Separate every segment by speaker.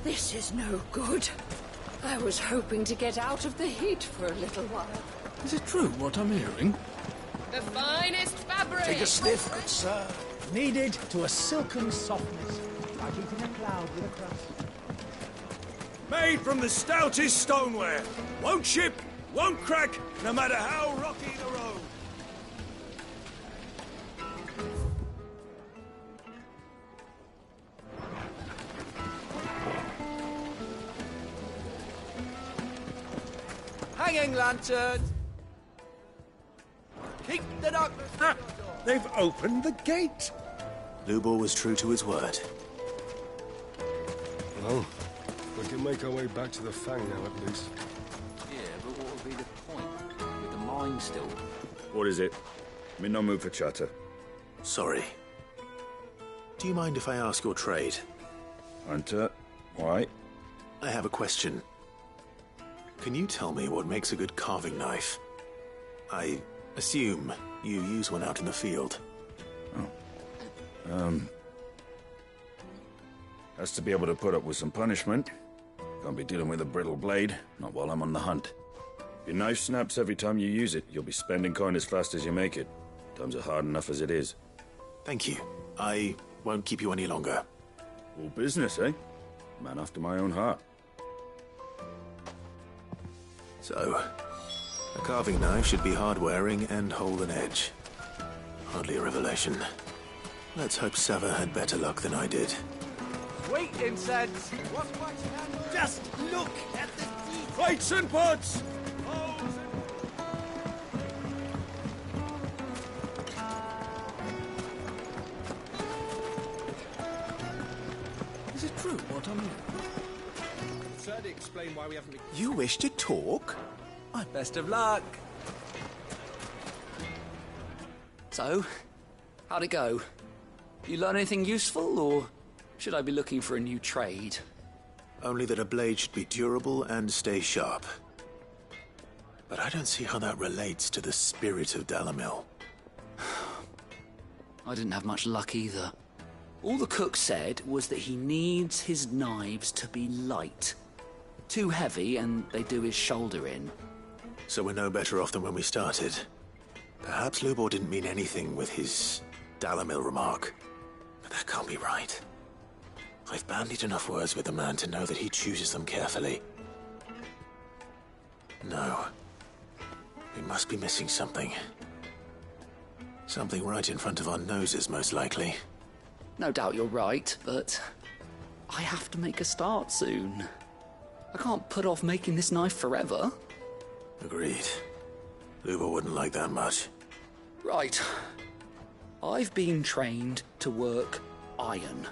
Speaker 1: This is no good. I was hoping to get out of the heat for a little while.
Speaker 2: Is it true what I'm hearing?
Speaker 3: The finest fabric!
Speaker 4: Take a sniff, good sir.
Speaker 5: Kneaded to a silken softness, like eating a cloud with a crust.
Speaker 4: Made from the stoutest stoneware. Won't chip, won't crack, no matter how rocky the road.
Speaker 6: Hanging lantern! Keep the darkness from your door.
Speaker 4: They've opened the gate.
Speaker 7: Lubor was true to his word.
Speaker 8: Well, we can make our way back to the Fang now, at least.
Speaker 9: Yeah, but what would be the point? With the mine still?
Speaker 10: What is it? I'm in no mood for chatter.
Speaker 7: Sorry. Do you mind if I ask your trade?
Speaker 10: Hunter, why?
Speaker 7: I have a question. Can you tell me what makes a good carving knife? I assume you use one out in the field.
Speaker 10: Has to be able to put up with some punishment. Can't be dealing with a brittle blade, not while I'm on the hunt. If your knife snaps every time you use it, you'll be spending coin as fast as you make it. Times are hard enough as it is.
Speaker 7: Thank you. I won't keep you any longer.
Speaker 10: All business, eh? Man after my own heart.
Speaker 7: So, a carving knife should be hard-wearing and hold an edge. Hardly a revelation. Let's hope Sava had better luck than I did.
Speaker 6: Sweet incense! What's waxing on?
Speaker 4: Just look at the teeth. Plates and pots.
Speaker 2: Is it true what I'm hearing?
Speaker 6: Certainly explain why we haven't been...
Speaker 7: You wish to talk?
Speaker 6: Best of luck!
Speaker 9: So, how'd it go? You learn anything useful, or should I be looking for a new trade?
Speaker 7: Only that a blade should be durable and stay sharp. But I don't see how that relates to the spirit of Dalamil.
Speaker 9: I didn't have much luck either. All the cook said was that he needs his knives to be light. Too heavy and they do his shoulder in.
Speaker 7: So we're no better off than when we started. Perhaps Lubor didn't mean anything with his Dalamil remark. But that can't be right. I've bandied enough words with the man to know that he chooses them carefully. No. We must be missing something. Something right in front of our noses, most likely.
Speaker 9: No doubt you're right, but I have to make a start soon. I can't put off making this knife forever.
Speaker 7: Agreed. Lubor wouldn't like that much.
Speaker 9: Right. I've been trained to work iron.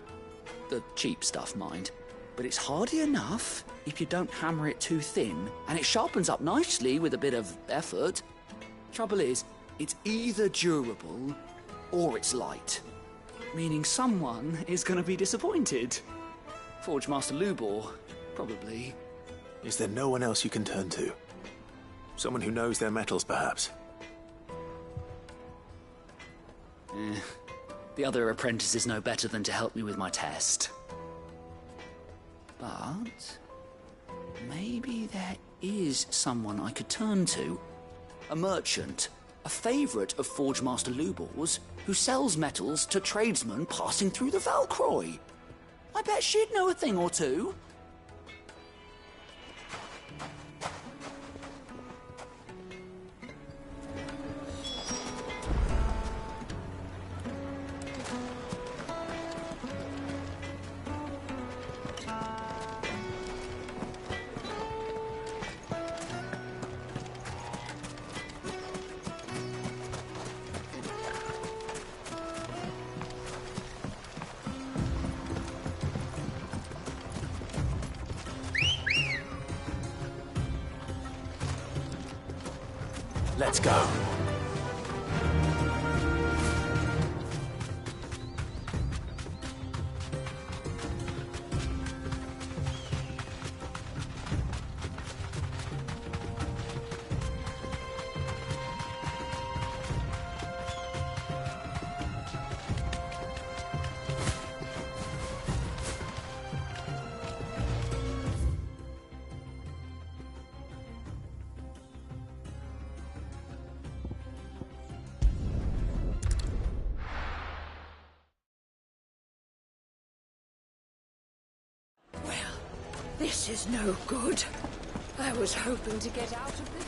Speaker 9: The cheap stuff, mind. But it's hardy enough if you don't hammer it too thin, and it sharpens up nicely with a bit of effort. Trouble is, it's either durable or it's light. Meaning someone is going to be disappointed. Forge Master Lubor, probably.
Speaker 7: Is there no one else you can turn to? Someone who knows their metals, perhaps?
Speaker 9: The other apprentices know better than to help me with my test. But maybe there is someone I could turn to. A merchant, a favourite of Forge Master Lubor's, who sells metals to tradesmen passing through the Valcroy. I bet she'd know a thing or two.
Speaker 7: Let's go.
Speaker 1: This is no good. I was hoping to get out of this.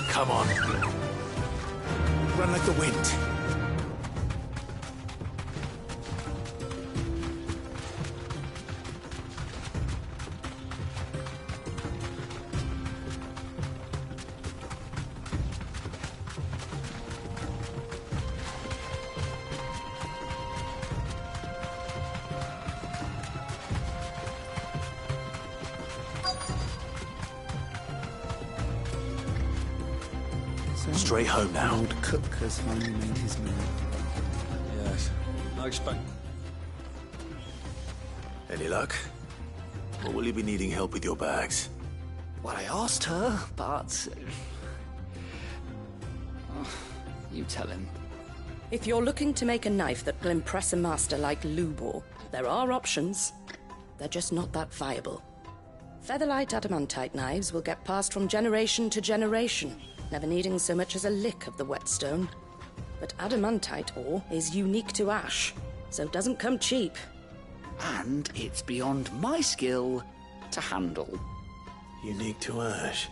Speaker 7: Come on. Run like the wind. Straight home now.
Speaker 9: Old cook has finally made his meal.
Speaker 8: Yes. I expect.
Speaker 7: Any luck? Or will you be needing help with your bags?
Speaker 9: Well, I asked her, but... you tell him.
Speaker 11: If you're looking to make a knife that will impress a master like Lubor, there are options. They're just not that viable. Featherlight adamantite knives will get passed from generation to generation, never needing so much as a lick of the whetstone. But adamantite ore is unique to ash, so it doesn't come cheap.
Speaker 9: And it's beyond my skill to handle.
Speaker 7: Unique to ash.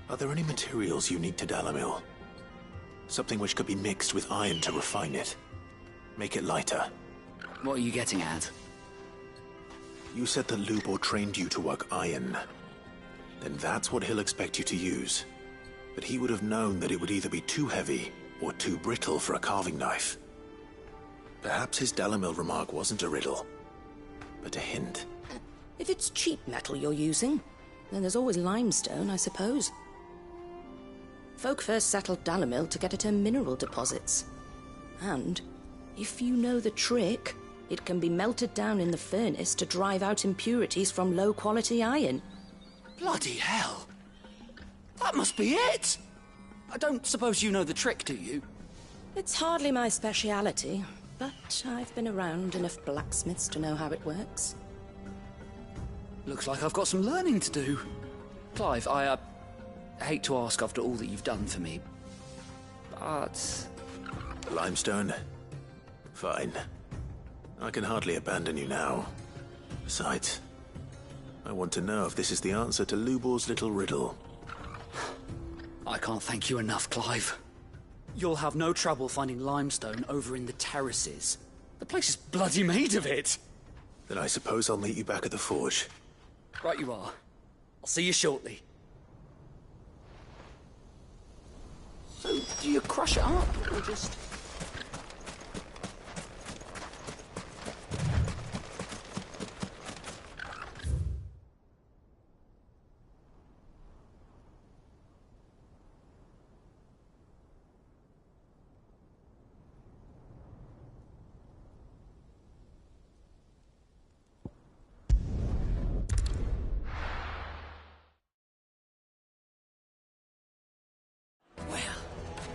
Speaker 7: Are there any materials unique to Dalamil? Something which could be mixed with iron to refine it. Make it lighter.
Speaker 9: What are you getting at?
Speaker 7: You said that Lubor trained you to work iron. Then that's what he'll expect you to use. But he would have known that it would either be too heavy or too brittle for a carving knife. Perhaps his Dalamil remark wasn't a riddle, but a hint.
Speaker 11: If it's cheap metal you're using, then there's always limestone, I suppose. Folk first settled Dalamil to get at her mineral deposits. And, if you know the trick, it can be melted down in the furnace to drive out impurities from low-quality iron.
Speaker 9: Bloody hell! That must be it! I don't suppose you know the trick, do you?
Speaker 11: It's hardly my speciality, but I've been around enough blacksmiths to know how it works.
Speaker 9: Looks like I've got some learning to do. Clive, I hate to ask after all that you've done for me, but...
Speaker 7: Limestone? Fine. I can hardly abandon you now. Besides, I want to know if this is the answer to Lubor's little riddle.
Speaker 9: I can't thank you enough, Clive. You'll have no trouble finding limestone over in the terraces. The place is bloody made of it.
Speaker 7: Then I suppose I'll meet you back at the forge.
Speaker 9: Right you are. I'll see you shortly. So, do you crush it up, or just...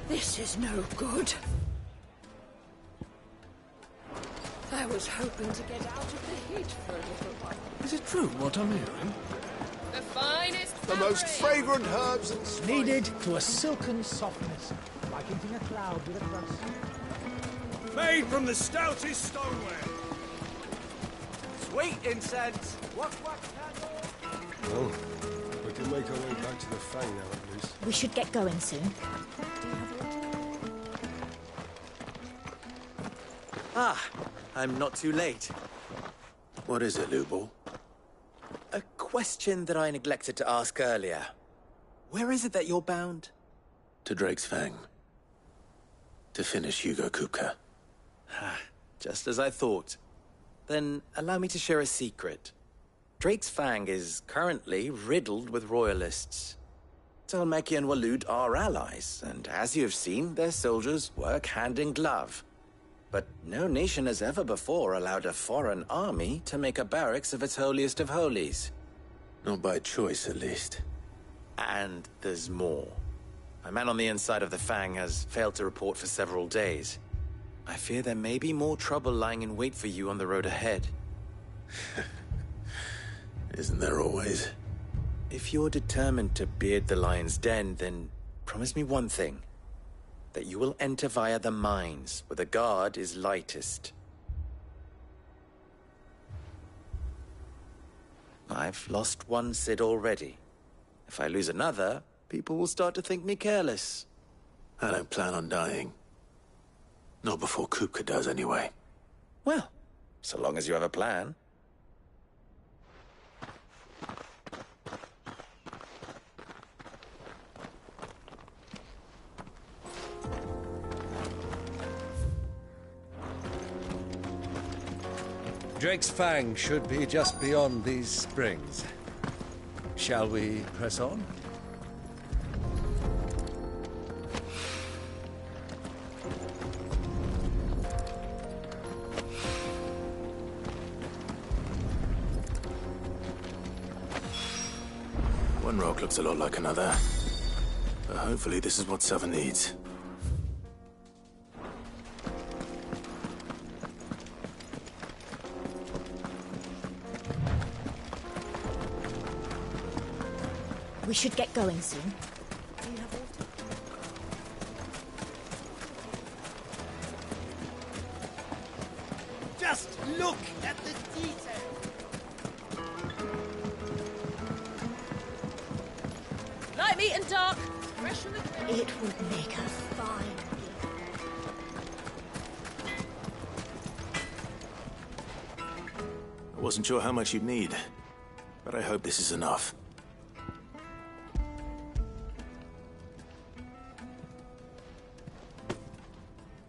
Speaker 1: This is no good. I was hoping to get out of the heat for a little while.
Speaker 2: Is it true what I'm hearing?
Speaker 3: The finest
Speaker 6: The most
Speaker 3: fabric.
Speaker 6: fragrant herbs and spices.
Speaker 5: Kneaded to a silken softness, like eating a cloud with a crust.
Speaker 4: Made from the stoutest stoneware.
Speaker 6: Sweet incense. Wax candle.
Speaker 8: Well, we can make our way back to the Fang now, at least.
Speaker 12: We should get going soon.
Speaker 13: Ah, I'm not too late.
Speaker 7: What is it, Lubor?
Speaker 13: A question that I neglected to ask earlier. Where is it that you're bound?
Speaker 7: To Drake's Fang. To finish Hugo Kupka.
Speaker 13: Just as I thought. Then allow me to share a secret. Drake's Fang is currently riddled with royalists. Talmeki and Walud are allies, and as you have seen, their soldiers work hand in glove. But no nation has ever before allowed a foreign army to make a barracks of its holiest of holies.
Speaker 7: Not by choice, at least.
Speaker 13: And there's more. A man on the inside of the Fang has failed to report for several days. I fear there may be more trouble lying in wait for you on the road ahead.
Speaker 7: Isn't there always?
Speaker 13: If you're determined to beard the lion's den, then promise me one thing. That you will enter via the mines, where the guard is lightest. I've lost one Cid already. If I lose another, people will start to think me careless.
Speaker 7: I don't plan on dying. Not before Kupka does, anyway.
Speaker 13: Well, so long as you have a plan.
Speaker 6: Drake's Fang should be just beyond these springs. Shall we press on?
Speaker 7: One rock looks a lot like another. But hopefully this is what Sava needs.
Speaker 12: We should get going soon.
Speaker 6: Just look at the detail!
Speaker 3: Light, meat, and dark. Fresh from the grill.
Speaker 12: It would make a fine
Speaker 7: I wasn't sure how much you'd need, but I hope this is enough.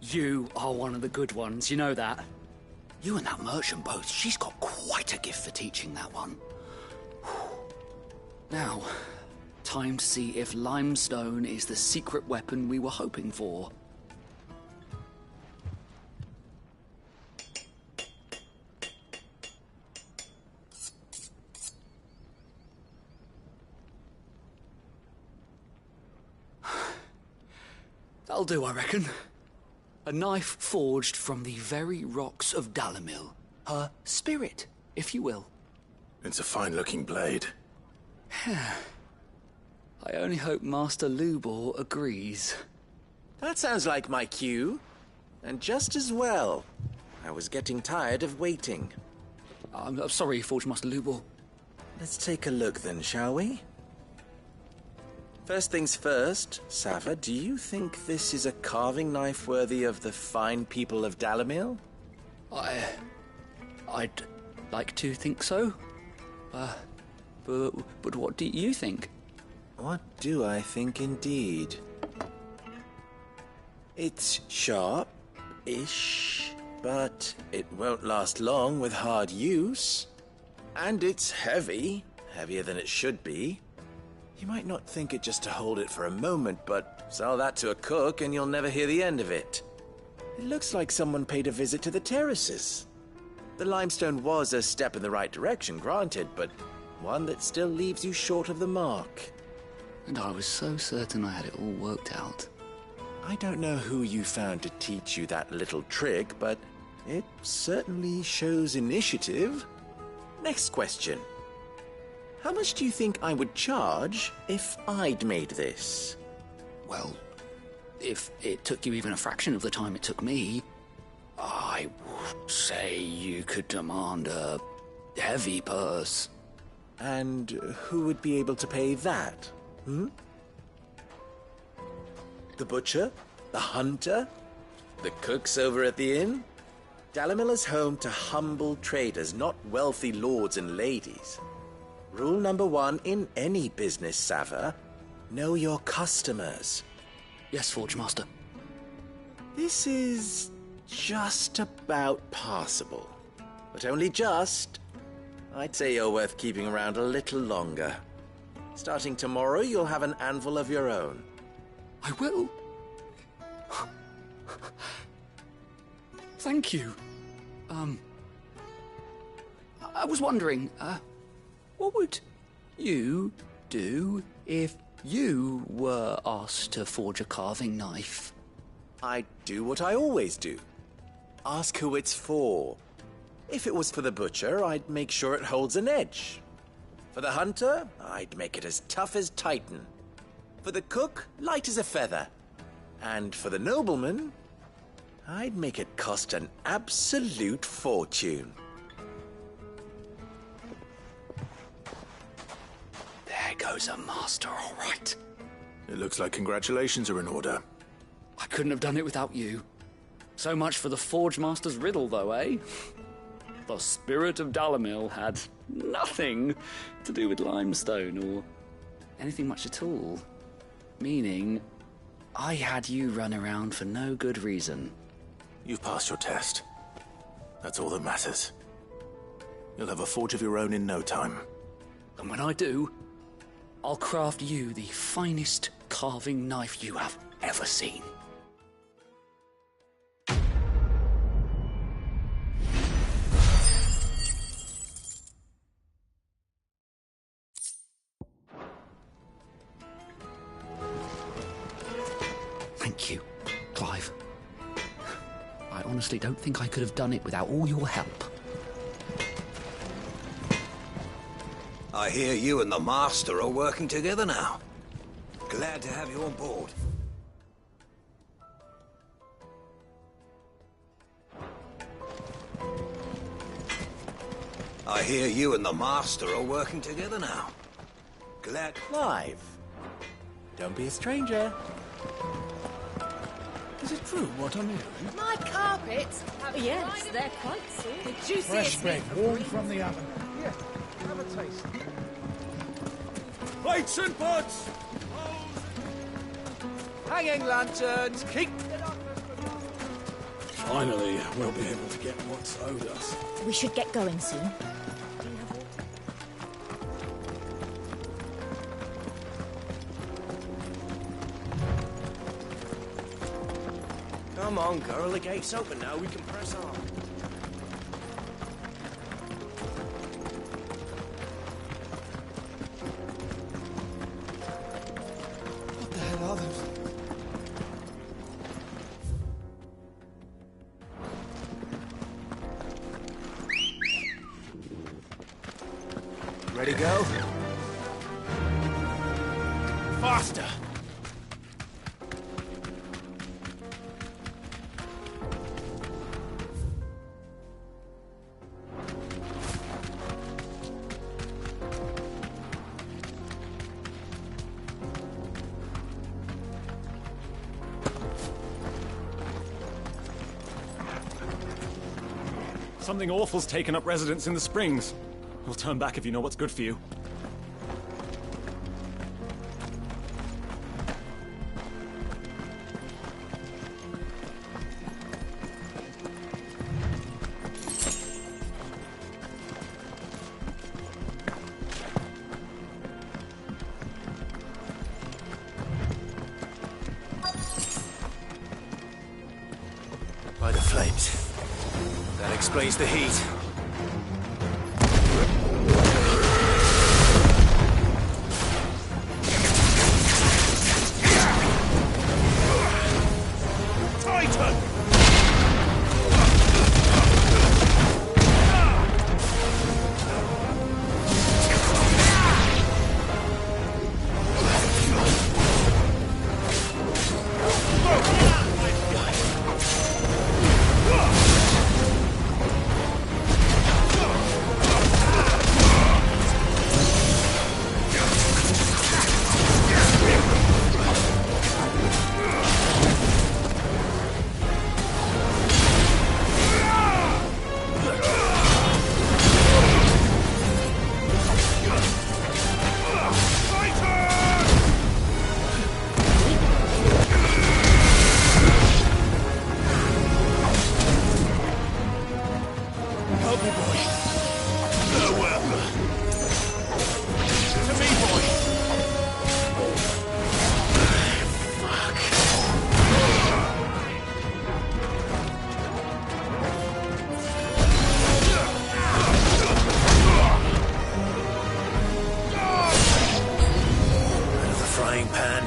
Speaker 9: You are one of the good ones, you know that. You and that merchant both, she's got quite a gift for teaching that one. Now, time to see if limestone is the secret weapon we were hoping for. That'll do, I reckon. A knife forged from the very rocks of Dalamil. Her spirit, if you will.
Speaker 7: It's a fine-looking blade.
Speaker 9: I only hope Master Lubor agrees.
Speaker 13: That sounds like my cue. And just as well. I was getting tired of waiting.
Speaker 9: I'm sorry, Forge Master Lubor.
Speaker 13: Let's take a look then, shall we? First things first, Sava, do you think this is a carving knife worthy of the fine people of Dalamil?
Speaker 9: I'd like to think so. But what do you think?
Speaker 13: What do I think indeed? It's sharp-ish, but it won't last long with hard use. And it's heavy, heavier than it should be. You might not think it just to hold it for a moment, but sell that to a cook and you'll never hear the end of it. It looks like someone paid a visit to the terraces. The limestone was a step in the right direction, granted, but one that still leaves you short of the mark.
Speaker 9: And I was so certain I had it all worked out.
Speaker 13: I don't know who you found to teach you that little trick, but it certainly shows initiative. Next question. How much do you think I would charge if I'd made this?
Speaker 9: Well, if it took you even a fraction of the time it took me, I would say you could demand a heavy purse.
Speaker 13: And who would be able to pay that? The butcher? The hunter? The cooks over at the inn? Dalamil is home to humble traders, not wealthy lords and ladies. Rule number 1 in any business, Sava. Know your customers.
Speaker 9: Yes, Forge Master.
Speaker 13: This is just about passable. But only just. I'd say you're worth keeping around a little longer. Starting tomorrow, you'll have an anvil of your own.
Speaker 9: I will. Thank you. I was wondering, what would you do if you were asked to forge a carving knife?
Speaker 13: I'd do what I always do. Ask who it's for. If it was for the butcher, I'd make sure it holds an edge. For the hunter, I'd make it as tough as Titan. For the cook, light as a feather. And for the nobleman, I'd make it cost an absolute fortune.
Speaker 9: There goes a master, all right.
Speaker 7: It looks like congratulations are in order.
Speaker 9: I couldn't have done it without you. So much for the Forge Master's riddle, though, eh? The spirit of Dalamil had nothing to do with limestone or anything much at all. Meaning, I had you run around for no good reason.
Speaker 7: You've passed your test. That's all that matters. You'll have a forge of your own in no time.
Speaker 9: And when I do, I'll craft you the finest carving knife you have ever seen. Thank you, Clive. I honestly don't think I could have done it without all your help.
Speaker 6: I hear you and the Master are working together now. Glad to have you on board. I hear you and the Master are working together now. Glad...
Speaker 13: Clive, don't be a stranger.
Speaker 2: Is it true what I'm hearing?
Speaker 3: My carpets have
Speaker 12: Yes, they're quite soft.
Speaker 3: the juiciest
Speaker 5: Fresh bread,
Speaker 3: meat
Speaker 5: warm
Speaker 3: for
Speaker 5: from the oven. Here, have a taste.
Speaker 4: Plates and pots!
Speaker 2: Hanging lanterns, keep... Finally, we'll be able to get what's owed us.
Speaker 12: We should get going soon.
Speaker 13: Come on, girl, the gate's open now. We can press on.
Speaker 2: What the hell are those?
Speaker 13: Ready, go? Faster!
Speaker 14: Something awful's taken up residence in the springs. We'll turn back if you know what's good for you.
Speaker 7: By the flames. That explains the heat.
Speaker 4: Titan!
Speaker 2: Help me, boy. Farewell. To me, boy.
Speaker 7: Out of the frying pan.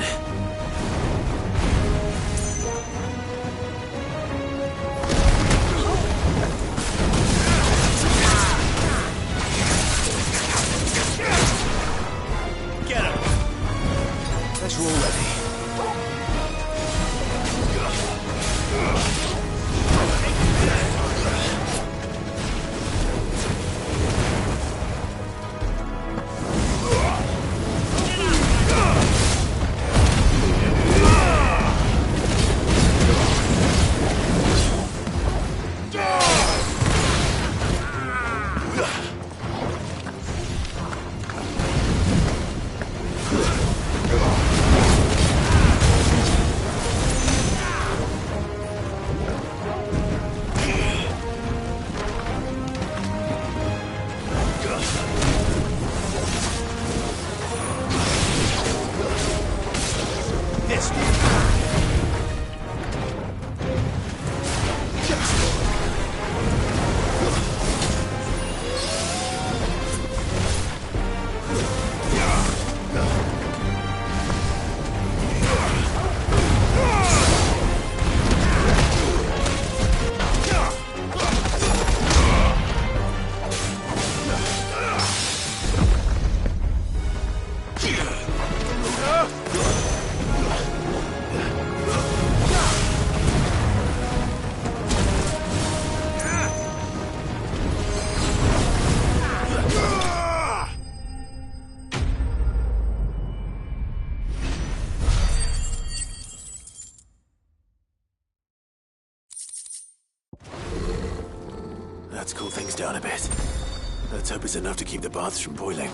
Speaker 7: Get him! That's all ready.
Speaker 5: this.
Speaker 7: Let's cool things down a bit. Let's hope it's enough to keep the baths from boiling.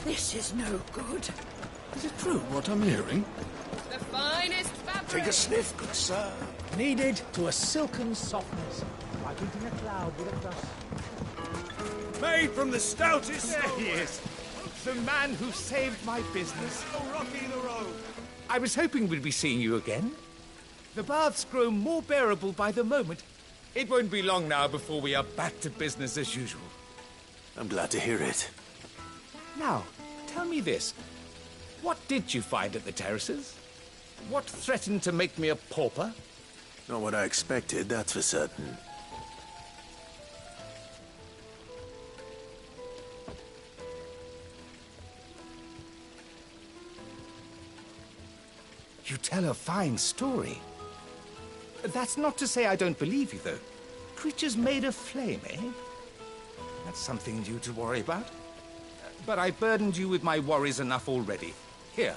Speaker 1: This is no good.
Speaker 2: Is it true what I'm hearing?
Speaker 3: The finest fabric.
Speaker 4: Take a sniff, good sir.
Speaker 5: Kneaded to a silken softness, like eating a cloud with a crust.
Speaker 4: Made from the stoutest
Speaker 15: There
Speaker 4: stone.
Speaker 15: he is. The man who saved my business.
Speaker 4: So rocky the road.
Speaker 15: I was hoping we'd be seeing you again. The baths grow more bearable by the moment. It won't be long now before we are back to business as usual.
Speaker 7: I'm glad to hear it.
Speaker 15: Now, tell me this. What did you find at the terraces? What threatened to make me a pauper?
Speaker 7: Not what I expected, that's for certain.
Speaker 15: You tell a fine story. That's not to say I don't believe you, though. Creatures made of flame, eh? That's something new to worry about. But I burdened you with my worries enough already. Here,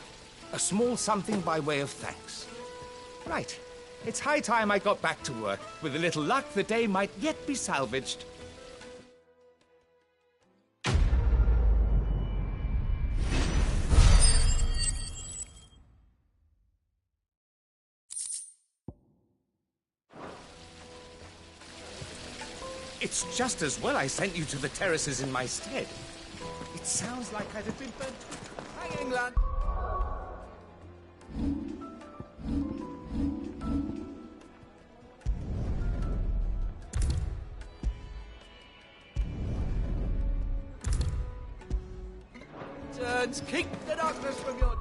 Speaker 15: a small something by way of thanks. Right. It's high time I got back to work. With a little luck, the day might yet be salvaged. It's just as well I sent you to the terraces in my stead. It sounds like I'd have been burnt to a hanging, lad.
Speaker 4: Turns, keep the darkness from your...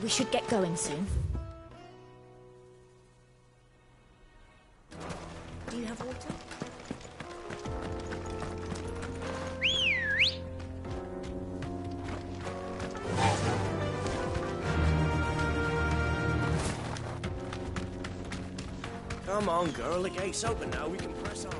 Speaker 12: We should get going soon. Do you have water?
Speaker 6: Come on, girl. The gate's open now. We can press on.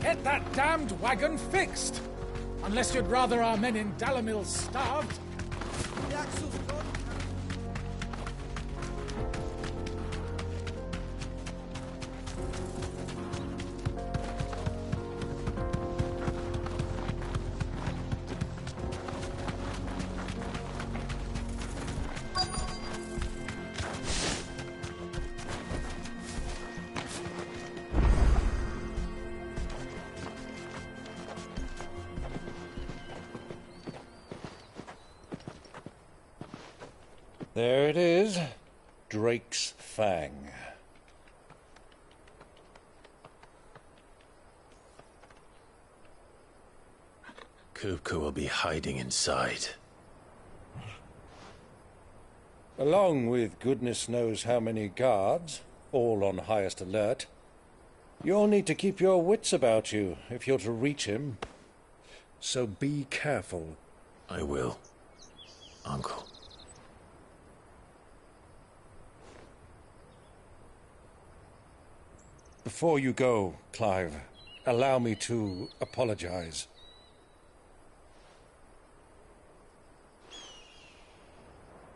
Speaker 5: Get that damned wagon fixed! Unless you'd rather our men in Dalamil starved.
Speaker 4: The axle's gone.
Speaker 16: There it is. Drake's Fang.
Speaker 7: Kupka will be hiding inside.
Speaker 16: Along with goodness knows how many guards, all on highest alert. You'll need to keep your wits about you if you're to reach him. So be careful.
Speaker 7: I will, Uncle.
Speaker 16: Before you go, Clive, allow me to apologize.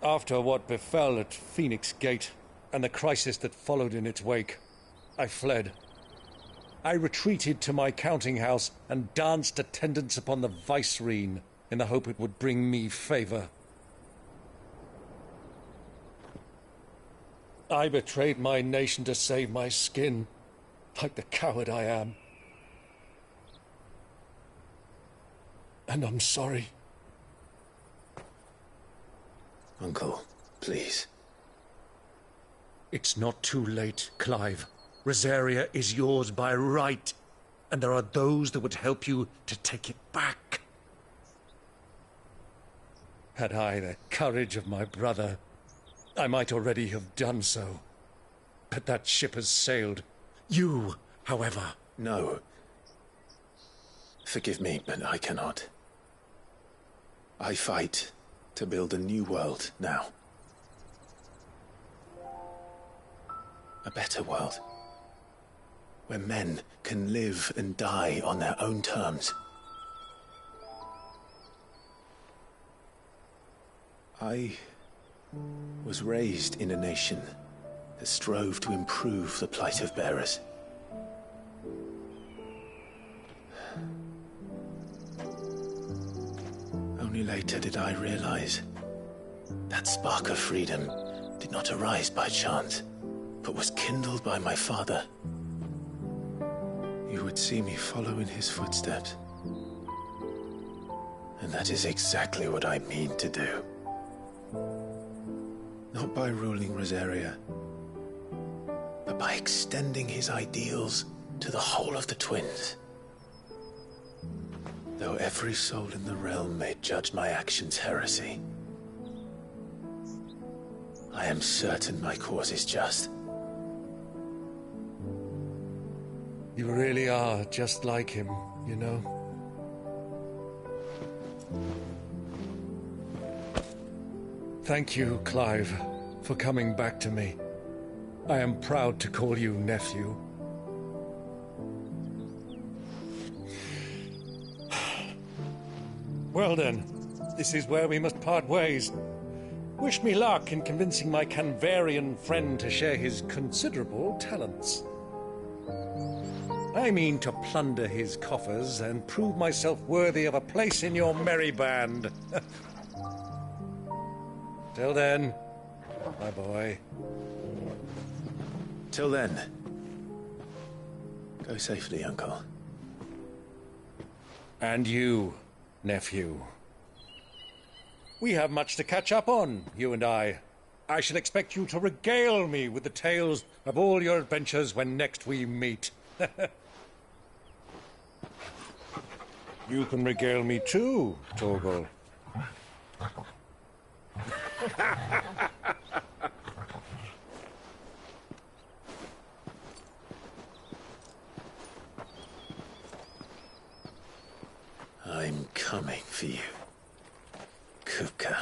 Speaker 16: After what befell at Phoenix Gate and the crisis that followed in its wake, I fled. I retreated to my counting house and danced attendance upon the vicereine in the hope it would bring me favor. I betrayed my nation to save my skin, like the coward I am. And I'm sorry.
Speaker 7: Uncle, please.
Speaker 16: It's not too late, Clive. Rosaria is yours by right, and there are those that would help you to take it back. Had I the courage of my brother, I might already have done so. But that ship has sailed. You, however...
Speaker 7: No. Forgive me, but I cannot. I fight to build a new world now. A better world. Where men can live and die on their own terms. I was raised in a nation that strove to improve the plight of bearers. Only later did I realize that spark of freedom did not arise by chance, but was kindled by my father. You would see me follow in his footsteps. And that is exactly what I mean to do. Not by ruling Rosaria, but by extending his ideals to the whole of the twins. Though every soul in the realm may judge my actions heresy, I am certain my cause is just.
Speaker 16: You really are just like him, you know? Thank you, Clive, for coming back to me. I am proud to call you nephew. Well then, this is where we must part ways. Wish me luck in convincing my Canvarian friend to share his considerable talents. I mean to plunder his coffers and prove myself worthy of a place in your merry band. Till then, my boy.
Speaker 7: Till then, go safely, Uncle.
Speaker 16: And you, nephew. We have much to catch up on, you and I. I shall expect you to regale me with the tales of all your adventures when next we meet. You can regale me too, Torgal.
Speaker 7: I'm coming for you, Kupka.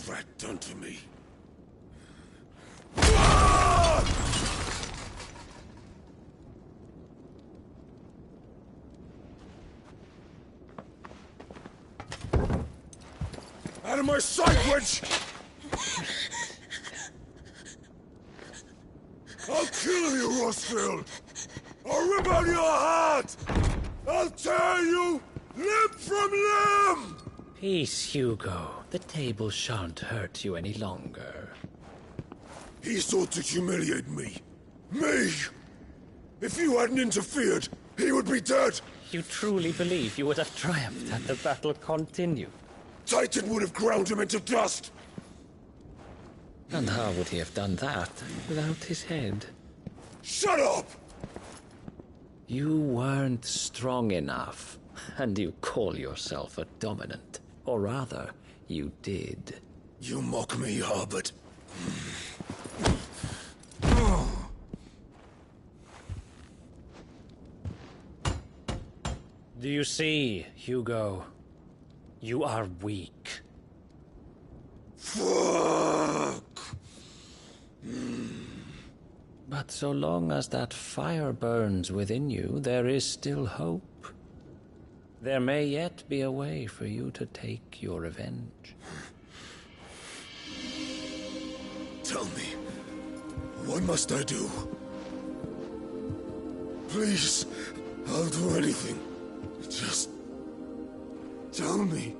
Speaker 4: that done to me? Out of my sight, witch! I'll kill you, Rossfield! I'll rip out your heart! I'll tear you limb from limb!
Speaker 17: Peace, Hugo. The table shan't hurt you any longer.
Speaker 4: He sought to humiliate me. Me! If you hadn't interfered, he would be dead!
Speaker 17: You truly believe you would have triumphed had the battle continued?
Speaker 4: Titan would have ground him into dust!
Speaker 17: And how would he have done that without his head?
Speaker 4: Shut up!
Speaker 17: You weren't strong enough, and you call yourself a dominant. Or rather, you did.
Speaker 4: You mock me, Harbert.
Speaker 17: Do you see, Hugo? You are weak.
Speaker 4: Fuck!
Speaker 17: But so long as that fire burns within you, there is still hope. There may yet be a way for you to take your revenge.
Speaker 4: Tell me, what must I do? Please, I'll do anything. Just tell me.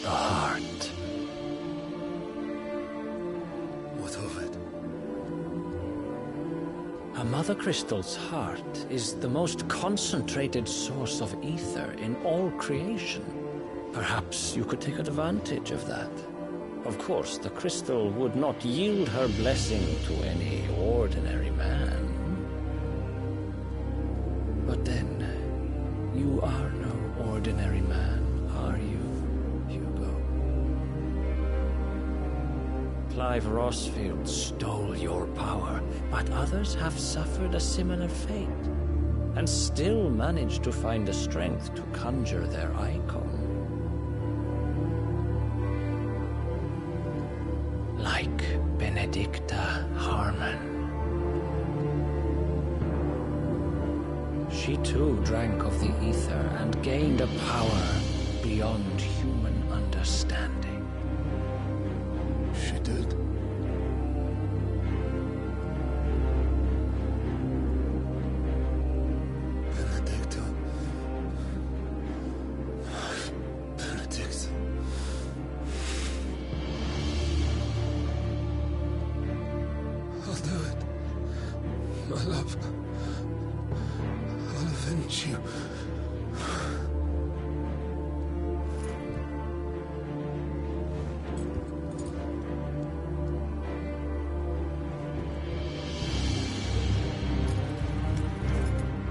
Speaker 17: The heart.
Speaker 4: What of it?
Speaker 17: A Mother Crystal's heart is the most concentrated source of ether in all creation. Perhaps you could take advantage of that. Of course, the crystal would not yield her blessing to any ordinary man. But then, you are no ordinary man, are you, Hugo? Clive Rossfield stole your power, but others have suffered a similar fate, and still managed to find the strength to conjure their icon. Like Benedicta Harmon. She too drank of the ether and gained a power beyond human understanding.
Speaker 4: She did. Benedicta. Benedict. I'll do it. My love. I'll avenge you.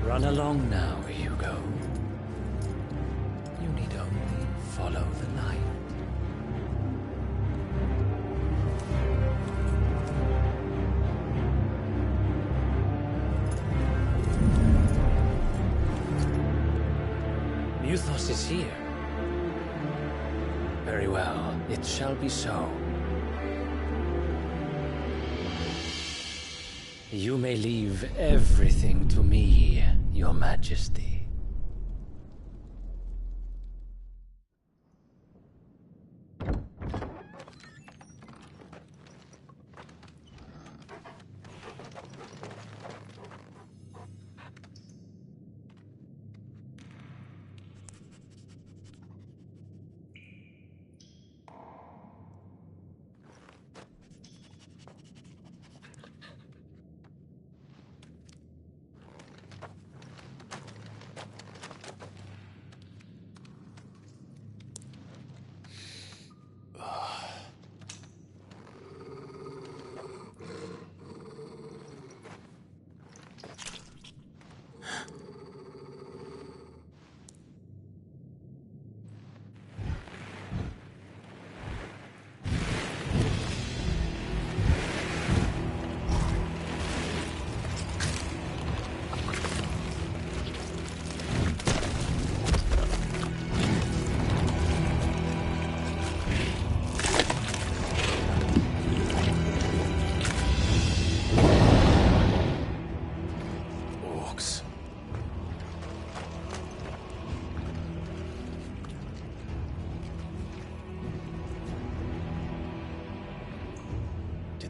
Speaker 17: Run along now, Hugo. You need only follow the light. Muthos is here. Very well, it shall be so. You may leave everything to me, Your Majesty.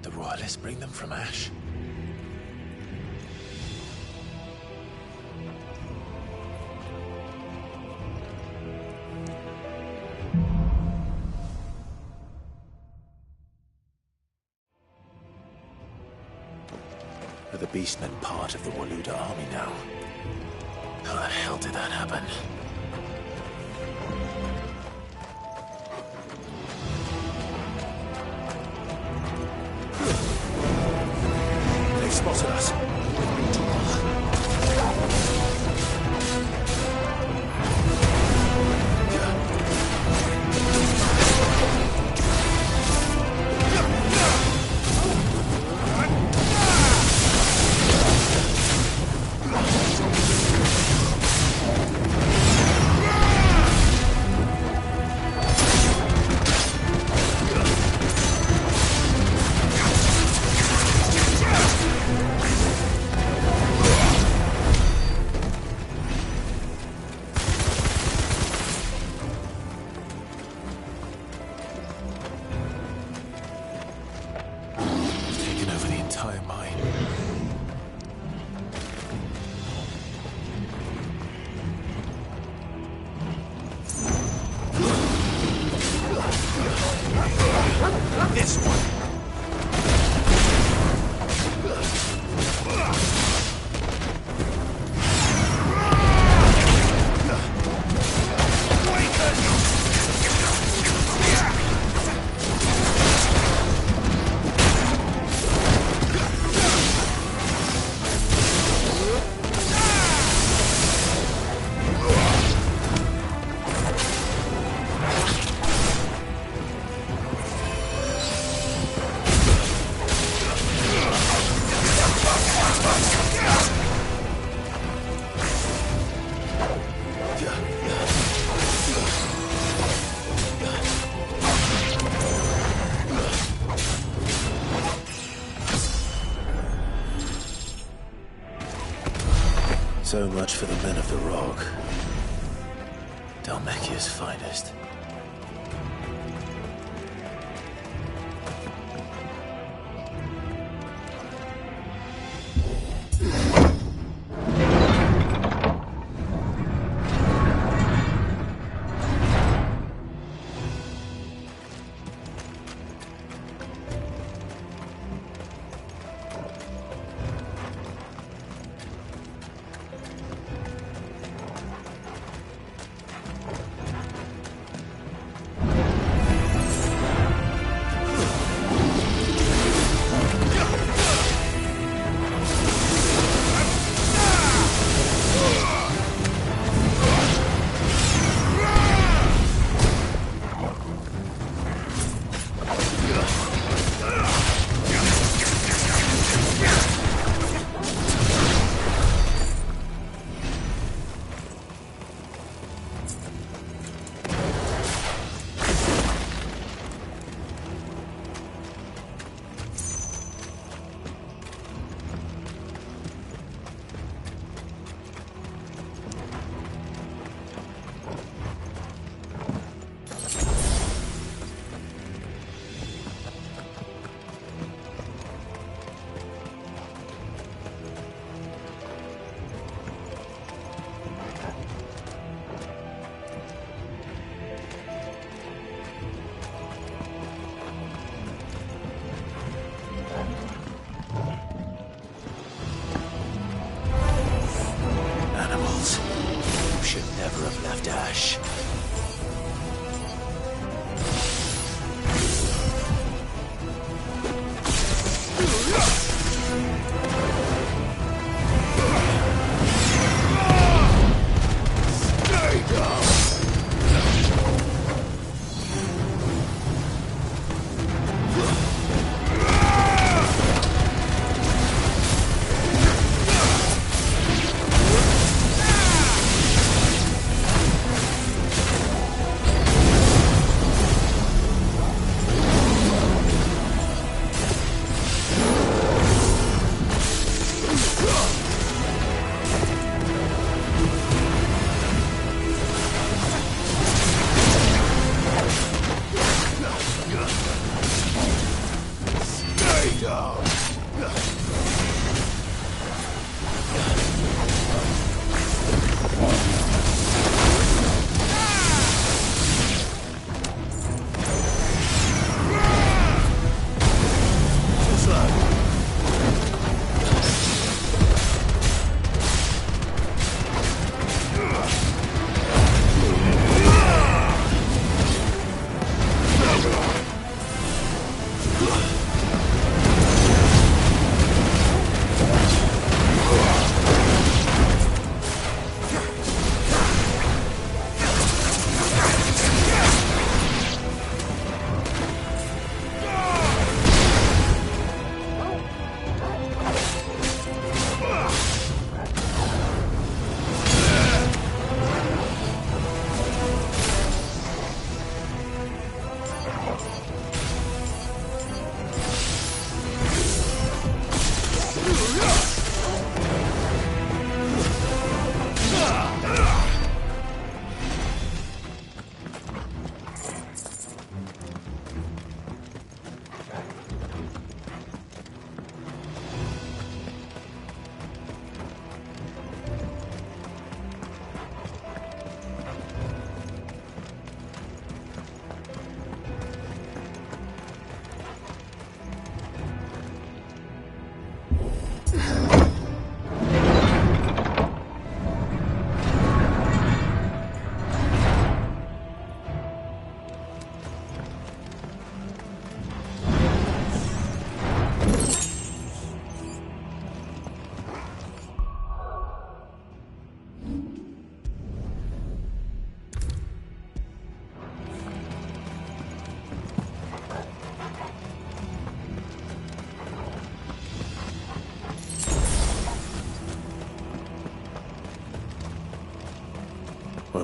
Speaker 7: Did the Royalists bring them from Ash? Are the Beastmen part of the Waluda army now? How the hell did that happen? They've spotted us. So much for the men of the Rock. Dhalmekia's finest.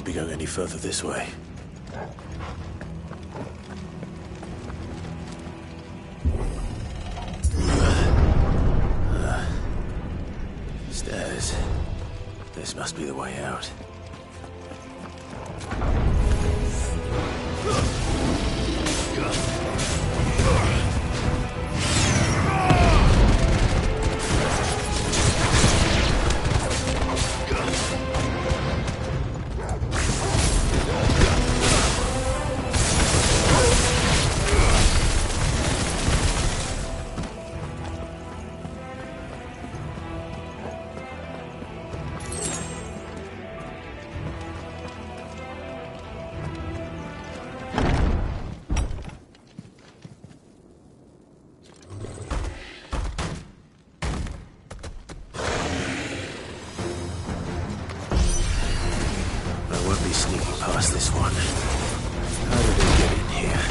Speaker 7: won't be going any further this way. Stairs. This must be the way out. This one. How did they get in here?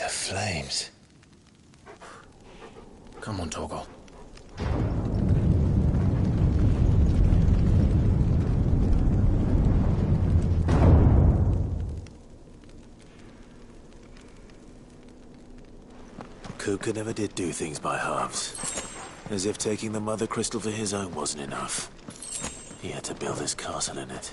Speaker 7: Flames. Come on, Torgal. Kuka never did do things by halves. As if taking the Mother Crystal for his own wasn't enough. He had to build his castle in it.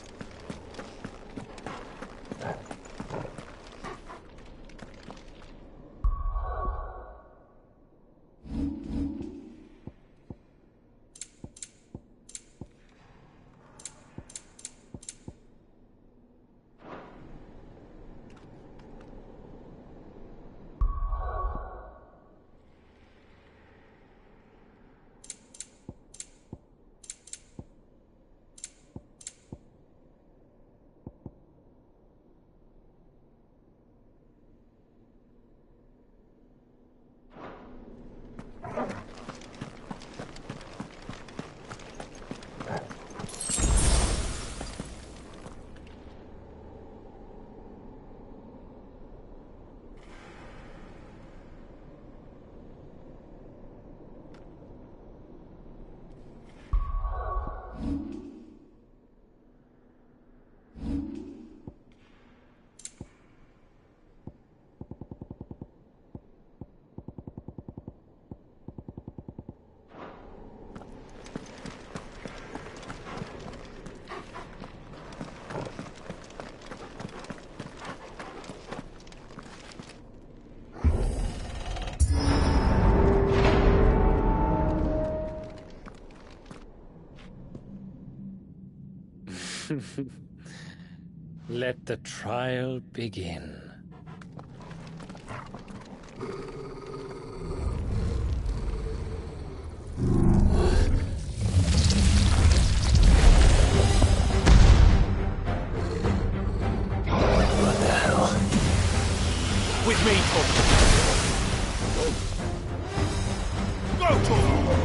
Speaker 17: Let the trial begin.
Speaker 7: What the hell?
Speaker 2: With me, Torvald. Go, Torvald!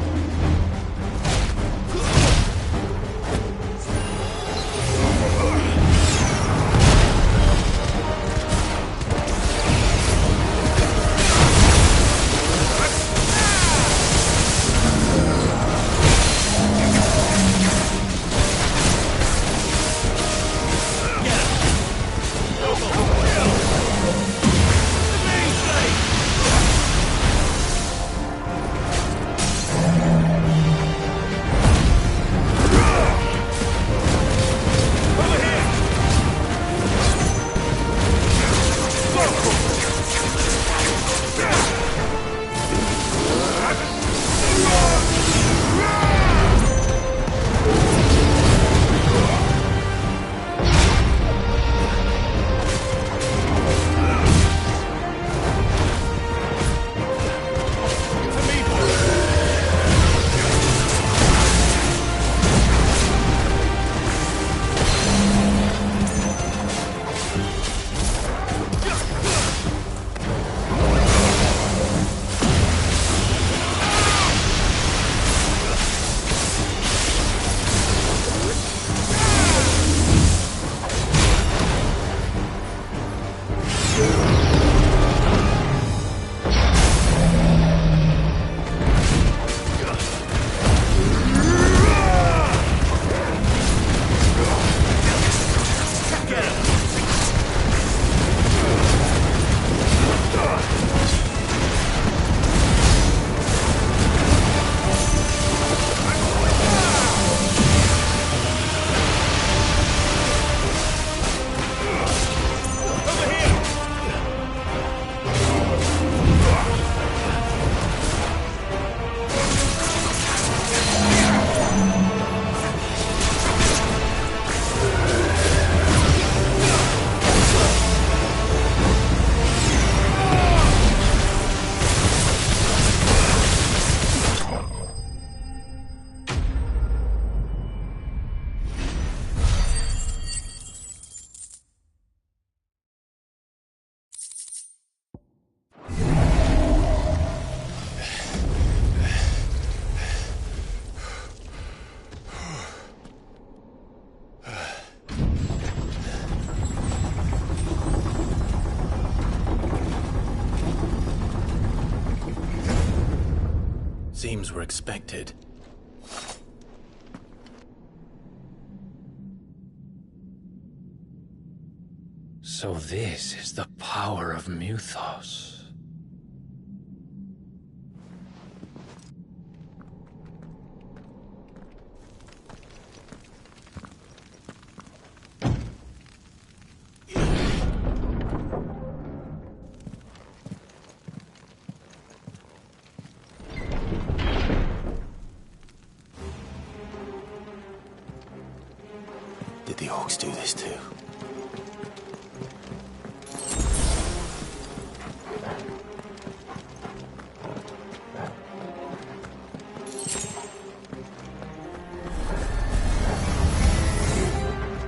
Speaker 7: Seems we're expected.
Speaker 17: So this is the power of Mythos.
Speaker 7: Did the orcs do this too?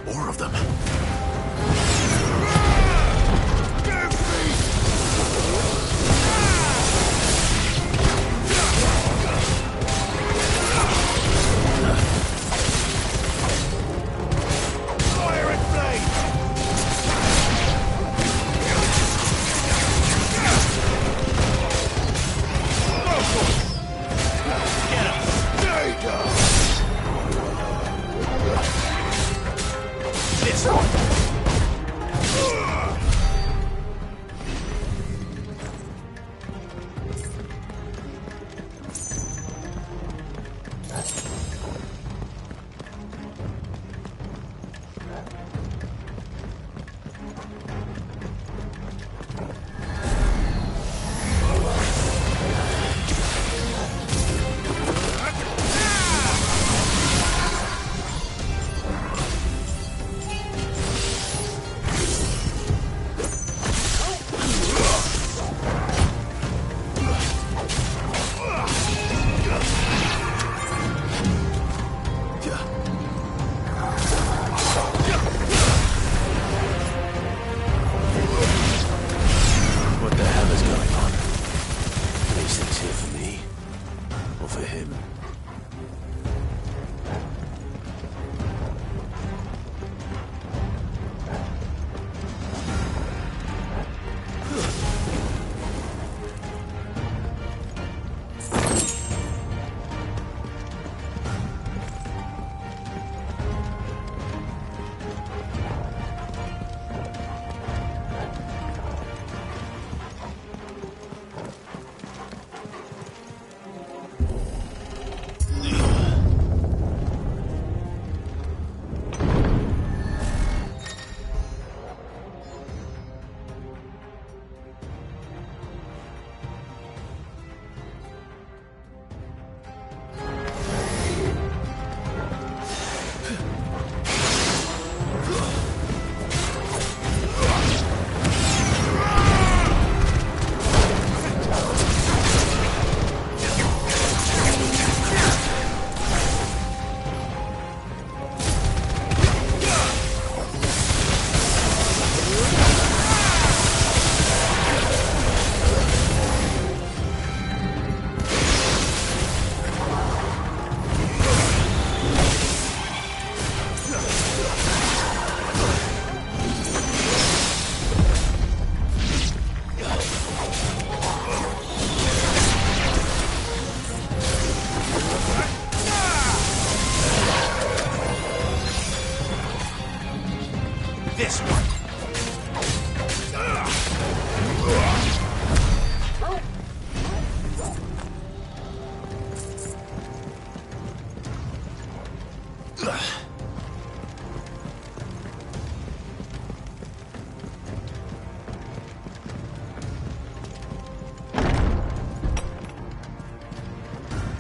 Speaker 7: More of them.
Speaker 4: Fire and flame!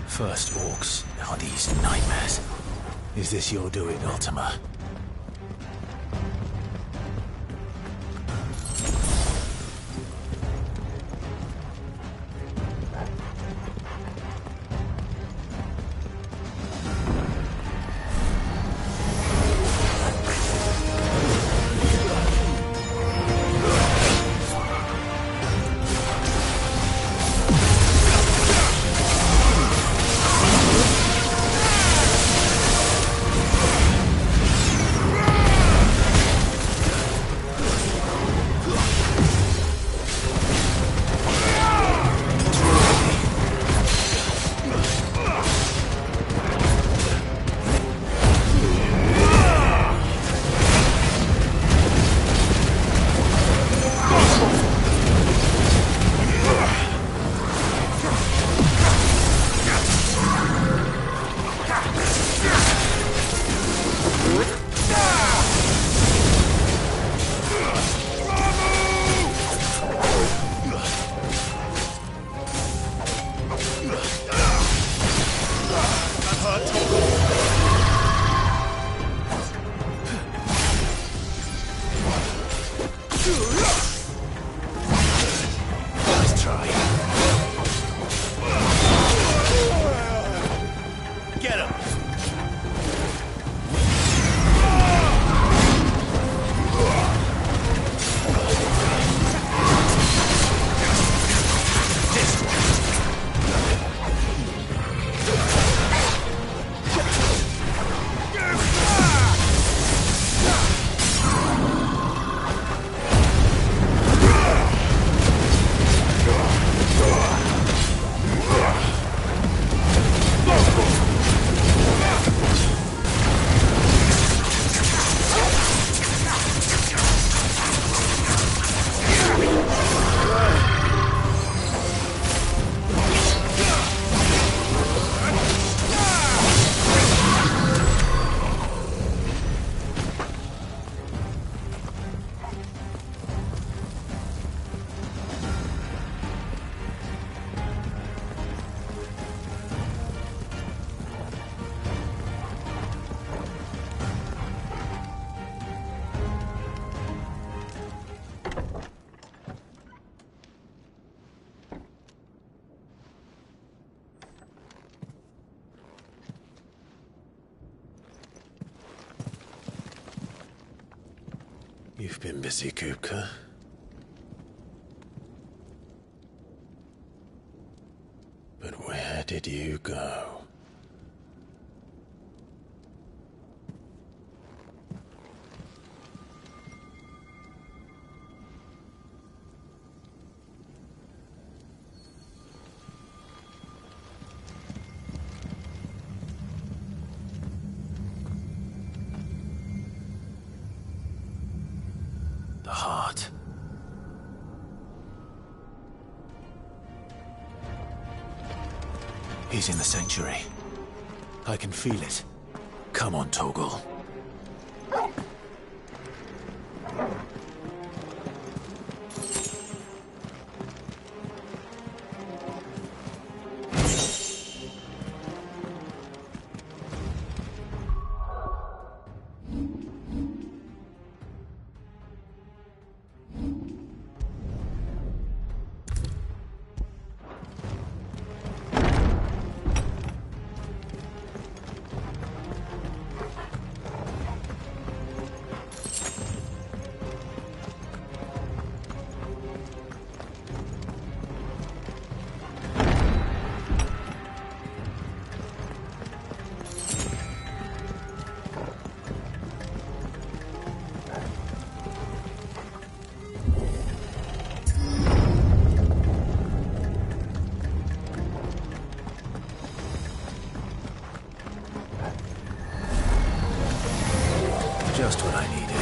Speaker 7: First orcs, now these nightmares. Is this your doing, Ultima? You've been busy, Kupka. But where did you go? The heart. He's in the sanctuary. I can feel it. Come on, Torgal. Just what I needed.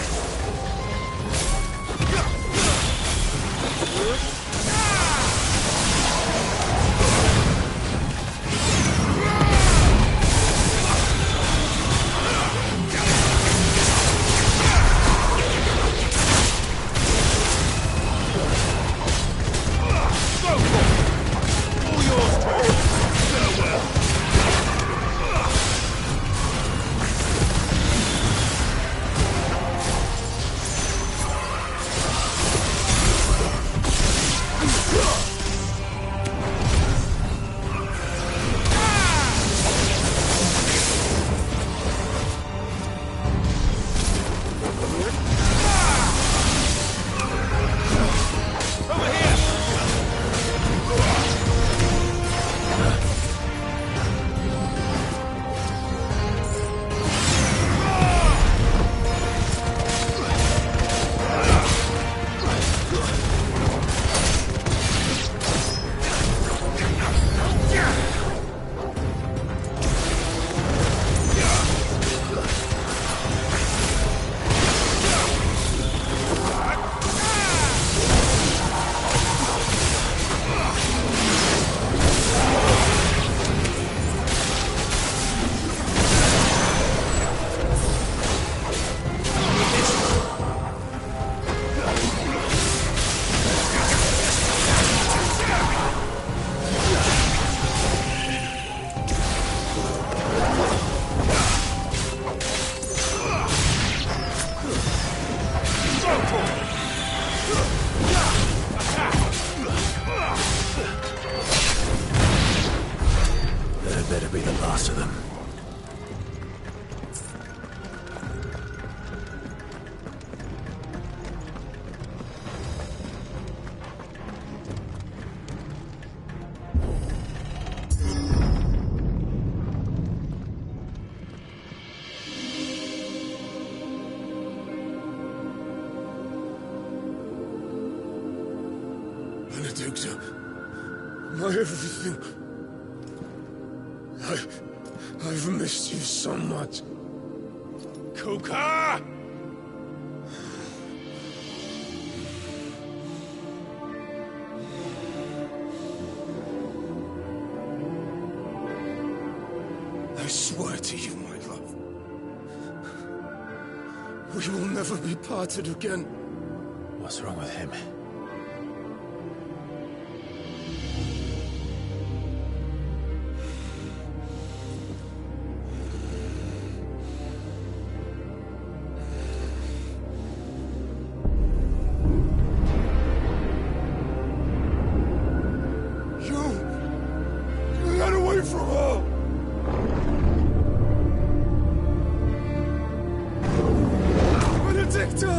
Speaker 4: Victor. My everything. I've missed you so much. Kuka! I swear to you, my love. We will never be parted again.
Speaker 7: What's wrong with him?
Speaker 4: Get away from her! Benedicta!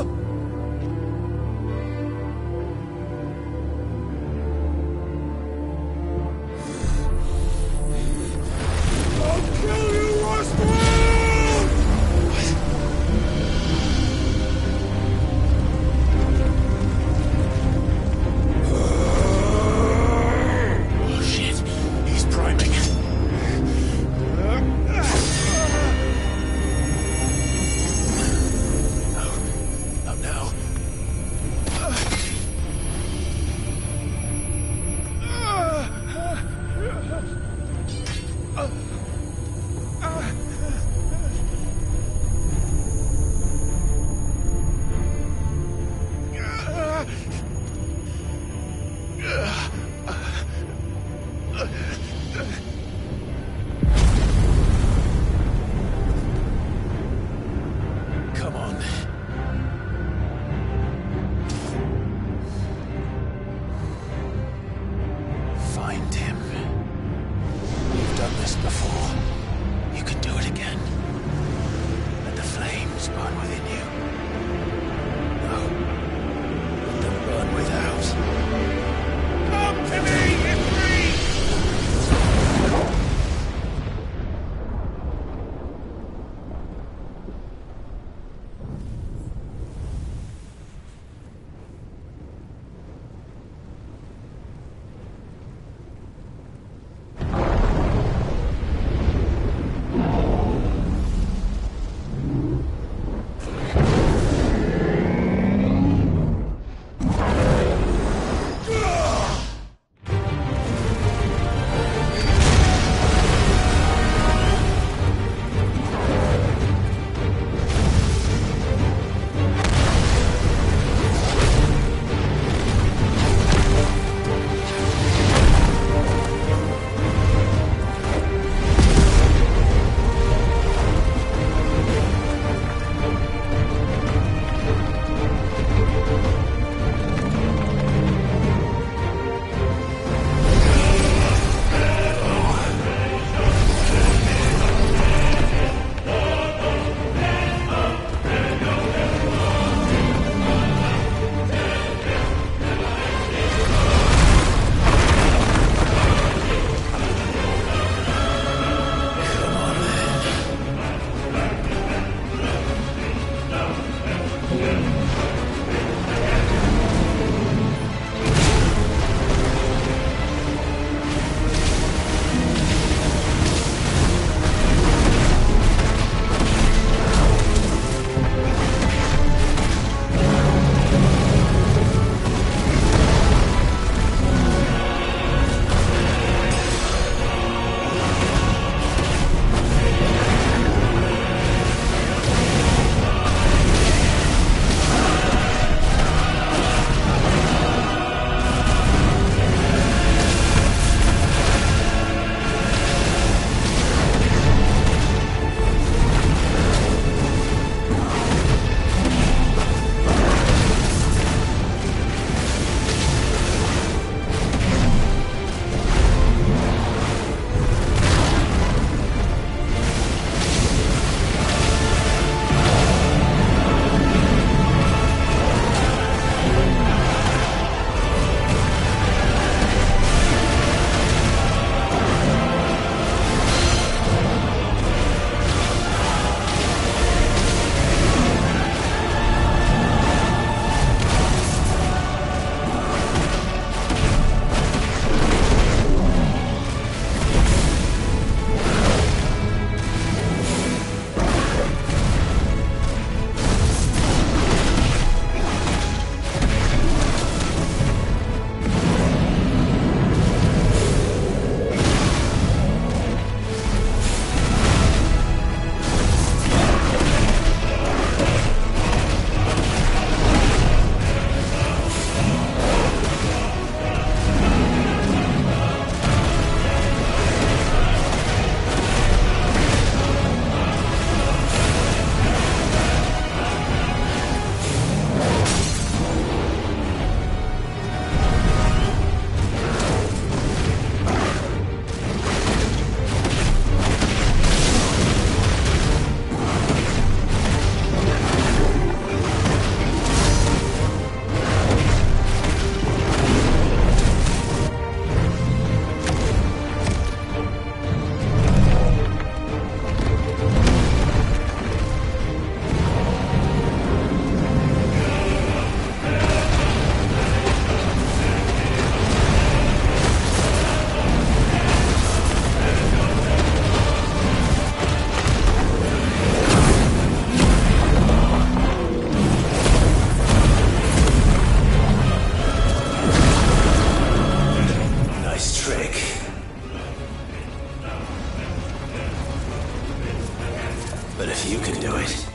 Speaker 7: But if you can do it,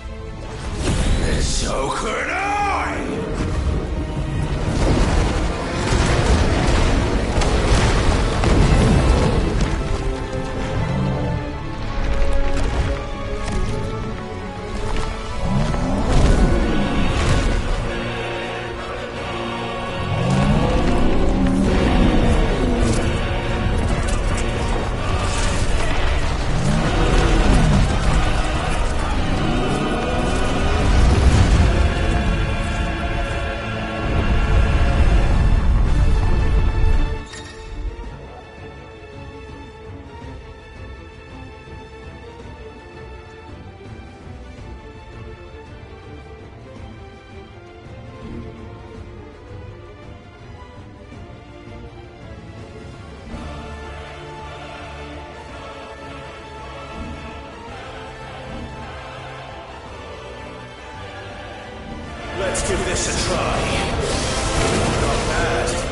Speaker 7: then so could I! Let's give this a try. Not bad.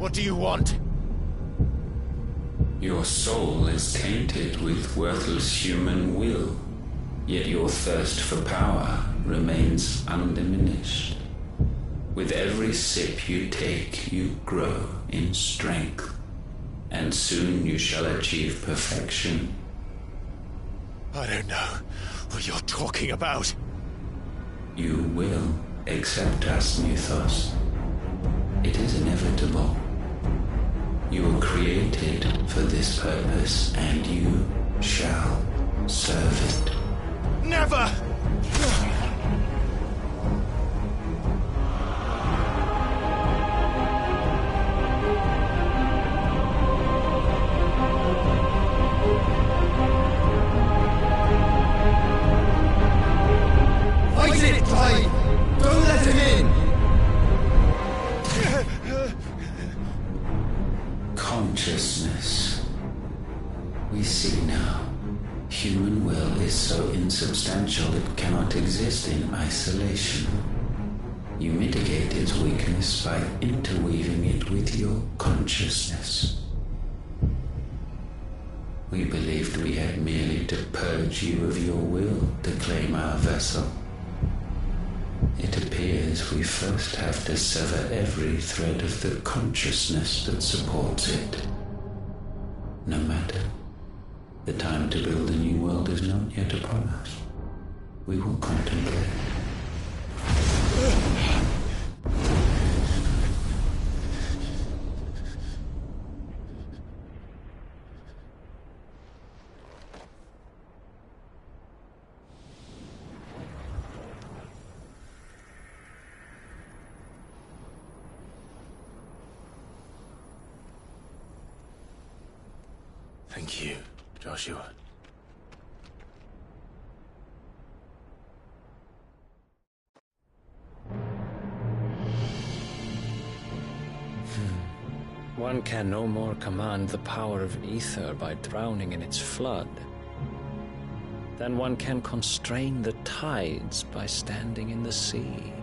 Speaker 15: What do you want?
Speaker 18: Your soul is tainted with worthless human will, yet your thirst for power remains undiminished. With every sip you take, you grow in strength, and soon you shall achieve perfection.
Speaker 15: I don't know what you're talking about.
Speaker 18: You will accept us, Mythos. It is inevitable. You were created for this purpose, and you shall serve it.
Speaker 15: Never!
Speaker 19: Fight it, Clyde! Don't let him in!
Speaker 18: Consciousness. We see now. Human will is so insubstantial it cannot exist in isolation. You mitigate its weakness by interweaving it with your consciousness. We believed we had merely to purge you of your will to claim our vessel. It appears we first have to sever every thread of the consciousness that supports it. No matter. The time to build a new world is not yet upon us. We will contemplate.
Speaker 7: Thank you, Joshua.
Speaker 17: One can no more command the power of ether by drowning in its flood than one can constrain the tides by standing in the sea.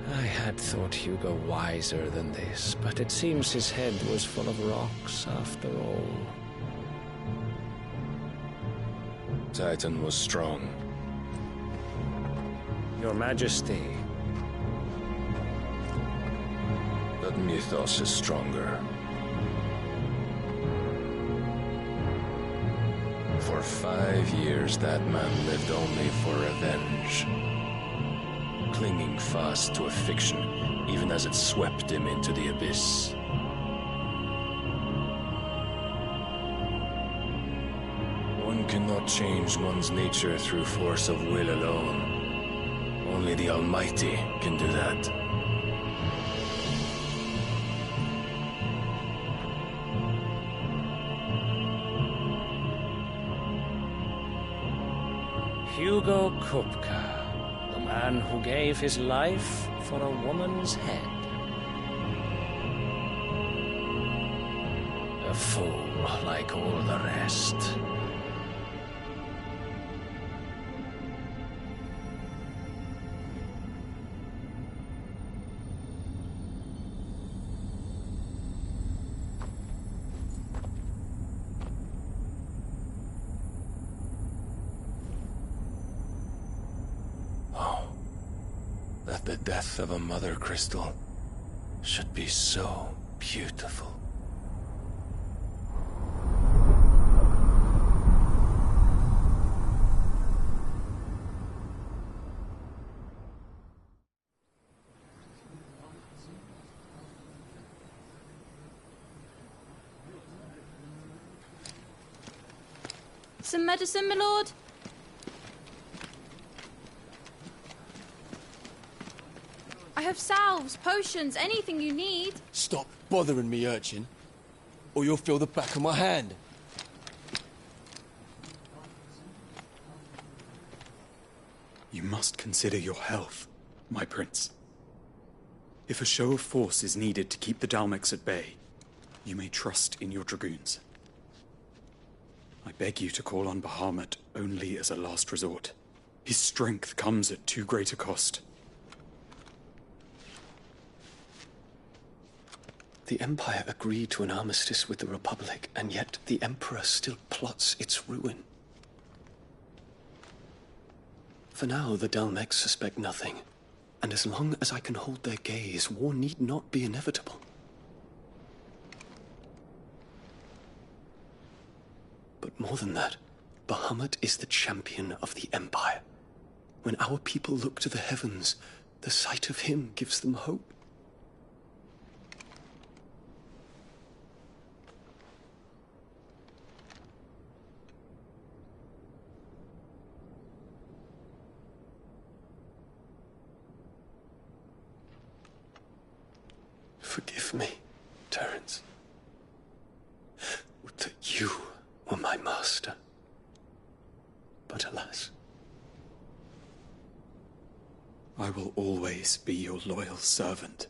Speaker 17: I had thought Hugo wiser than this, but it seems his head was full of rocks after all.
Speaker 8: Titan was strong.
Speaker 17: Your Majesty.
Speaker 8: But Mythos is stronger. For 5 years, that man lived only for revenge. Clinging fast to a fiction, even as it swept him into the abyss. One cannot change one's nature through force of will alone. Only the Almighty can do that.
Speaker 17: Hugo Kupka, the man who gave his life for a woman's head. A fool like all the rest.
Speaker 8: The death of a mother crystal should be so beautiful.
Speaker 20: Some medicine, my lord? I have salves, potions, anything you need.
Speaker 19: Stop bothering me, urchin, or you'll feel the back of my hand.
Speaker 21: You must consider your health, my prince. If a show of force is needed to keep the Dalmex at bay, you may trust in your dragoons. I beg you to call on Bahamut only as a last resort. His strength comes at too great a cost.
Speaker 8: The Empire agreed to an armistice with the Republic, and yet the Emperor still plots its ruin. For now, the Dalmex suspect nothing, and as long as I can hold their gaze, war need not be inevitable. But more than that, Bahamut is the champion of the Empire. When our people look to the heavens, the sight of him gives them hope. Forgive me, Terence. Would that you were my master. But alas.
Speaker 21: I will always be your loyal servant.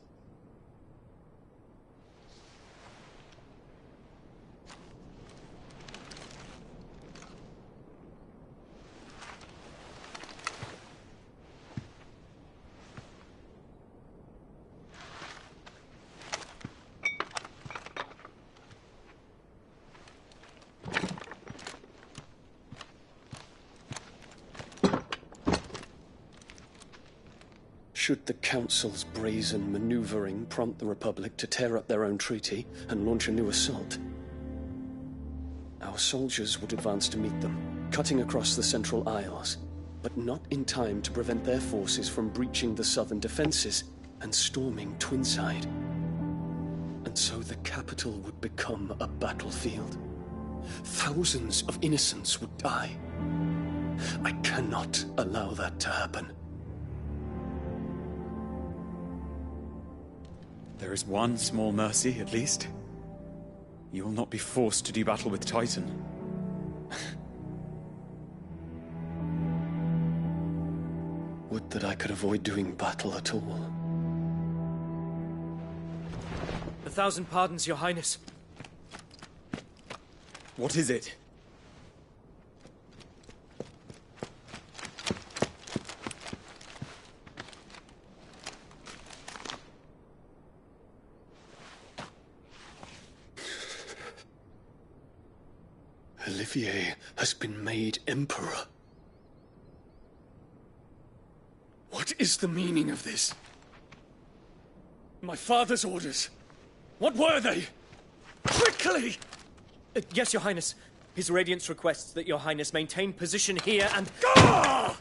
Speaker 8: Should the Council's brazen maneuvering prompt the Republic to tear up their own treaty and launch a new assault, our soldiers would advance to meet them, cutting across the Central Isles, but not in time to prevent their forces from breaching the southern defenses and storming Twinside. And so the capital would become a battlefield. Thousands of innocents would die. I cannot allow that to happen.
Speaker 21: There is one small mercy, at least. You will not be forced to do battle with Titan.
Speaker 8: Would that I could avoid doing battle at all.
Speaker 10: 1,000 pardons, Your Highness.
Speaker 21: What is it?
Speaker 8: Olivier has been made Emperor. What is the meaning of this? My father's orders. What were they? Quickly!
Speaker 10: Yes, Your Highness. His Radiance requests that Your Highness maintain position here and...
Speaker 8: Ah!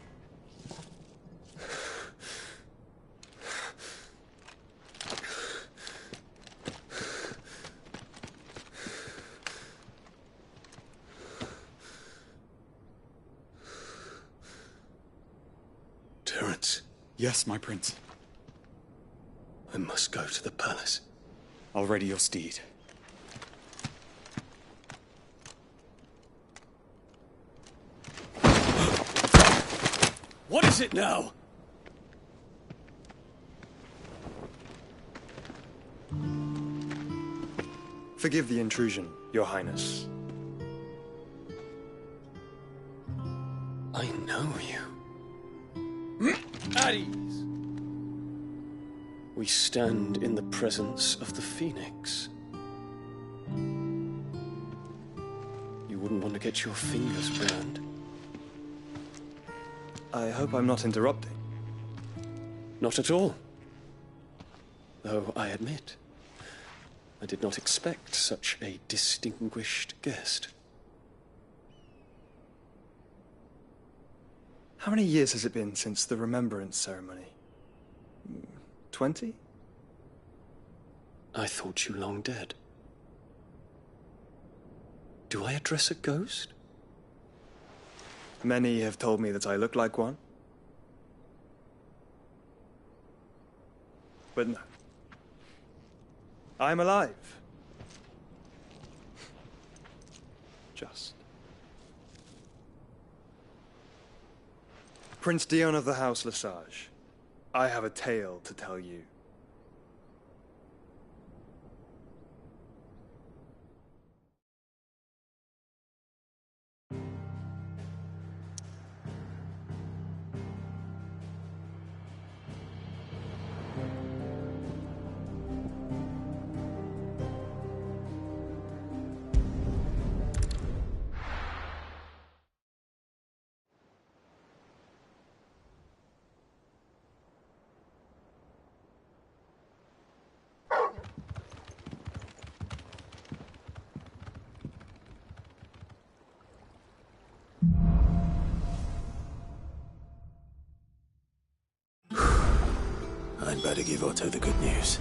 Speaker 8: Terence.
Speaker 21: Yes, my prince.
Speaker 8: I must go to the palace.
Speaker 21: I'll ready your steed.
Speaker 8: What is it now?
Speaker 22: Forgive the intrusion, Your Highness.
Speaker 8: I know you.
Speaker 10: At ease.
Speaker 8: We stand in the presence of the Phoenix. You wouldn't want to get your fingers burned.
Speaker 22: I hope I'm not interrupting.
Speaker 8: Not at all. Though I admit, I did not expect such a distinguished guest.
Speaker 22: How many years has it been since the Remembrance ceremony? 20?
Speaker 8: I thought you long dead. Do I address a ghost?
Speaker 22: Many have told me that I look like one. But no. I'm alive. Just. Prince Dion of the House Lesage, I have a tale to tell you.
Speaker 7: better give Otto the good news.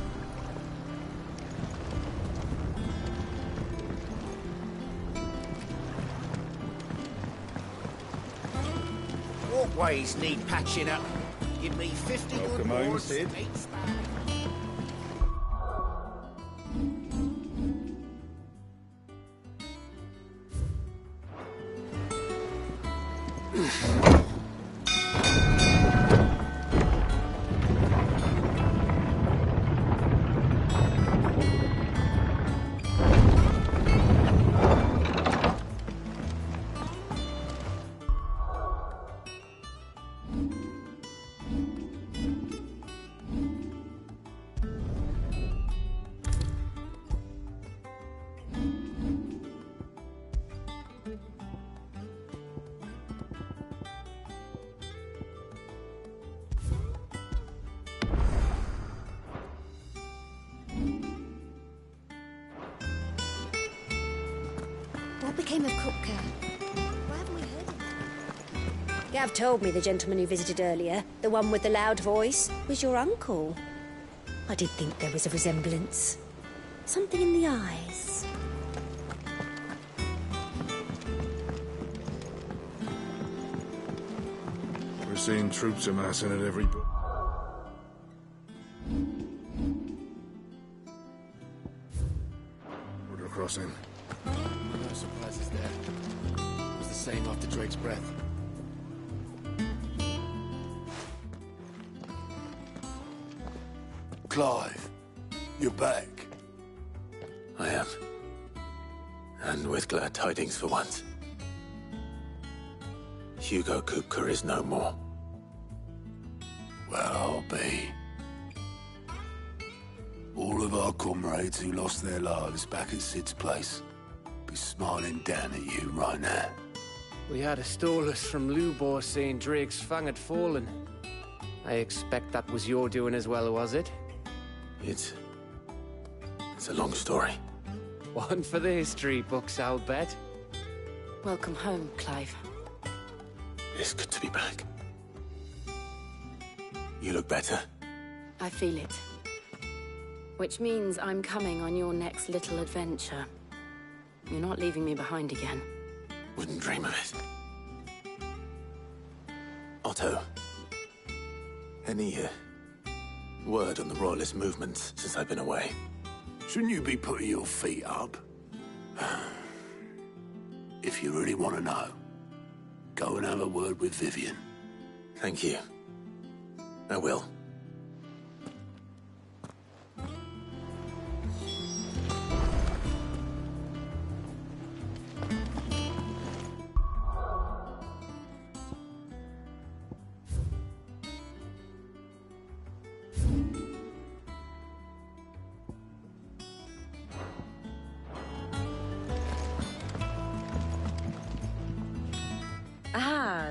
Speaker 15: Walkways need patching up. Give me 50 good boards.
Speaker 9: What became of Kupka? Why haven't we heard of him? Gav told me the gentleman who visited earlier, the one with the loud voice, was your uncle. I did think there was a resemblance. Something in the eyes.
Speaker 4: We're seeing troops amassing at every... Border crossing.
Speaker 19: No surprises there. It was the same after Drake's breath.
Speaker 4: Clive, you're back.
Speaker 7: I am. And with glad tidings for once. Hugo Kupka is no more.
Speaker 4: Well, I'll be. All of our comrades who lost their lives back at Sid's place be smiling down at you right now.
Speaker 11: We had a stolus from Lubor saying Drake's fang had fallen. I expect that was your doing as well, was it?
Speaker 7: It's a long story.
Speaker 11: One for the history books, I'll bet.
Speaker 1: Welcome home, Clive.
Speaker 7: It's good to be back. You look better.
Speaker 1: I feel it. Which means I'm coming on your next little adventure. You're not leaving me behind again.
Speaker 7: Wouldn't dream of it. Otto. Any word on the Royalist movements since I've been away?
Speaker 4: Shouldn't you be putting your feet up? If you really want to know, go and have a word with Vivian.
Speaker 7: Thank you. I will.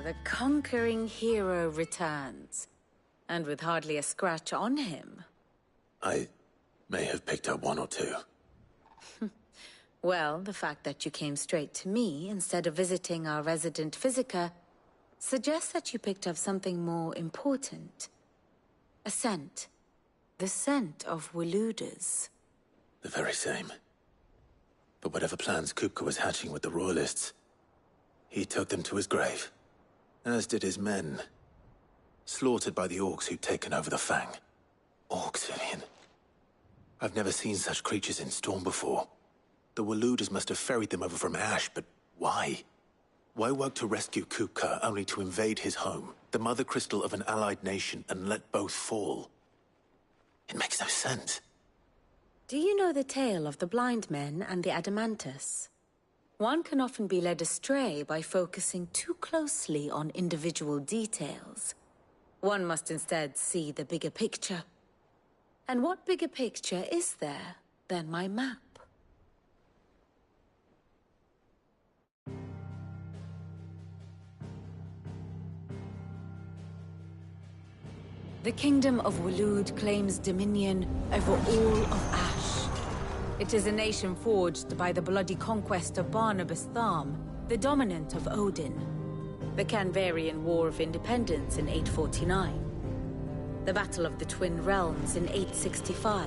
Speaker 23: The conquering hero returns. And with hardly a scratch on him.
Speaker 7: I may have picked up one or two.
Speaker 23: Well, the fact that you came straight to me instead of visiting our resident physiker suggests that you picked up something more important. A scent. The scent of Waludas.
Speaker 7: The very same. But whatever plans Kupka was hatching with the Royalists, he took them to his grave. As did his men. Slaughtered by the orcs who'd taken over the Fang. Orcs, Vivian. I've never seen such creatures in Storm before. The Waludas must have ferried them over from Ash, but why? Why work to rescue Kupka only to invade his home, the mother crystal of an allied nation, and let both fall? It makes no sense.
Speaker 23: Do you know the tale of the blind men and the Adamantus? One can often be led astray by focusing too closely on individual details. One must instead see the bigger picture. And what bigger picture is there than my map? The Kingdom of Waloed claims dominion over all of Ash. It is a nation forged by the bloody conquest of Barnabas Tharm, the dominant of Odin. The Canvarian War of Independence in 849. the Battle of the Twin Realms in 865,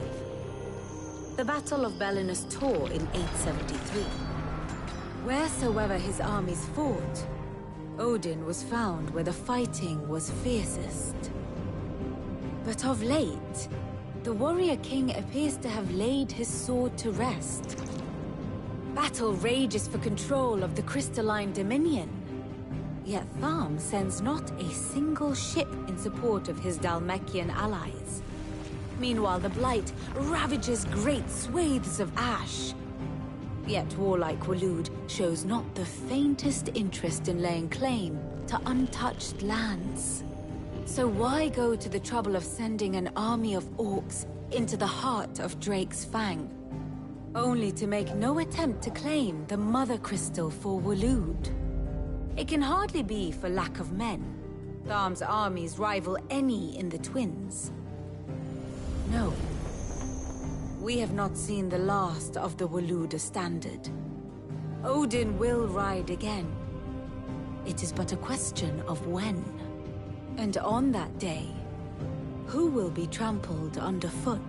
Speaker 23: the Battle of Belinus Tor in 873. Wheresoever his armies fought, Odin was found where the fighting was fiercest. But of late, the warrior king appears to have laid his sword to rest. Battle rages for control of the crystalline dominion. Yet Tharm sends not a single ship in support of his Dhalmekian allies. Meanwhile, the Blight ravages great swathes of ash. Yet warlike Waloed shows not the faintest interest in laying claim to untouched lands. So why go to the trouble of sending an army of orcs into the heart of Drake's Fang, only to make no attempt to claim the Mother Crystal for Waloed? It can hardly be for lack of men. Tharm's armies rival any in the Twins. No. We have not seen the last of the Waloed standard. Odin will ride again. It is but a question of when. And on that day, who will be trampled underfoot?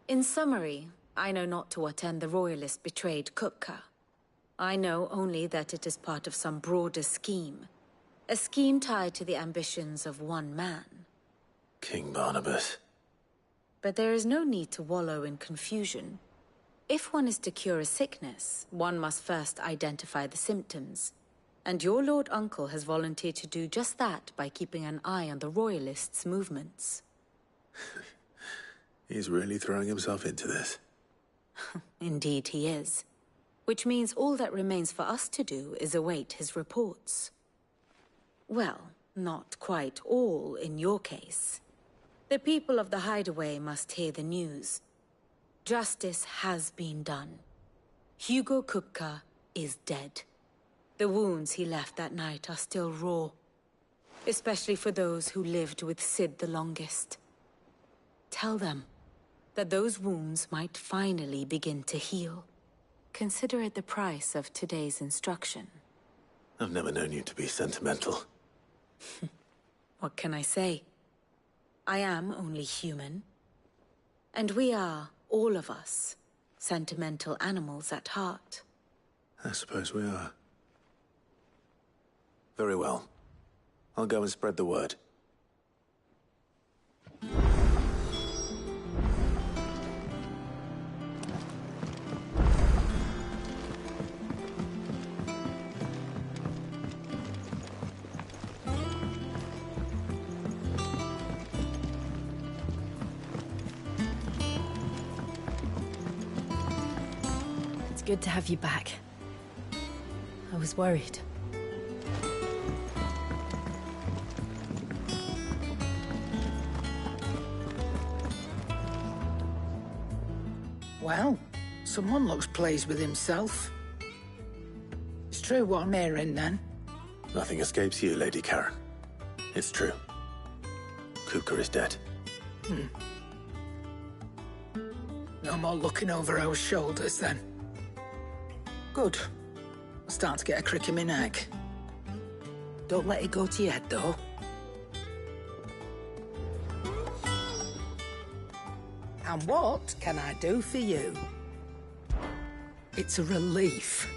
Speaker 23: In summary, I know not to what end the Royalist betrayed Kupka. I know only that it is part of some broader scheme. A scheme tied to the ambitions of one man.
Speaker 7: King Barnabas.
Speaker 23: But there is no need to wallow in confusion. If one is to cure a sickness, one must first identify the symptoms. And your Lord Uncle has volunteered to do just that by keeping an eye on the Royalists' movements.
Speaker 7: He's really throwing himself into this.
Speaker 23: Indeed he is. Which means all that remains for us to do is await his reports. Well, not quite all in your case. The people of the Hideaway must hear the news. Justice has been done. Hugo Kupka is dead. The wounds he left that night are still raw, especially for those who lived with Sid the longest. Tell them that those wounds might finally begin to heal. Consider it the price of today's instruction.
Speaker 7: I've never known you to be sentimental.
Speaker 23: What can I say? I am only human. And we are, all of us, sentimental animals at heart.
Speaker 7: I suppose we are. Very well. I'll go and spread the word.
Speaker 1: Good to have you back. I was worried.
Speaker 5: Well, someone looks pleased with himself. It's true what I'm hearing, then.
Speaker 7: Nothing escapes you, Lady Karen. It's true. Kupka is dead.
Speaker 5: No more looking over our shoulders, then. Good. I'm starting to get a crick in my neck. Don't let it go to your head, though. And what can I do for you? It's a relief.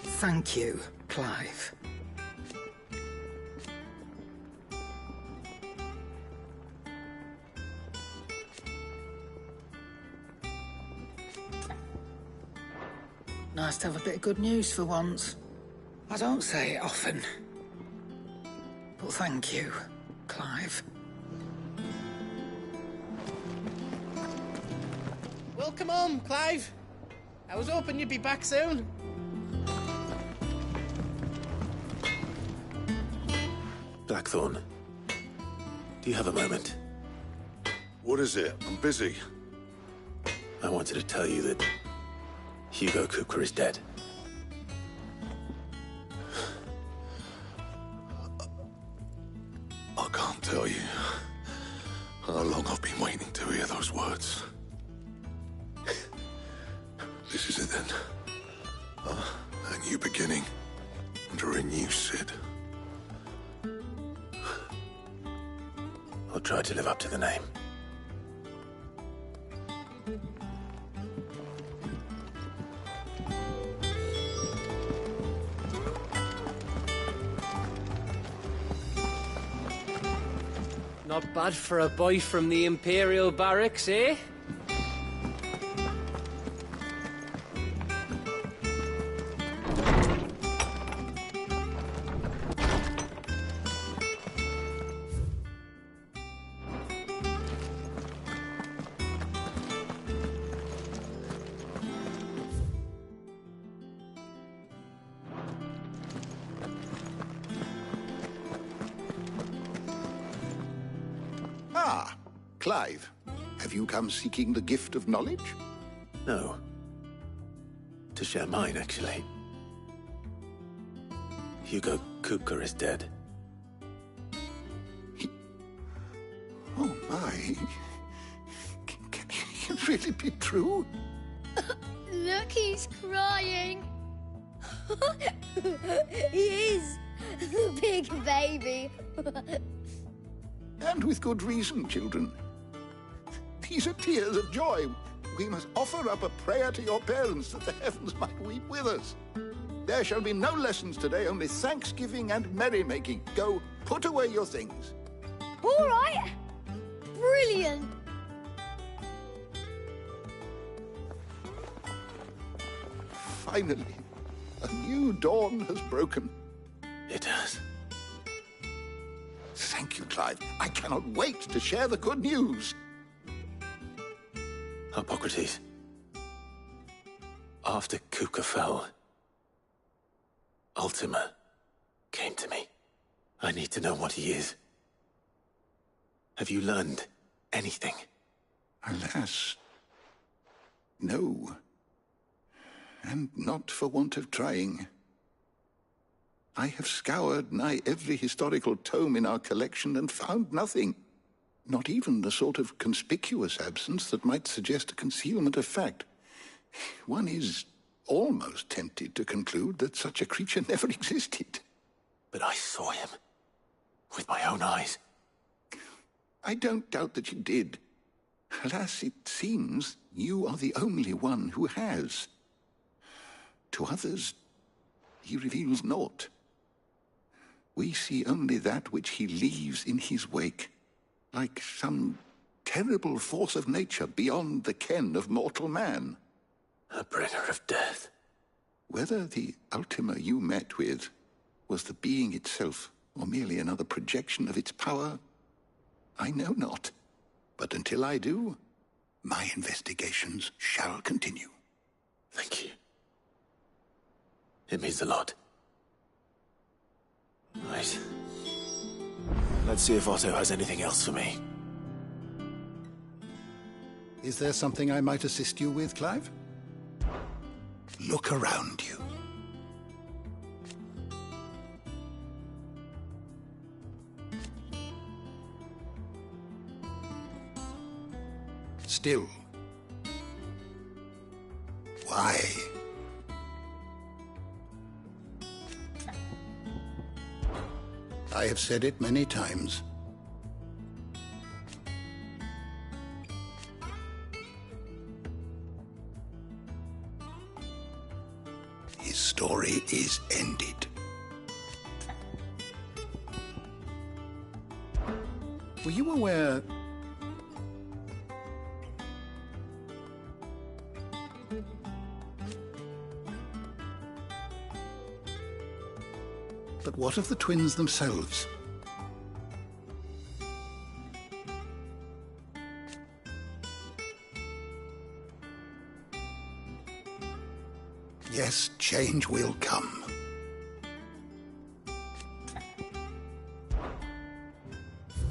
Speaker 5: Thank you, Clive. Nice to have a bit of good news for once. I don't say it often. But thank you, Clive.
Speaker 11: Welcome home, Clive. I was hoping you'd be back soon.
Speaker 7: Blackthorn, do you have a moment?
Speaker 4: What is it? I'm busy.
Speaker 7: I wanted to tell you that Hugo Kupka is dead.
Speaker 4: I can't tell you how long I've been waiting to hear those words. This is it then. Hang new beginning under a new Cid.
Speaker 7: I'll try to live up to the name.
Speaker 11: Not bad for a boy from the Imperial Barracks, eh?
Speaker 3: Ah, Clive. Have you come seeking the gift of knowledge?
Speaker 7: No. To share mine, actually. Hugo Kupka is dead.
Speaker 3: Oh my. Can it really be true?
Speaker 13: Look, he's crying. He is. The big baby.
Speaker 3: And with good reason, children. These are tears of joy. We must offer up a prayer to your parents that the heavens might weep with us. There shall be no lessons today, only thanksgiving and merrymaking. Go, put away your things.
Speaker 13: All right. Brilliant.
Speaker 3: Finally, a new dawn has broken.
Speaker 7: It has.
Speaker 3: Thank you, Clive. I cannot wait to share the good news.
Speaker 7: Hippocrates. After Kupka fell, Ultima came to me. I need to know what he is. Have you learned anything?
Speaker 3: Alas, no. And not for want of trying. I have scoured nigh every historical tome in our collection and found nothing. Not even the sort of conspicuous absence that might suggest a concealment of fact. One is almost tempted to conclude that such a creature never existed.
Speaker 7: But I saw him. With my own eyes.
Speaker 3: I don't doubt that you did. Alas, it seems you are the only one who has. To others, he reveals naught. We see only that which he leaves in his wake, like some terrible force of nature beyond the ken of mortal man.
Speaker 7: A bringer of death.
Speaker 3: Whether the Ultima you met with was the being itself, or merely another projection of its power, I know not. But until I do, my investigations shall continue.
Speaker 7: Thank you. It means a lot. Right. Let's see if Otto has anything else for me.
Speaker 3: Is there something I might assist you with, Clive? Look around you. Still. Why? I have said it many times. His story is ended. Were you aware... But what of the twins themselves? Yes, change will come.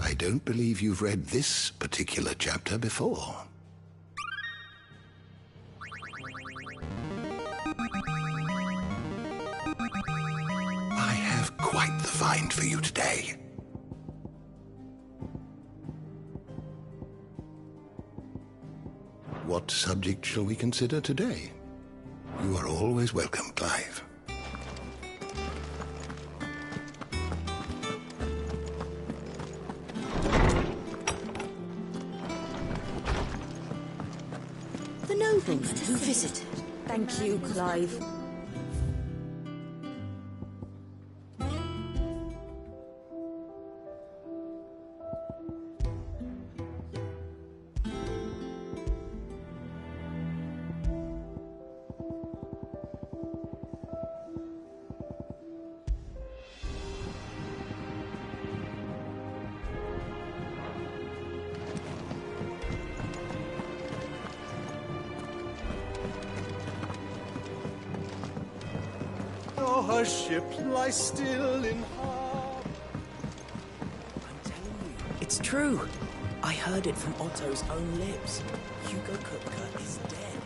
Speaker 3: I don't believe you've read this particular chapter before. I have quite the find for you today. What subject shall we consider today? You are always welcome, Clive.
Speaker 9: noble new visitor.
Speaker 23: Thank you, Clive.
Speaker 4: Our ship lies still in harbour.
Speaker 6: It's true. I heard it from Otto's own lips. Hugo Kupka is dead.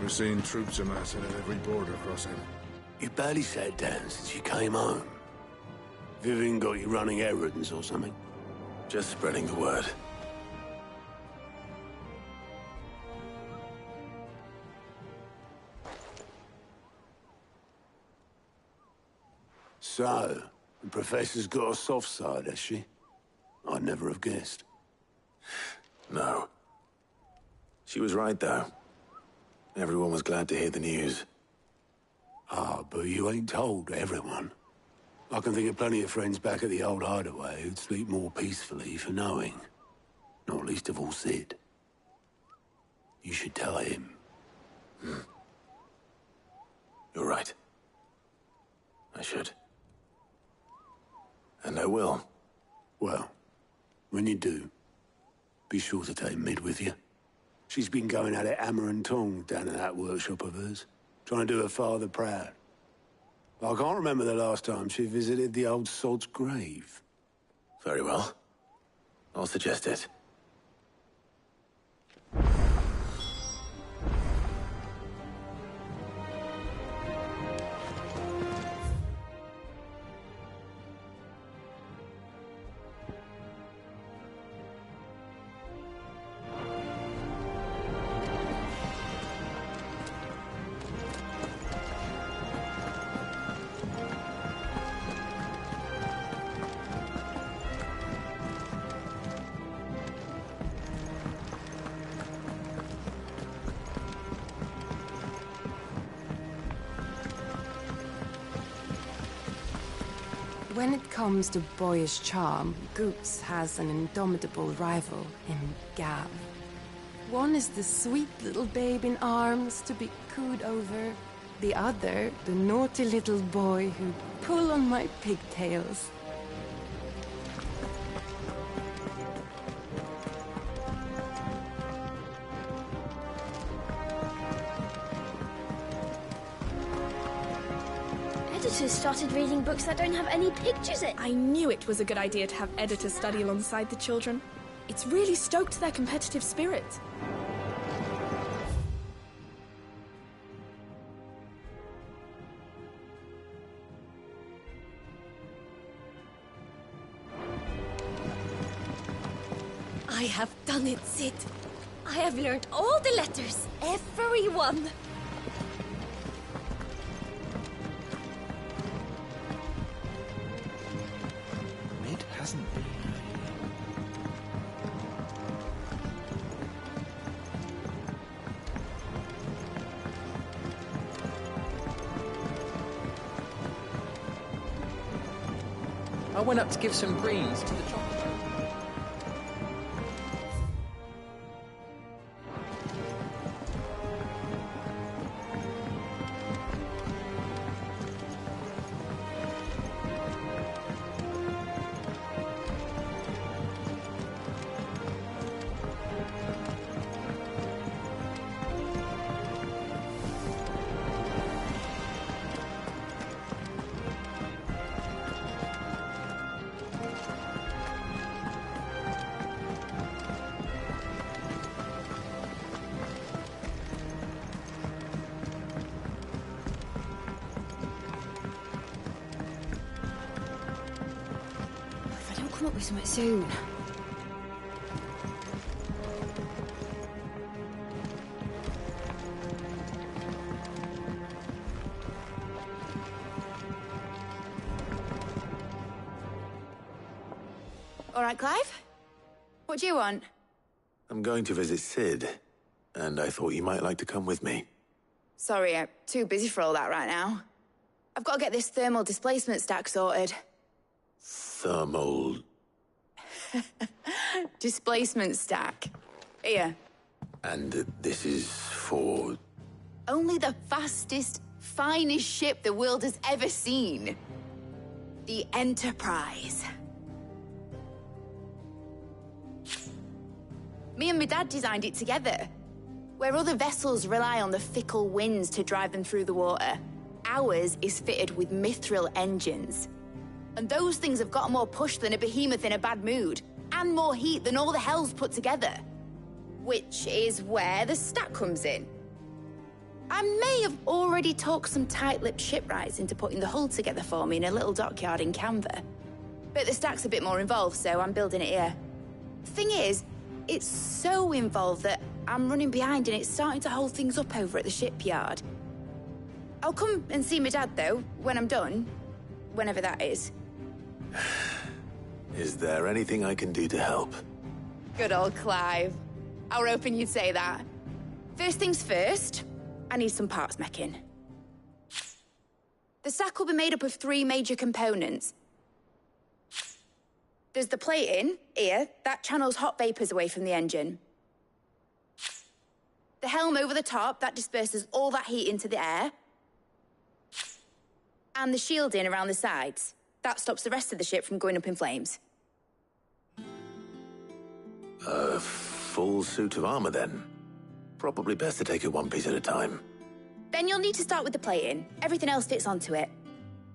Speaker 4: We're seeing troops amassing at every border crossing.
Speaker 12: You barely sat down since you came home. Vivian got you running errands or something?
Speaker 7: Just spreading the word.
Speaker 12: So, the Professor's got a soft side, has she? I'd never have guessed.
Speaker 7: No. She was right, though. Everyone was glad to hear the news.
Speaker 12: Ah, but you ain't told everyone. I can think of plenty of friends back at the old hideaway who'd sleep more peacefully for knowing. Not least of all Sid. You should tell him.
Speaker 7: You're right. I should. And I will.
Speaker 12: Well, when you do, be sure to take Mid with you. She's been going at it hammer and tong down in that workshop of hers, trying to do her father proud. I can't remember the last time she visited the old sod's grave.
Speaker 7: Very well. I'll suggest it.
Speaker 14: When it comes to boyish charm, Goose has an indomitable rival in Gav. One is the sweet little babe in arms to be cooed over. The other, the naughty little boy who pull on my pigtails.
Speaker 13: Editors started reading books that don't have any pictures in.
Speaker 24: I knew it was a good idea to have editors study alongside the children. It's really stoked their competitive spirit.
Speaker 9: I have done it, Sid. I have learned all the letters, every one.
Speaker 15: Mid hasn't been.
Speaker 10: I went up to give some greens to the chocolate.
Speaker 13: Come up with something soon.
Speaker 24: All right, Clive?
Speaker 20: What do you want?
Speaker 7: I'm going to visit Sid, and I thought you might like to come with me.
Speaker 20: Sorry, I'm too busy for all that right now. I've got to get this thermal displacement stack sorted.
Speaker 7: Thermal...
Speaker 20: Displacement stack. Here.
Speaker 7: And this is for...
Speaker 20: Only the fastest, finest ship the world has ever seen. The Enterprise. Me and my dad designed it together. Where other vessels rely on the fickle winds to drive them through the water, ours is fitted with mithril engines. And those things have got more push than a behemoth in a bad mood, and more heat than all the hells put together. Which is where the stack comes in. I may have already talked some tight-lipped shipwrights into putting the hull together for me in a little dockyard in Canva. But the stack's a bit more involved, so I'm building it here. Thing is, it's so involved that I'm running behind and it's starting to hold things up over at the shipyard. I'll come and see my dad, though, when I'm done. Whenever that is.
Speaker 7: Is there anything I can do to help?
Speaker 20: Good old Clive. I were hoping you'd say that. First things first, I need some parts meching. The stack will be made up of 3 major components. There's the plating, here, that channels hot vapors away from the engine. The helm over the top, that disperses all that heat into the air. And the shielding around the sides. That stops the rest of the ship from going up in flames.
Speaker 7: A full suit of armor, then. Probably best to take it one piece at a time.
Speaker 20: Then you'll need to start with the plating. Everything else fits onto it.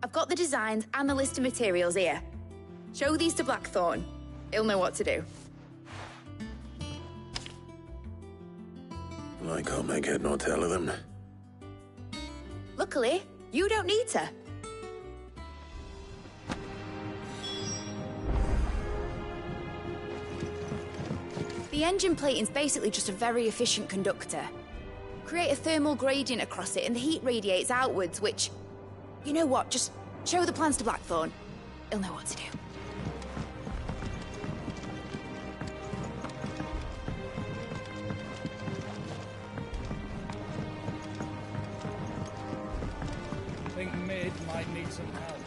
Speaker 20: I've got the designs and the list of materials here. Show these to Blackthorn. He'll know what to do.
Speaker 7: I can't make head nor tail of them.
Speaker 20: Luckily, you don't need to. The engine plating's basically just a very efficient conductor. Create a thermal gradient across it and the heat radiates outwards, which... You know what, just show the plans to Blackthorn. He'll know what to do.
Speaker 2: I think Mid might need some help.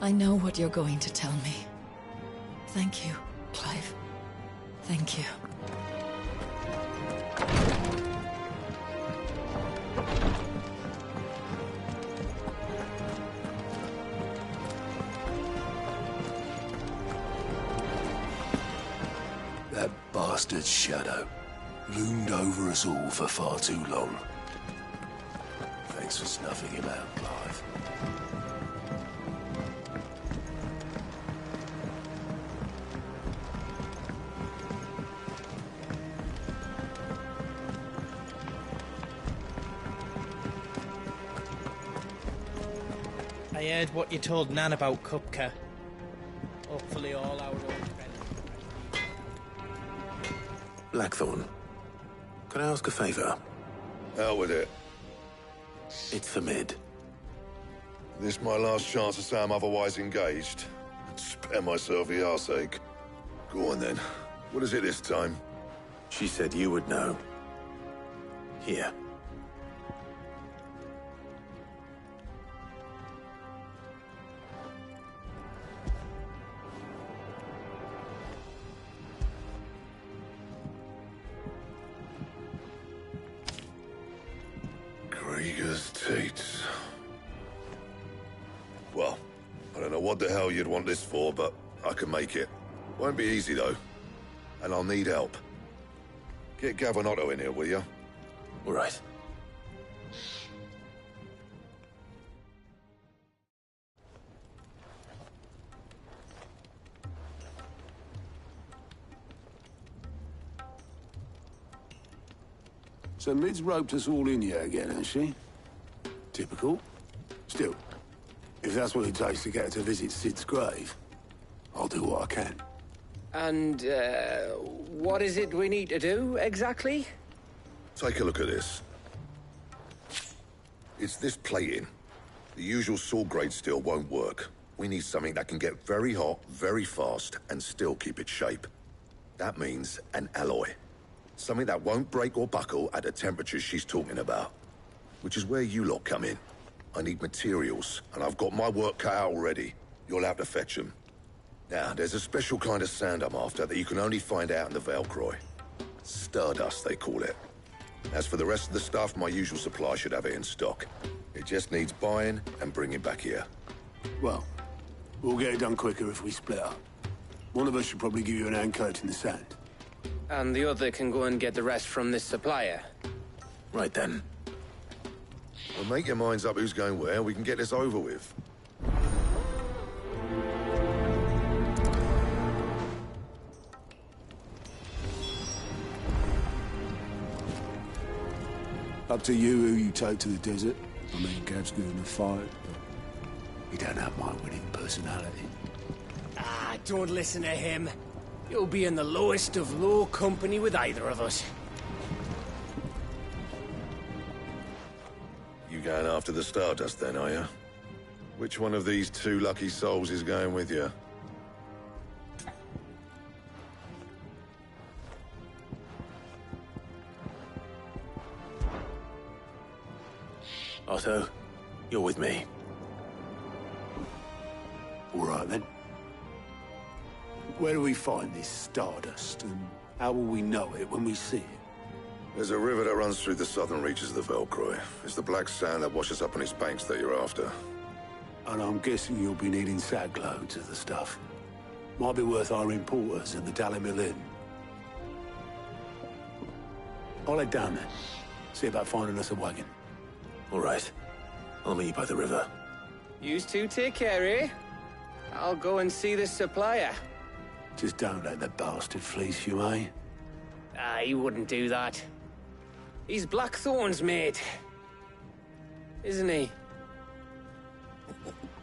Speaker 16: I know what you're going to tell me. Thank you, Clive. Thank you.
Speaker 12: That bastard shadow loomed over us all for far too long. Thanks for snuffing him out, Clive.
Speaker 17: I heard what you told Nan about Kupka. Hopefully all our old friends...
Speaker 7: Blackthorn, can I ask a favor?
Speaker 4: Out with it.
Speaker 7: It's for Mid.
Speaker 4: This my last chance to say I'm otherwise engaged. Spare myself the arseache. Go on then. What is it this time?
Speaker 7: She said you would know. Here.
Speaker 4: Krieger's Tates. Well, I don't know what the hell you'd want this for, but I can make it. Won't be easy, though. And I'll need help. Get Gavin Otto in here, will you?
Speaker 7: All right.
Speaker 12: So Mid's roped us all in here again, has she? Typical. Still, if that's what it takes to get her to visit Sid's grave, I'll do what I can.
Speaker 11: And, what is it we need to do, exactly?
Speaker 4: Take a look at this. It's this plating. The usual sword grade steel won't work. We need something that can get very hot, very fast, and still keep its shape. That means an alloy. Something that won't break or buckle at the temperatures she's talking about. Which is where you lot come in. I need materials, and I've got my work cut out already. You'll have to fetch them. Now, there's a special kind of sand I'm after that you can only find out in the Velcroy. Stardust, they call it. As for the rest of the stuff, my usual supply should have it in stock. It just needs buying and bringing back here.
Speaker 12: Well, we'll get it done quicker if we split up. One of us should probably give you an hand coat in the sand.
Speaker 11: And the other can go and get the rest from this supplier.
Speaker 7: Right then.
Speaker 4: Well, make your minds up who's going where, we can get this over with.
Speaker 12: Up to you who you take to the desert. I mean, Gav's good in a fight, but he don't have my winning personality.
Speaker 11: Ah, don't listen to him. You'll be in the lowest of low company with either of us.
Speaker 4: You going after the Stardust then, are you? Which one of these two lucky souls is going with you?
Speaker 7: Otto, you're with me.
Speaker 12: All right, then. Where do we find this Stardust, and how will we know it when we see it?
Speaker 4: There's a river that runs through the southern reaches of the Velcroy. It's the black sand that washes up on its banks that you're after.
Speaker 12: And I'm guessing you'll be needing sack loads of the stuff. Might be worth our importers at the Dalimil Inn. I'll head down there. See about finding us a wagon.
Speaker 7: All right. I'll meet you by the river.
Speaker 11: Yous two take care, eh? I'll go and see this supplier.
Speaker 12: Just don't let the bastard fleece you, eh?
Speaker 11: Ah, he wouldn't do that. He's Blackthorn's mate. Isn't he?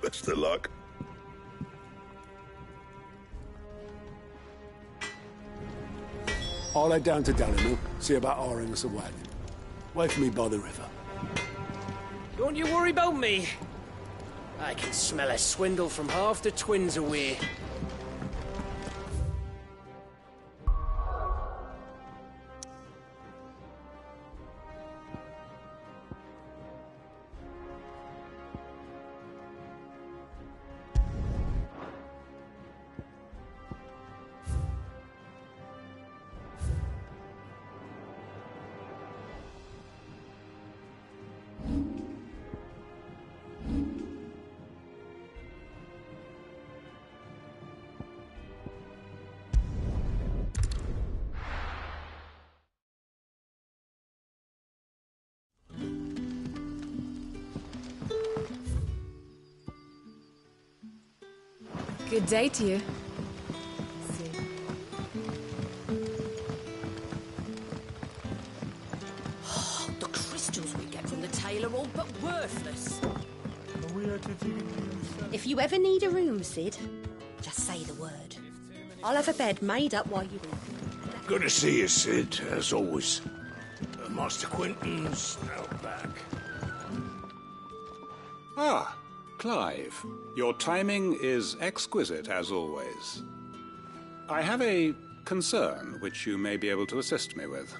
Speaker 4: Best of luck.
Speaker 12: I'll head down to Dalimil, see about hiring us a wagon. Wait for me by the river.
Speaker 11: Don't you worry about me. I can smell a swindle from half the twins away.
Speaker 14: Good day to you.
Speaker 8: Oh, the crystals we get from the tail are all but worthless.
Speaker 9: If you ever need a room, Sid, just say the word. I'll have a bed made up while you eat.
Speaker 12: Good to see you, Sid, as always. Master Quentin's out back.
Speaker 18: Ah, Clive. Your timing is exquisite, as always. I have a concern which you may be able to assist me with.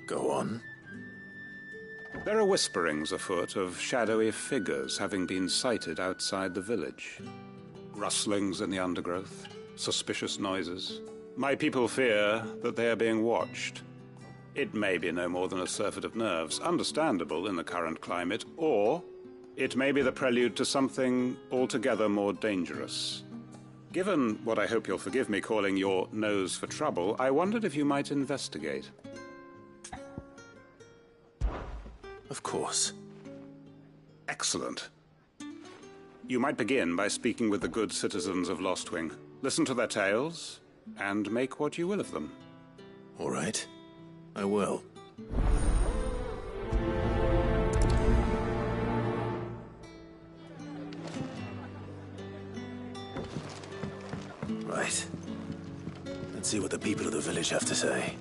Speaker 7: Go on.
Speaker 18: There are whisperings afoot of shadowy figures having been sighted outside the village. Rustlings in the undergrowth, suspicious noises. My people fear that they are being watched. It may be no more than a surfeit of nerves, understandable in the current climate, or it may be the prelude to something altogether more dangerous. Given what I hope you'll forgive me calling your nose for trouble, I wondered if you might investigate.
Speaker 7: Of course.
Speaker 18: Excellent. You might begin by speaking with the good citizens of Lostwing. Listen to their tales, and make what you will of them.
Speaker 7: All right. I will. Right. and see what the people of the village have to say.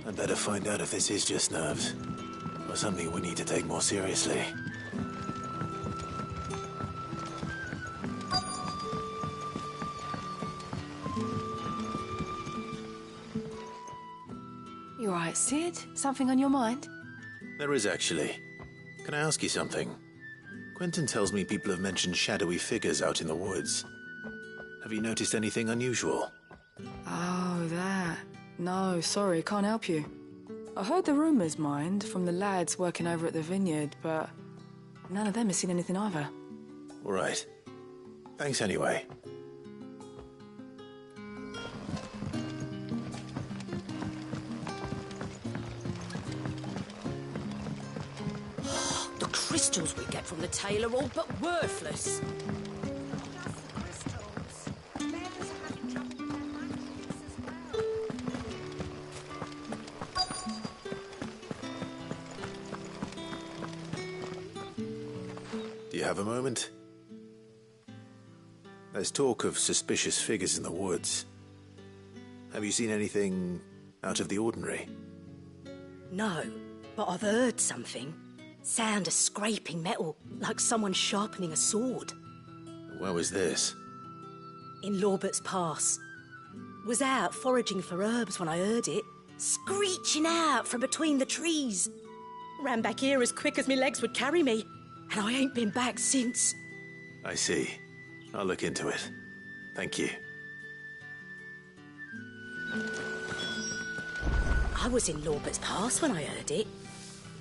Speaker 7: I'd better find out if this is just nerves, or something we need to take more seriously.
Speaker 14: You all right, Sid? Something on your mind?
Speaker 7: There is, actually. Can I ask you something? Quentin tells me people have mentioned shadowy figures out in the woods. Have you noticed anything unusual?
Speaker 14: Oh, that. No, sorry, can't help you. I heard the rumours, mind, from the lads working over at the vineyard, but none of them has seen anything either.
Speaker 7: All right. Thanks anyway.
Speaker 8: The crystals we get from the tail are all but worthless.
Speaker 7: Do you have a moment? There's talk of suspicious figures in the woods. Have you seen anything out of the ordinary?
Speaker 9: No, but I've heard something. Sound of scraping metal, like someone sharpening a sword.
Speaker 7: Where was this?
Speaker 9: In Lorbert's Pass. Was out foraging for herbs when I heard it, screeching out from between the trees. Ran back here as quick as my legs would carry me, and I ain't been back since.
Speaker 7: I see. I'll look into it. Thank you.
Speaker 9: I was in Lorbert's Pass when I heard it.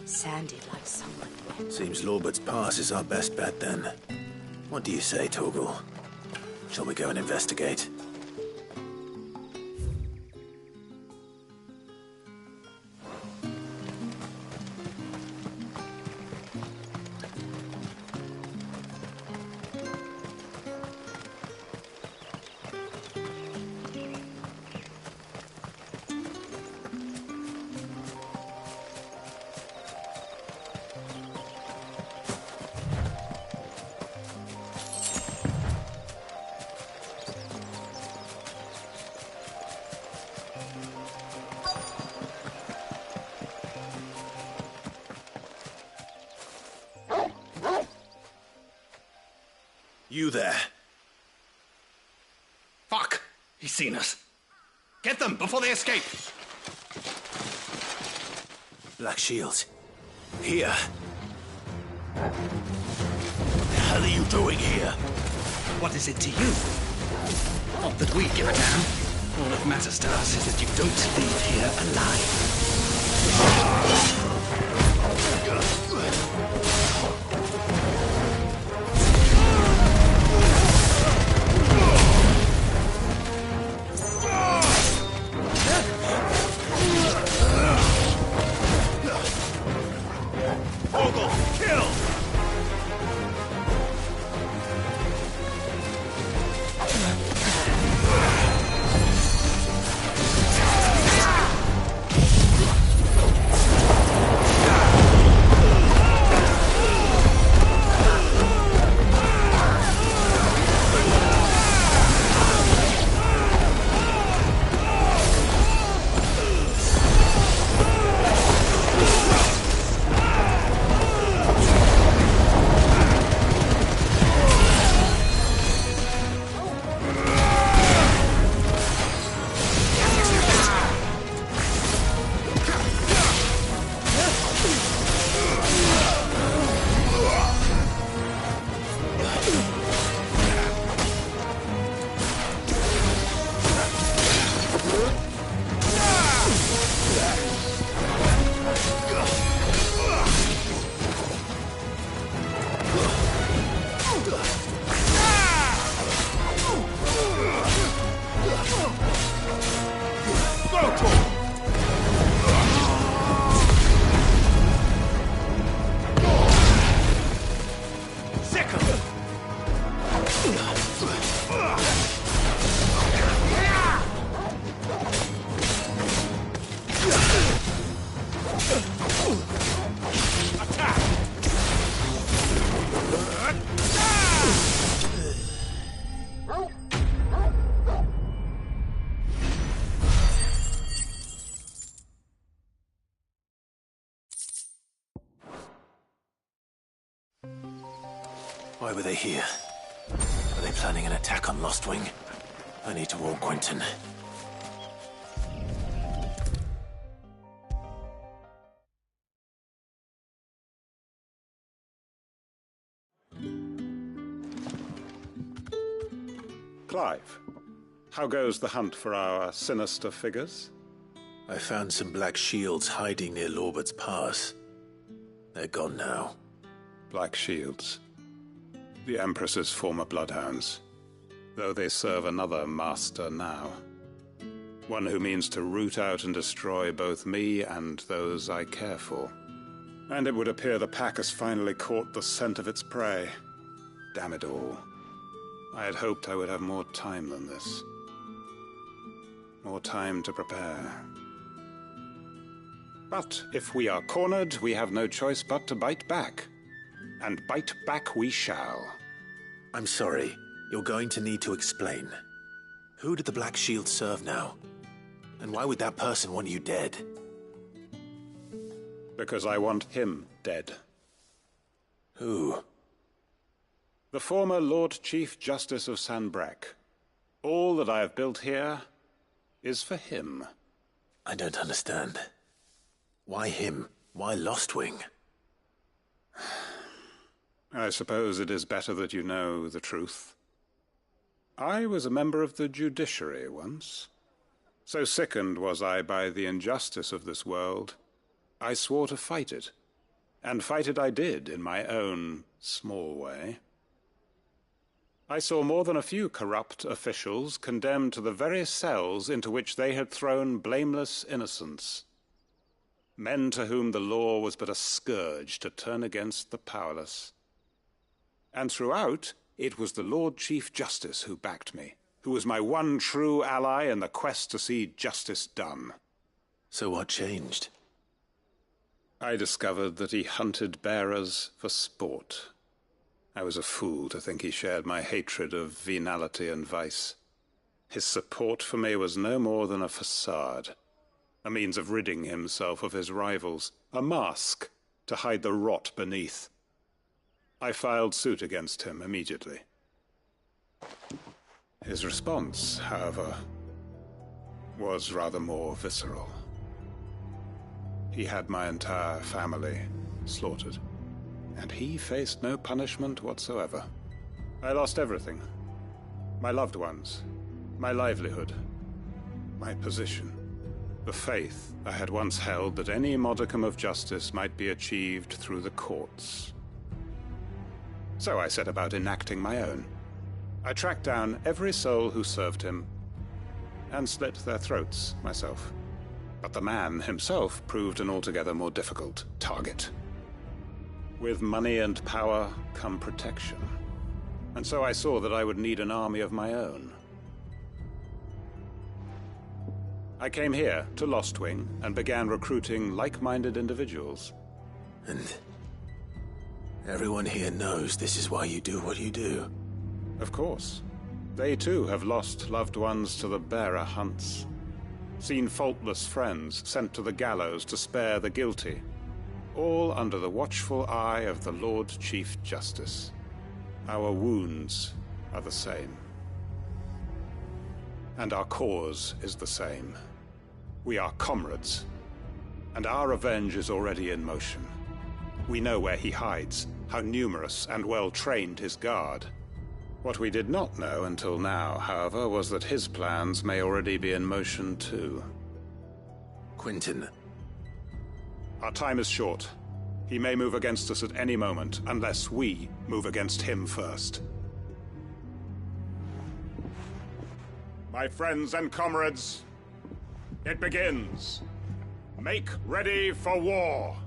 Speaker 9: Sounded like someone...
Speaker 7: Seems Lorbert's Pass is our best bet, then. What do you say, Torgal? Shall we go and investigate? You there.
Speaker 15: Fuck! He's seen us. Get them before they escape!
Speaker 7: Black Shields. Here.
Speaker 15: What the hell are you doing here? What is it to you? Not that we give a damn. All that matters to us is that you don't leave here alive.
Speaker 7: Why were they here? Are they planning an attack on Lostwing? I need to warn Quentin.
Speaker 18: Clive, how goes the hunt for our sinister figures?
Speaker 7: I found some black shields hiding near Lorbert's Pass. They're gone now.
Speaker 18: Black shields. The Empress's former bloodhounds, though they serve another master now. One who means to root out and destroy both me and those I care for. And it would appear the pack has finally caught the scent of its prey. Damn it all. I had hoped I would have more time than this. More time to prepare. But if we are cornered, we have no choice but to bite back. And bite back we shall.
Speaker 7: I'm sorry. You're going to need to explain. Who did the Black Shield serve now? And why would that person want you dead?
Speaker 18: Because I want him dead.
Speaker 7: Who?
Speaker 18: The former Lord Chief Justice of Sanbreque. All that I have built here is for him.
Speaker 7: I don't understand. Why him? Why Lostwing?
Speaker 18: I suppose it is better that you know the truth. I was a member of the judiciary once. So sickened was I by the injustice of this world, I swore to fight it. And fight it I did, in my own small way. I saw more than a few corrupt officials condemned to the very cells into which they had thrown blameless innocents. Men to whom the law was but a scourge to turn against the powerless. And throughout, it was the Lord Chief Justice who backed me, who was my one true ally in the quest to see justice done.
Speaker 7: So what changed?
Speaker 18: I discovered that he hunted bearers for sport. I was a fool to think he shared my hatred of venality and vice. His support for me was no more than a facade, a means of ridding himself of his rivals, a mask to hide the rot beneath. I filed suit against him immediately. His response, however, was rather more visceral. He had my entire family slaughtered, and he faced no punishment whatsoever. I lost everything. My loved ones, my livelihood, my position, the faith I had once held that any modicum of justice might be achieved through the courts. So I set about enacting my own. I tracked down every soul who served him, and slit their throats myself. But the man himself proved an altogether more difficult target. With money and power come protection. And so I saw that I would need an army of my own. I came here to Lostwing and began recruiting like-minded individuals.
Speaker 7: And everyone here knows this is why you do what you do.
Speaker 18: Of course. They too have lost loved ones to the bearer hunts. Seen faultless friends sent to the gallows to spare the guilty. All under the watchful eye of the Lord Chief Justice. Our wounds are the same. And our cause is the same. We are comrades. And our revenge is already in motion. We know where he hides, how numerous and well-trained his guard. What we did not know until now, however, was that his plans may already be in motion too.
Speaker 7: Quentin.
Speaker 18: Our time is short. He may move against us at any moment, unless we move against him first. My friends and comrades, it begins. Make ready for war.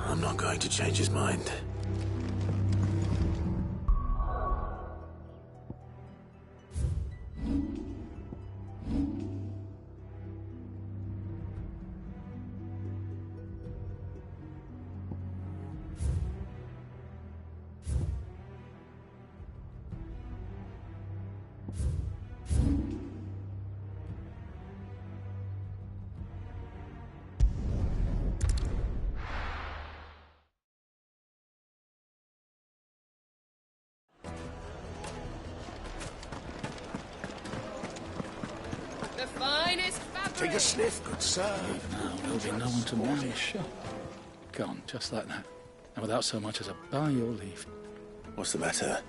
Speaker 7: I'm not going to change his mind.
Speaker 12: Take a sniff, good sir.
Speaker 1: Now there'll be no one to man the shop. Gone, just like that. And without so much as a by your leave.
Speaker 7: What's the matter?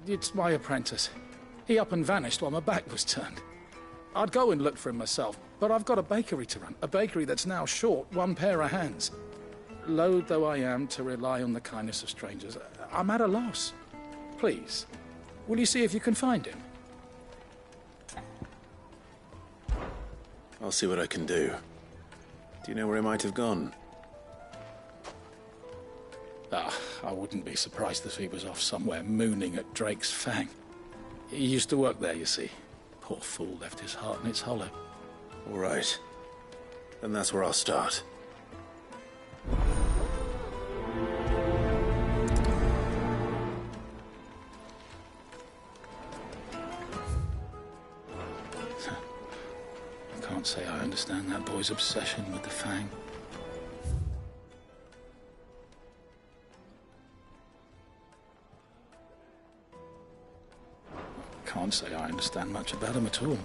Speaker 1: It's my apprentice. He up and vanished while my back was turned. I'd go and look for him myself, but I've got a bakery to run. A bakery that's now short one pair of hands. Loath though I am to rely on the kindness of strangers, I'm at a loss. Please, will you see if you can find him?
Speaker 7: I'll see what I can do. Do you know where he might have gone?
Speaker 1: I wouldn't be surprised if he was off somewhere mooning at Drake's Fang. He used to work there, you see. Poor fool left his heart in its hollow.
Speaker 7: All right. Then that's where I'll start.
Speaker 1: I can't say I understand that boy's obsession with the Fang. Can't say I understand much about him at all.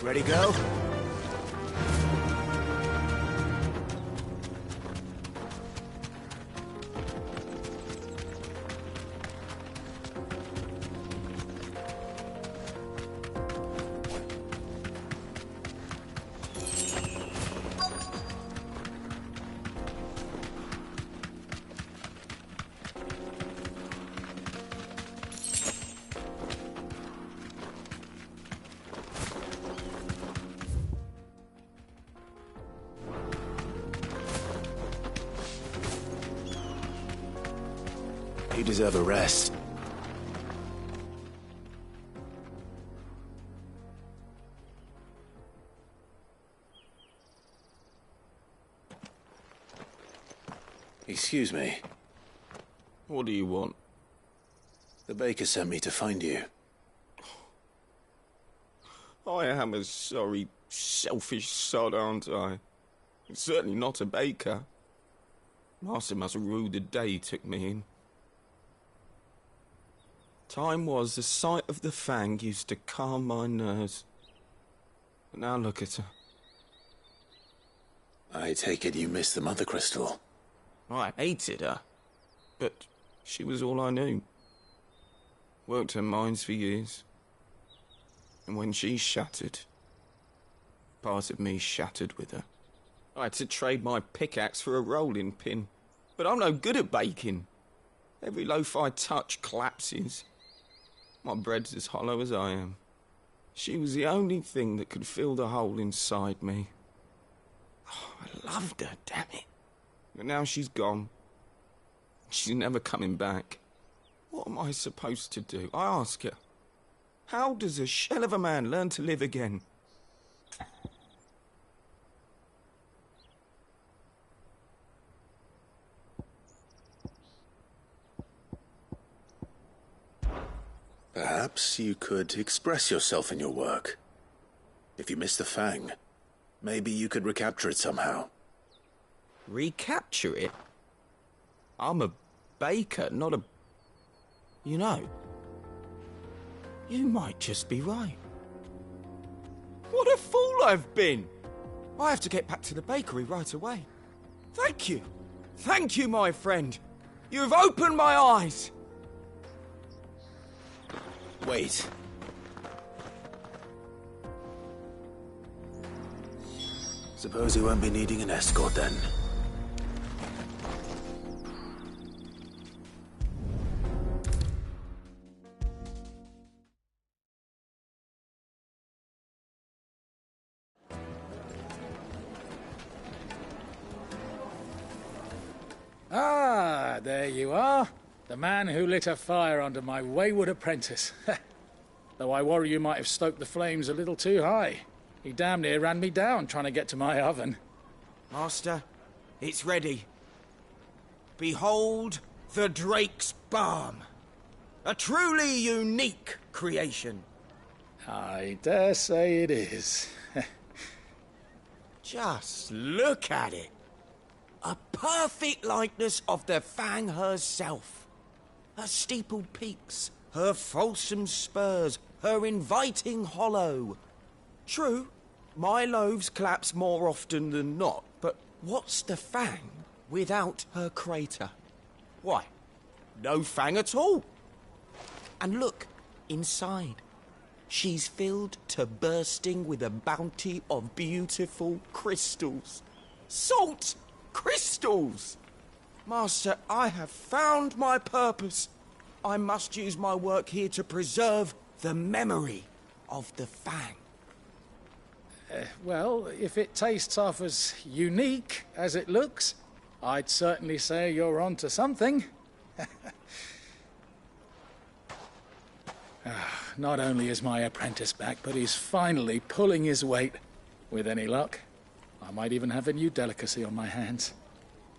Speaker 7: Ready, go? You deserve a rest. Excuse me.
Speaker 19: What do you want?
Speaker 7: The baker sent me to find you.
Speaker 19: I am a sorry, selfish sod, aren't I? Certainly not a baker. Master must have ruled the day he took me in. Time was the sight of the Fang used to calm my nerves. But now look at her.
Speaker 7: I take it you missed the Mother Crystal.
Speaker 19: I hated her, but she was all I knew. Worked her mines for years. And when she shattered, part of me shattered with her. I had to trade my pickaxe for a rolling pin, but I'm no good at baking. Every loaf I touch collapses. My bread's as hollow as I am. She was the only thing that could fill the hole inside me. Oh, I loved her, damn it. But now she's gone. She's never coming back. What am I supposed to do? I ask her. How does a shell of a man learn to live again?
Speaker 7: Perhaps you could express yourself in your work. If you miss the Fang, maybe you could recapture it somehow.
Speaker 19: Recapture it? I'm a baker, not a... You know, you might just be right. What a fool I've been! I have to get back to the bakery right away. Thank you. Thank you, my friend. You've opened my eyes.
Speaker 7: Wait. Suppose you won't be needing an escort then.
Speaker 1: Ah, there you are. The man who lit a fire under my wayward apprentice. Though I worry you might have stoked the flames a little too high. He damn near ran me down trying to get to my oven.
Speaker 19: Master, it's ready. Behold the Drake's Balm. A truly unique creation.
Speaker 1: I dare say it is.
Speaker 19: Just look at it. A perfect likeness of the Fang herself. Her steepled peaks, her fulsome spurs, her inviting hollow. True, my loaves collapse more often than not, but what's the Fang without her crater? Why, no Fang at all. And look, inside. She's filled to bursting with a bounty of beautiful crystals. Salt crystals! Master, I have found my purpose. I must use my work here to preserve the memory of the Fang.
Speaker 1: Well, if it tastes half as unique as it looks, I'd certainly say you're onto something. Not only is my apprentice back, but he's finally pulling his weight. With any luck, I might even have a new delicacy on my hands.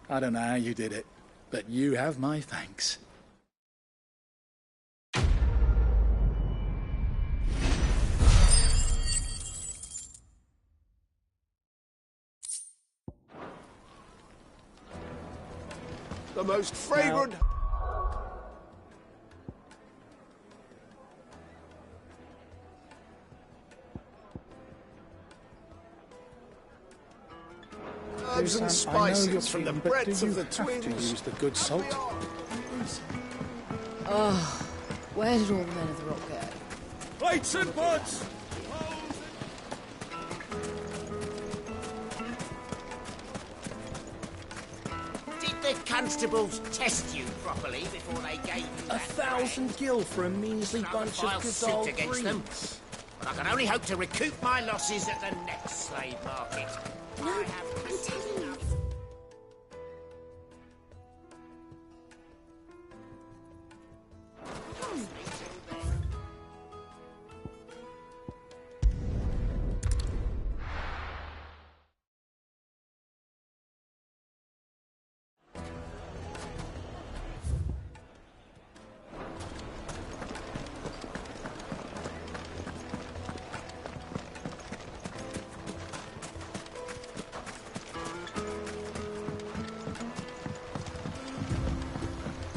Speaker 1: I don't know how you did it, but you have my thanks.
Speaker 12: The most fragrant...
Speaker 1: Herbs and spices from the breadth of the twins. To use the good salt.
Speaker 8: Oh, where did all the men of the rock go?
Speaker 19: Plates and pots!
Speaker 3: Did the constables test you properly before they gave you that
Speaker 19: 1,000 gil for a measly bunch of
Speaker 3: suit against them?
Speaker 19: greens.
Speaker 3: But I can only hope to recoup my losses at the next slave market.
Speaker 9: No, I'm telling you.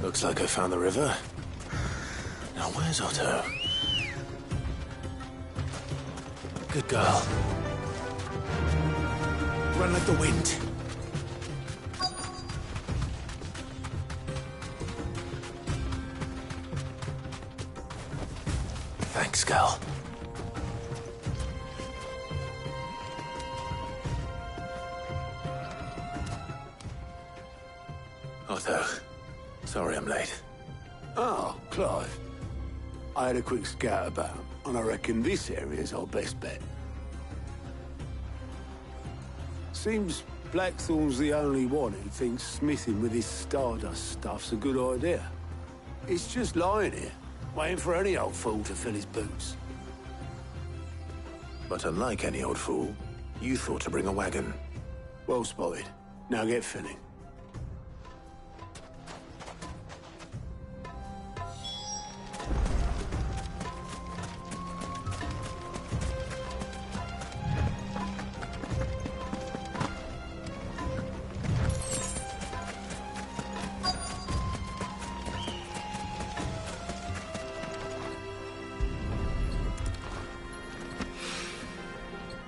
Speaker 7: Looks like I found the river. Now where's Otto? Good girl. Run like the wind. Thanks, girl. Otto. Sorry I'm late.
Speaker 12: Oh, Clive. I had a quick scout about, and I reckon this area's our best bet. Seems Blackthorn's the only one who thinks smithing with his Stardust stuff's a good idea. It's just lying here, waiting for any old fool to fill his boots.
Speaker 7: But unlike any old fool, you thought to bring a wagon.
Speaker 12: Well spotted. Now get filling.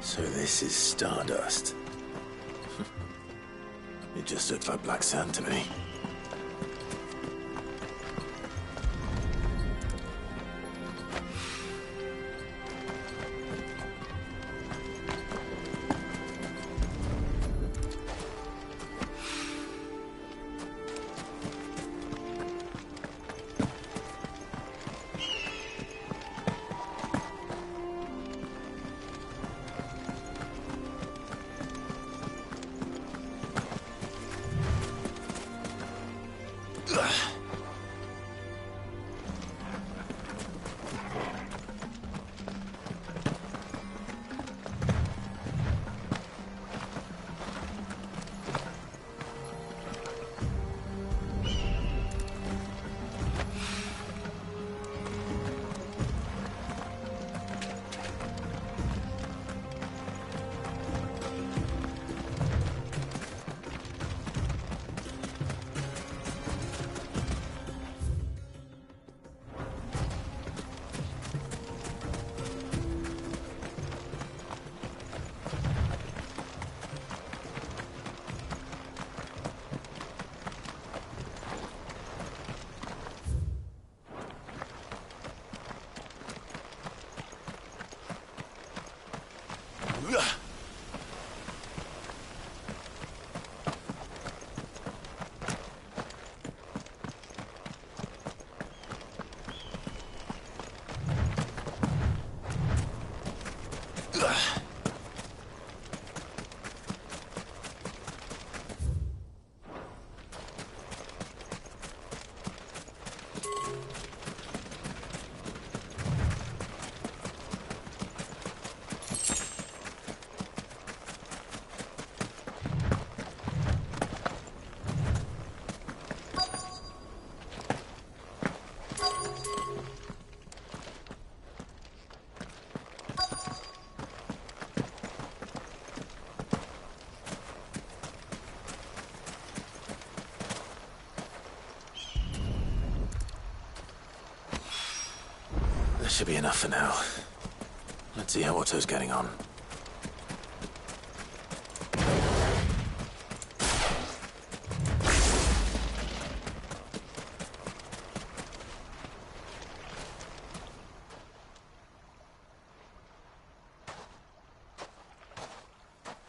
Speaker 7: So this is Stardust. It just looks like black sand to me. That should be enough for now. Let's see how Otto's getting on.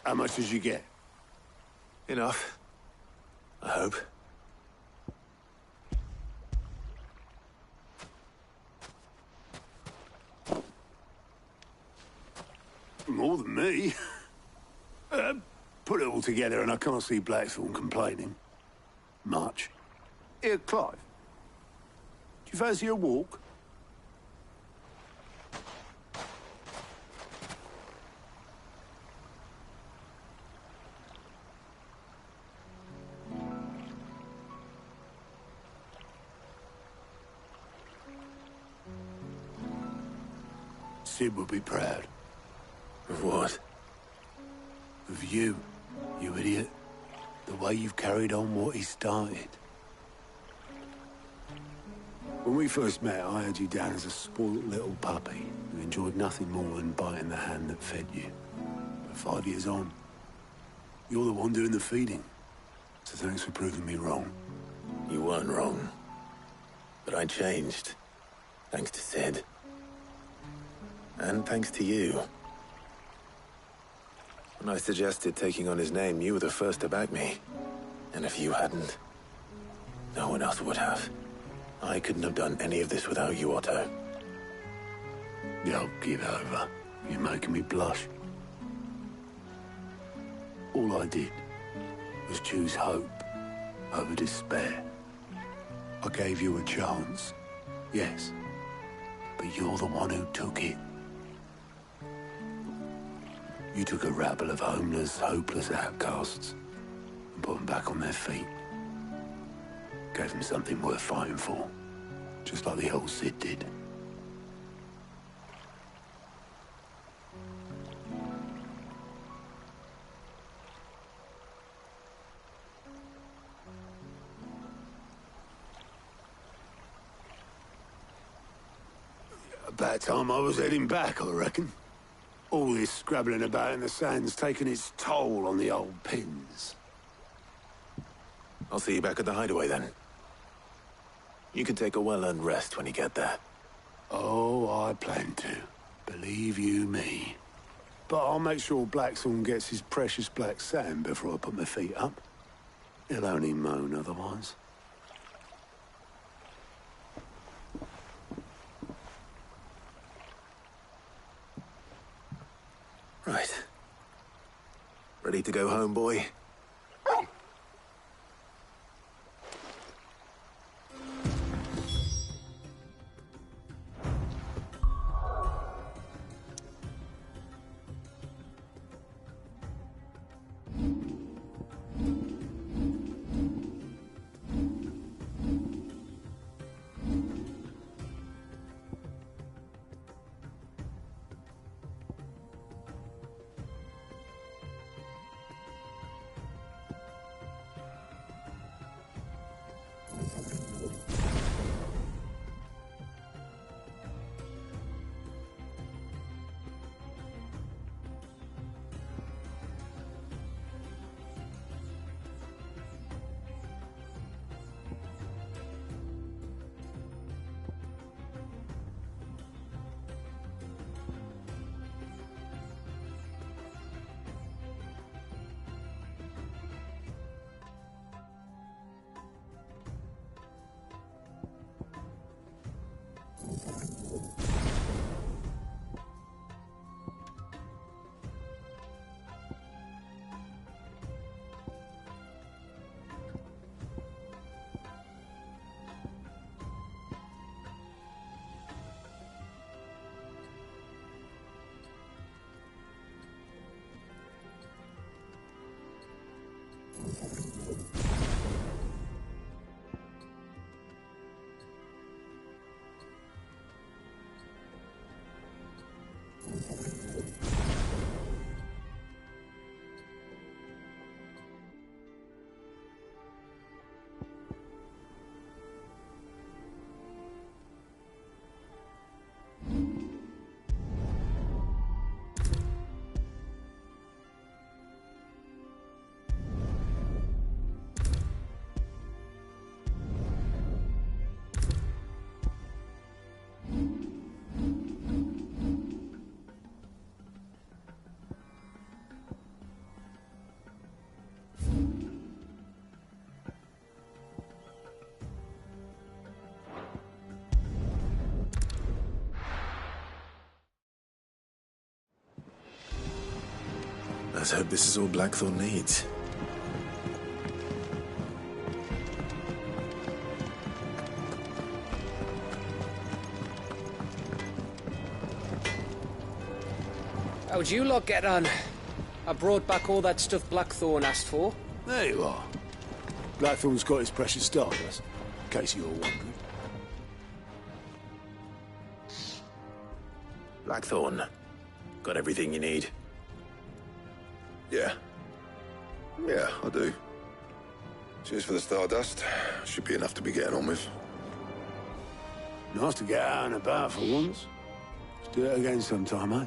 Speaker 12: How much did you get?
Speaker 7: Enough. I hope.
Speaker 12: More than me. Put it all together and I can't see Blackthorn complaining. Much. Here, Clive. Do you fancy a walk? Sid would be proud.
Speaker 7: Of what?
Speaker 12: Of you, you idiot. The way you've carried on what he started. When we first met, I had you down as a spoilt little puppy who enjoyed nothing more than biting the hand that fed you. But 5 years on, you're the one doing the feeding. So thanks for proving me wrong.
Speaker 7: You weren't wrong. But I changed. Thanks to Sid. And thanks to you. When I suggested taking on his name, you were the first to back me. And if you hadn't, no one else would have. I couldn't have done any of this without you, Otto.
Speaker 12: Yo, give over. You're making me blush. All I did was choose hope over despair. I gave you a chance, yes, but you're the one who took it. You took a rabble of homeless, hopeless outcasts and put them back on their feet. Gave them something worth fighting for, just like the old Sid did. About time I was heading back, I reckon. All this scrabbling about in the sand's taken its toll on the old pins.
Speaker 7: I'll see you back at the hideaway then. You can take a well-earned rest when you get there.
Speaker 12: Oh, I plan to. Believe you me. But I'll make sure Blackthorn gets his precious black sand before I put my feet up. He'll only moan otherwise.
Speaker 7: Right. Ready to go home, boy? Let's hope this is all Blackthorn needs.
Speaker 11: How'd you lot get on? I brought back all that stuff Blackthorn asked for.
Speaker 12: There you are. Blackthorn's got his precious stardust, in case you were wondering.
Speaker 7: Blackthorn, got everything you need?
Speaker 4: Yeah. Yeah, I do. Cheers for the stardust. Should be enough to be getting on with.
Speaker 12: Nice to get out and about for once. Let's do it again sometime, eh?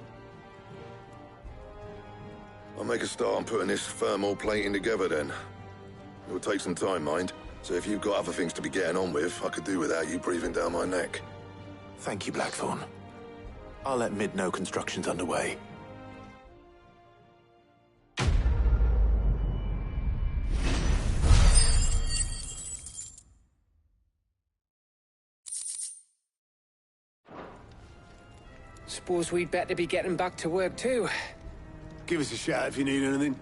Speaker 4: I'll make a start on putting this thermal plating together then. It will take some time, mind. So if you've got other things to be getting on with, I could do without you breathing down my neck.
Speaker 7: Thank you, Blackthorn. I'll let Mid know construction's underway.
Speaker 11: Suppose we'd better be getting back to work too.
Speaker 12: Give us a shout if you need anything.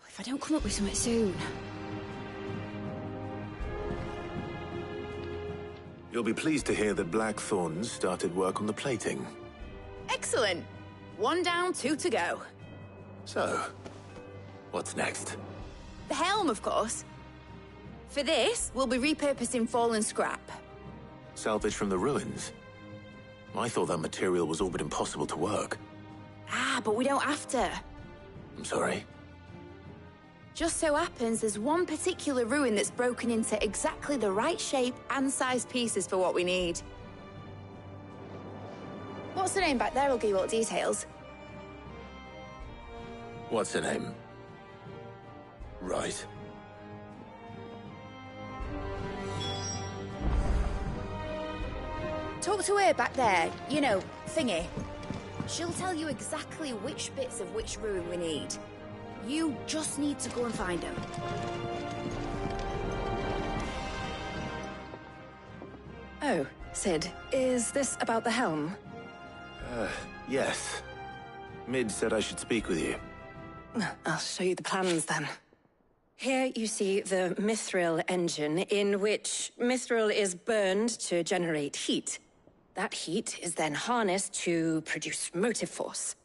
Speaker 8: If I don't come up with something soon.
Speaker 7: You'll be pleased to hear that Blackthorn's started work on the plating.
Speaker 20: Excellent. 1 down, 2 to go.
Speaker 7: So, what's next?
Speaker 20: The helm, of course. For this, we'll be repurposing fallen scrap.
Speaker 7: Salvage from the ruins? I thought that material was all but impossible to work.
Speaker 20: Ah, but we don't have to.
Speaker 7: I'm sorry.
Speaker 20: Just so happens there's one particular ruin that's broken into exactly the right shape and size pieces for what we need. What's the name back there? I'll give you all the details.
Speaker 7: What's her name? Right.
Speaker 20: Talk to her back there. You know, thingy. She'll tell you exactly which bits of which ruin we need. You just need to go and find them.
Speaker 14: Oh, Sid, is this about the helm?
Speaker 7: Yes. Mid said I should speak with you.
Speaker 14: I'll show you the plans then. Here you see the mithril engine, in which mithril is burned to generate heat. That heat is then harnessed to produce motive force.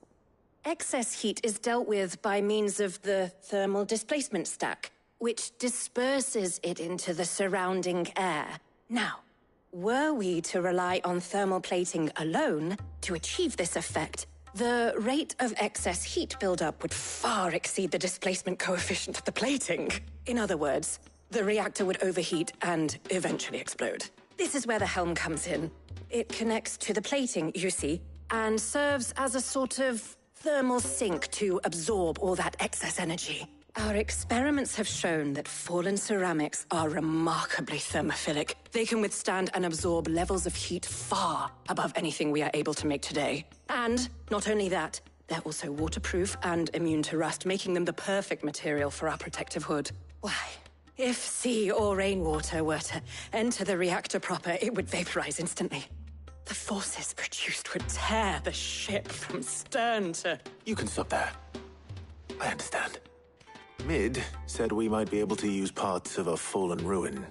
Speaker 14: Excess heat is dealt with by means of the thermal displacement stack, which disperses it into the surrounding air. Now, were we to rely on thermal plating alone to achieve this effect, the rate of excess heat buildup would far exceed the displacement coefficient of the plating. In other words, the reactor would overheat and eventually explode. This is where the helm comes in. It connects to the plating, you see, and serves as a sort of thermal sink to absorb all that excess energy. Our experiments have shown that fallen ceramics are remarkably thermophilic. They can withstand and absorb levels of heat far above anything we are able to make today. And not only that, they're also waterproof and immune to rust, making them the perfect material for our protective hood. Why, if sea or rainwater were to enter the reactor proper, it would vaporize instantly. The forces produced would tear the ship from stern to...
Speaker 7: You can stop there. I understand. Mid said we might be able to use parts of a fallen ruin.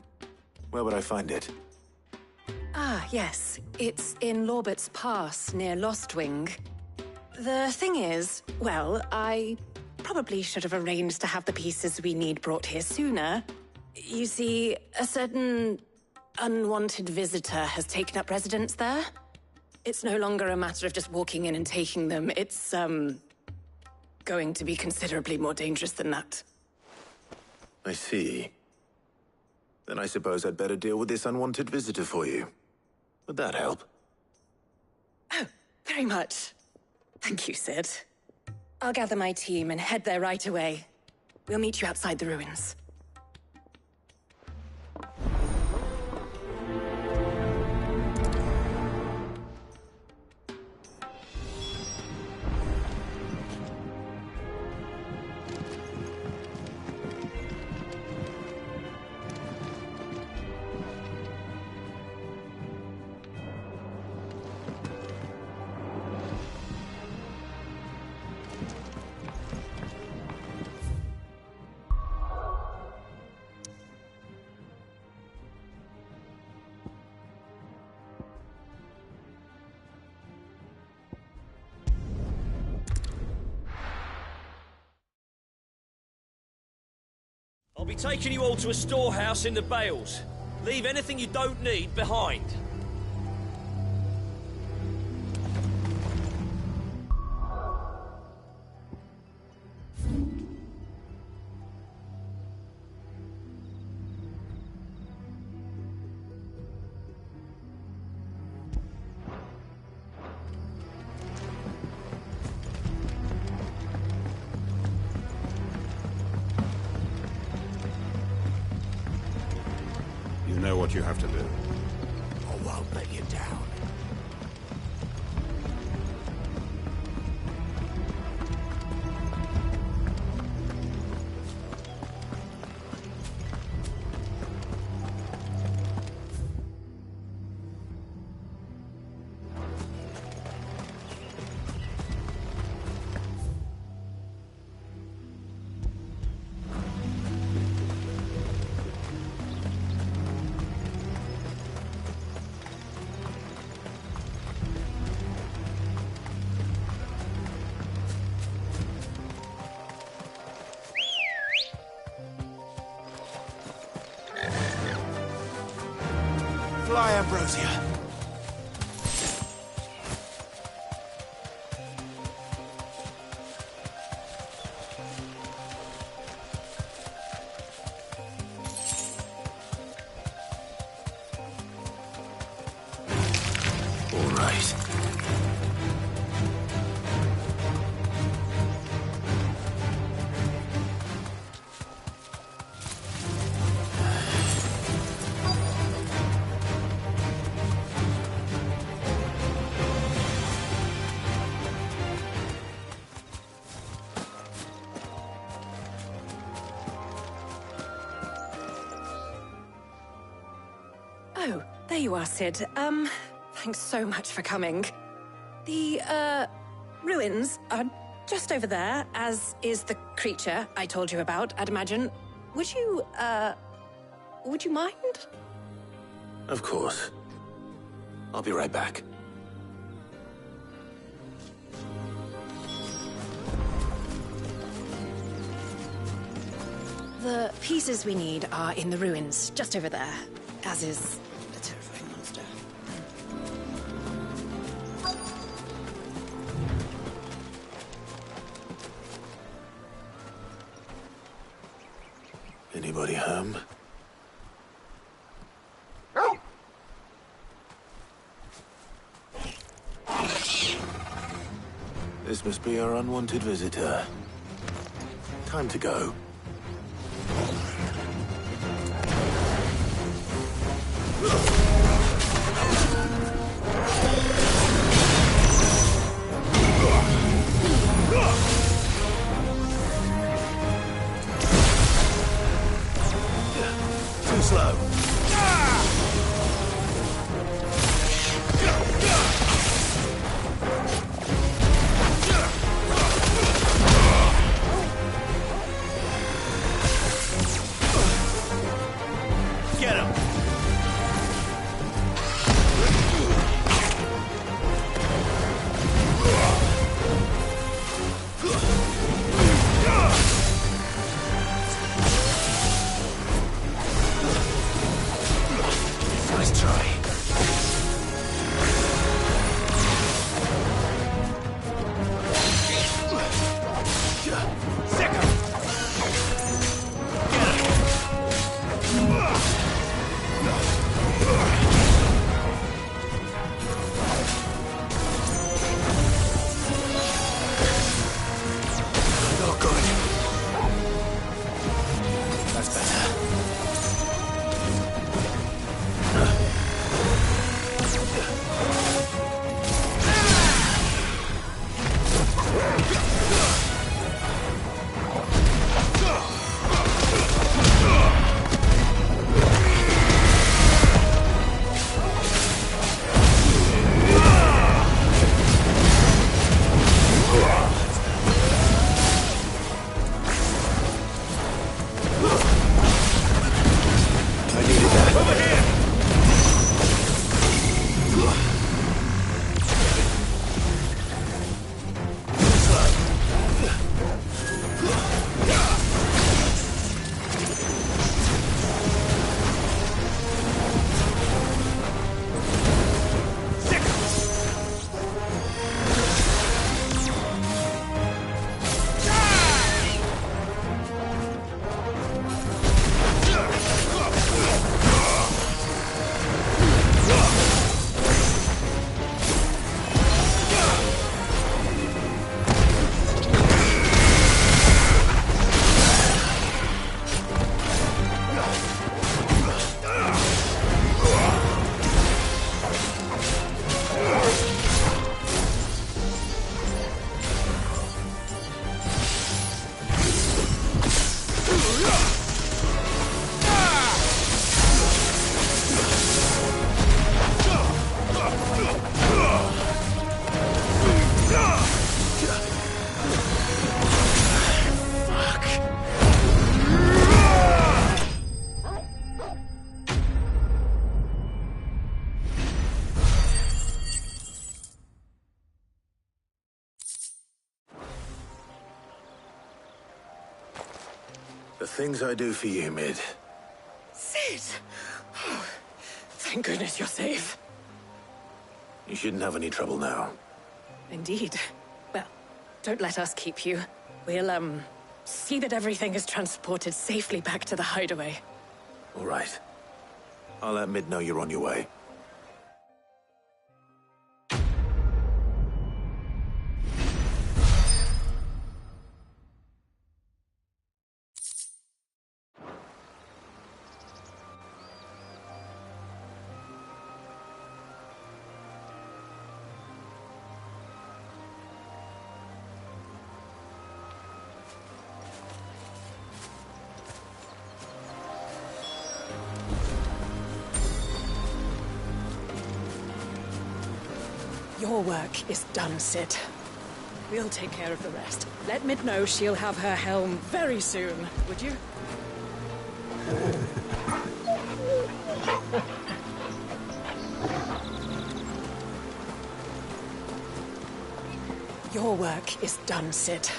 Speaker 7: Where would I find it?
Speaker 14: Ah, yes. It's in Lorbert's Pass, near Lostwing. The thing is, well, I probably should have arranged to have the pieces we need brought here sooner. You see, a certain unwanted visitor has taken up residence there. It's no longer a matter of just walking in and taking them. It's, going to be considerably more dangerous than that.
Speaker 7: I see. Then I suppose I'd better deal with this unwanted visitor for you. Would that help?
Speaker 14: Oh, very much. Thank you, Sid. I'll gather my team and head there right away. We'll meet you outside the ruins.
Speaker 5: I'll be taking you all to a storehouse in the Bales. Leave anything you don't need behind.
Speaker 18: You know what you have to do.
Speaker 12: I won't let you down.
Speaker 7: Fly, Ambrosia. All right.
Speaker 21: Oh, there you are, Sid. Thanks so much for coming. The, ruins are just over there, as is the creature I told you about, I'd imagine. Would you mind?
Speaker 7: Of course. I'll be right back.
Speaker 21: The pieces we need are in the ruins, just over there, as is the terrifying monster.
Speaker 7: Anybody home? This must be our unwanted visitor. Time to go. Too slow. Get him! The things I do for you, Mid.
Speaker 21: Sid! Oh, thank goodness you're safe.
Speaker 7: You shouldn't have any trouble now.
Speaker 21: Indeed. Well, don't let us keep you. We'll, see that everything is transported safely back to the hideaway.
Speaker 7: All right. I'll let Mid know you're on your way.
Speaker 21: Your work is done, Sid. We'll take care of the rest. Let Mid know she'll have her helm very soon, would you? Your work is done, Sid.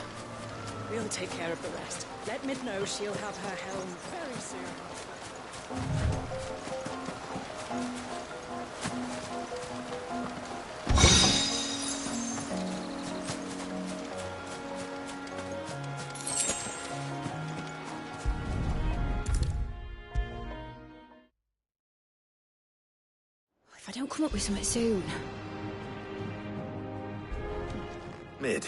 Speaker 21: We'll take care of the rest. Let Mid know she'll have her helm very soon.
Speaker 9: If I don't come up with something soon.
Speaker 7: Mid.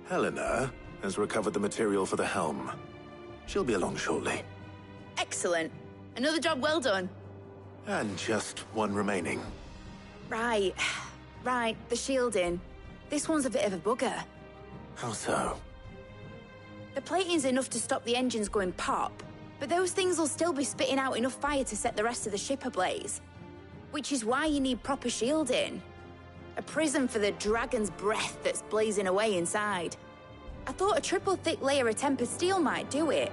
Speaker 7: Helena has recovered the material for the helm. She'll be along shortly.
Speaker 20: Excellent. Another job well done.
Speaker 7: And just one remaining.
Speaker 20: Right. Right, the shielding. This one's a bit of a bugger.
Speaker 7: How so?
Speaker 20: The plating's enough to stop the engines going pop, but those things will still be spitting out enough fire to set the rest of the ship ablaze. Which is why you need proper shielding. A prism for the dragon's breath that's blazing away inside. I thought a triple thick layer of tempered steel might do it.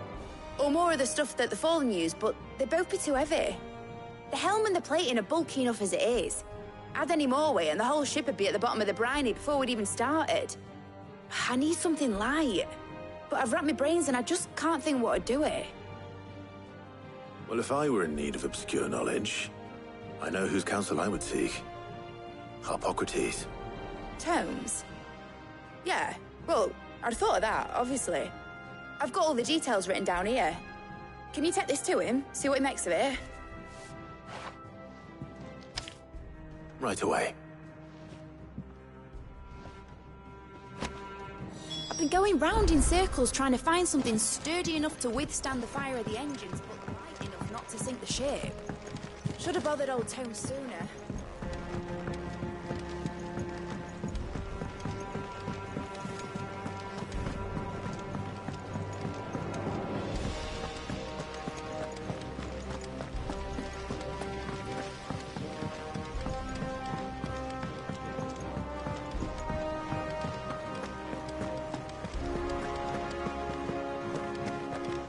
Speaker 20: Or more of the stuff that the Fallen use, but they'd both be too heavy. The helm and the plating are bulky enough as it is. Add any more weight and the whole ship would be at the bottom of the briny before we'd even started. I need something light. But I've wrapped my brains and I just can't think what would do it.
Speaker 7: Well, if I were in need of obscure knowledge, I know whose counsel I would seek. Harpocrates.
Speaker 20: Tomes? Yeah, well, I'd thought of that, obviously. I've got all the details written down here. Can you take this to him, see what he makes of it?
Speaker 7: Right away.
Speaker 20: I've been going round in circles trying to find something sturdy enough to withstand the fire of the engines, but light enough not to sink the ship. Should have bothered old Tone sooner.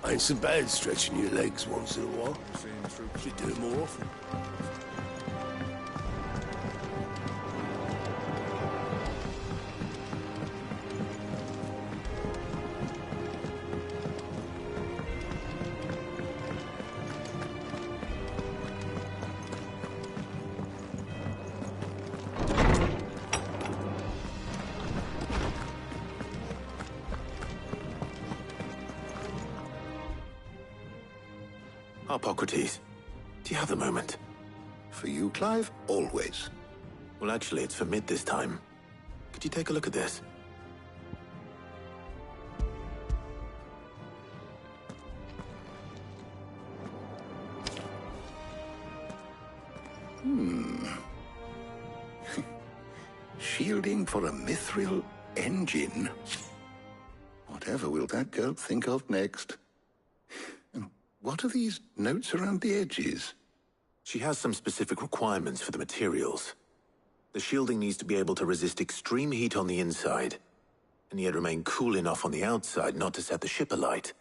Speaker 12: Ain't so bad stretching your legs once in a while. Should do it more often.
Speaker 7: Harpocrates, do you have the moment?
Speaker 4: For you, Clive? Always.
Speaker 7: Well, actually, it's for Mid this time. Could you take a look at this?
Speaker 4: Shielding for a mithril engine? Whatever will that girl think of next? And what are these notes around the edges?
Speaker 7: She has some specific requirements for the materials. The shielding needs to be able to resist extreme heat on the inside, and yet remain cool enough on the outside not to set the ship alight,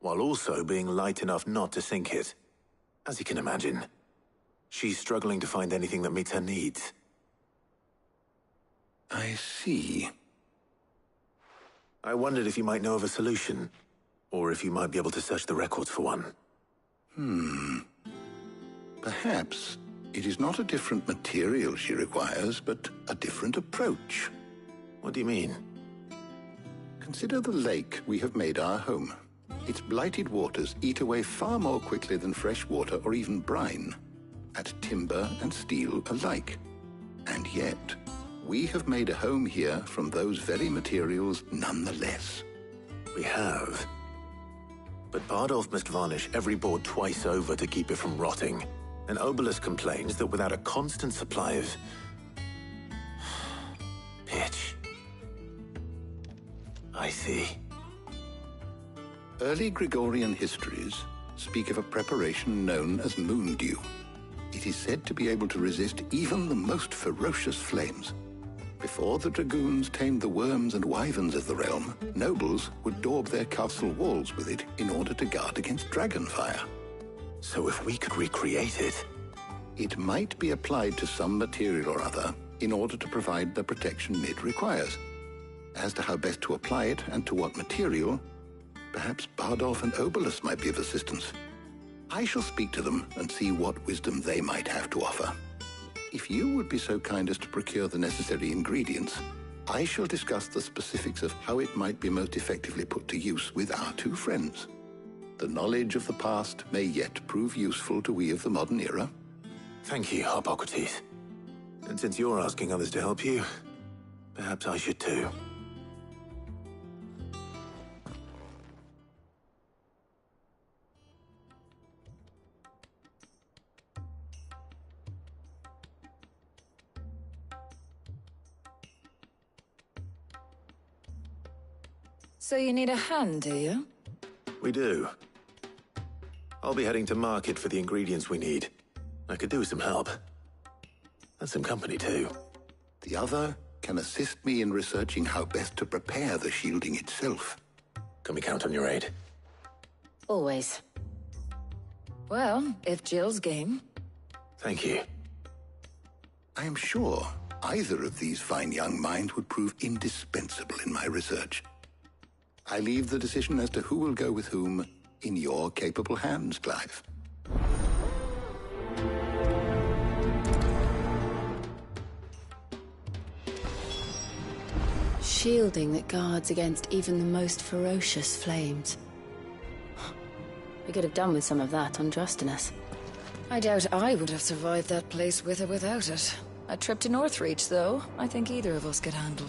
Speaker 7: while also being light enough not to sink it. As you can imagine, she's struggling to find anything that meets her needs.
Speaker 4: I see.
Speaker 7: I wondered if you might know of a solution. Or if you might be able to search the records for one.
Speaker 6: Perhaps it is not a different material she requires, but a different approach.
Speaker 7: What do you mean?
Speaker 6: Consider the lake we have made our home. Its blighted waters eat away far more quickly than fresh water or even brine, at timber and steel alike. And yet, we have made a home here from those very materials nonetheless.
Speaker 7: We have. But Bardolph must varnish every board twice over to keep it from rotting. And Obelus complains that without a constant supply of pitch. I see.
Speaker 6: Early Gregorian histories speak of a preparation known as moon dew. It is said to be able to resist even the most ferocious flames. Before the dragoons tamed the worms and wyverns of the realm, nobles would daub their castle walls with it in order to guard against dragon fire.
Speaker 7: So if we could recreate it...
Speaker 6: It might be applied to some material or other in order to provide the protection it requires. As to how best to apply it and to what material, perhaps Bardolph and Obelus might be of assistance. I shall speak to them and see what wisdom they might have to offer. If you would be so kind as to procure the necessary ingredients, I shall discuss the specifics of how it might be most effectively put to use with our two friends. The knowledge of the past may yet prove useful to we of the modern era.
Speaker 7: Thank you, Hippocrates. And since you're asking others to help you, perhaps I should too.
Speaker 10: So you need a hand, do you?
Speaker 7: We do. I'll be heading to market for the ingredients we need. I could do with some help. And some company, too.
Speaker 6: The other can assist me in researching how best to prepare the shielding itself.
Speaker 7: Can we count on your aid?
Speaker 10: Always. Well, if Jill's game.
Speaker 7: Thank you.
Speaker 6: I am sure either of these fine young minds would prove indispensable in my research. I leave the decision as to who will go with whom in your capable hands, Clive.
Speaker 8: Shielding that guards against even the most ferocious flames. We could have done with some of that on Justinus. I doubt I would have survived that place with or without it. A trip to Northreach, though, I think either of us could handle.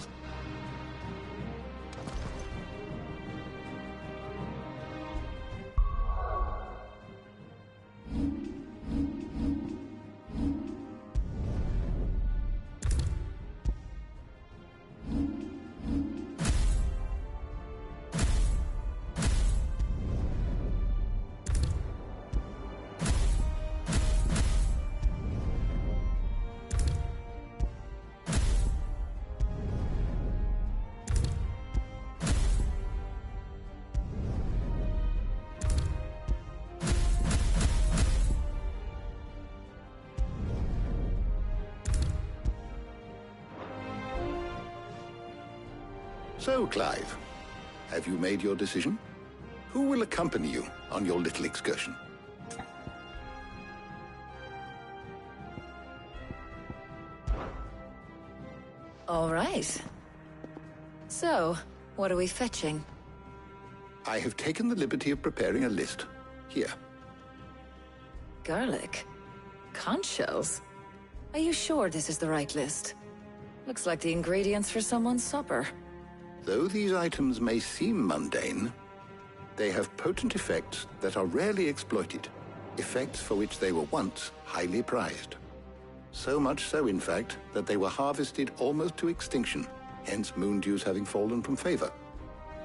Speaker 6: So, Clive, have you made your decision? Who will accompany you on your little excursion?
Speaker 8: All right. So, what are we fetching?
Speaker 6: I have taken the liberty of preparing a list. Here.
Speaker 8: Garlic? Conch shells? Are you sure this is the right list? Looks like the ingredients for someone's supper.
Speaker 6: Though these items may seem mundane, they have potent effects that are rarely exploited, effects for which they were once highly prized. So much so, in fact, that they were harvested almost to extinction, hence moon dews having fallen from favor.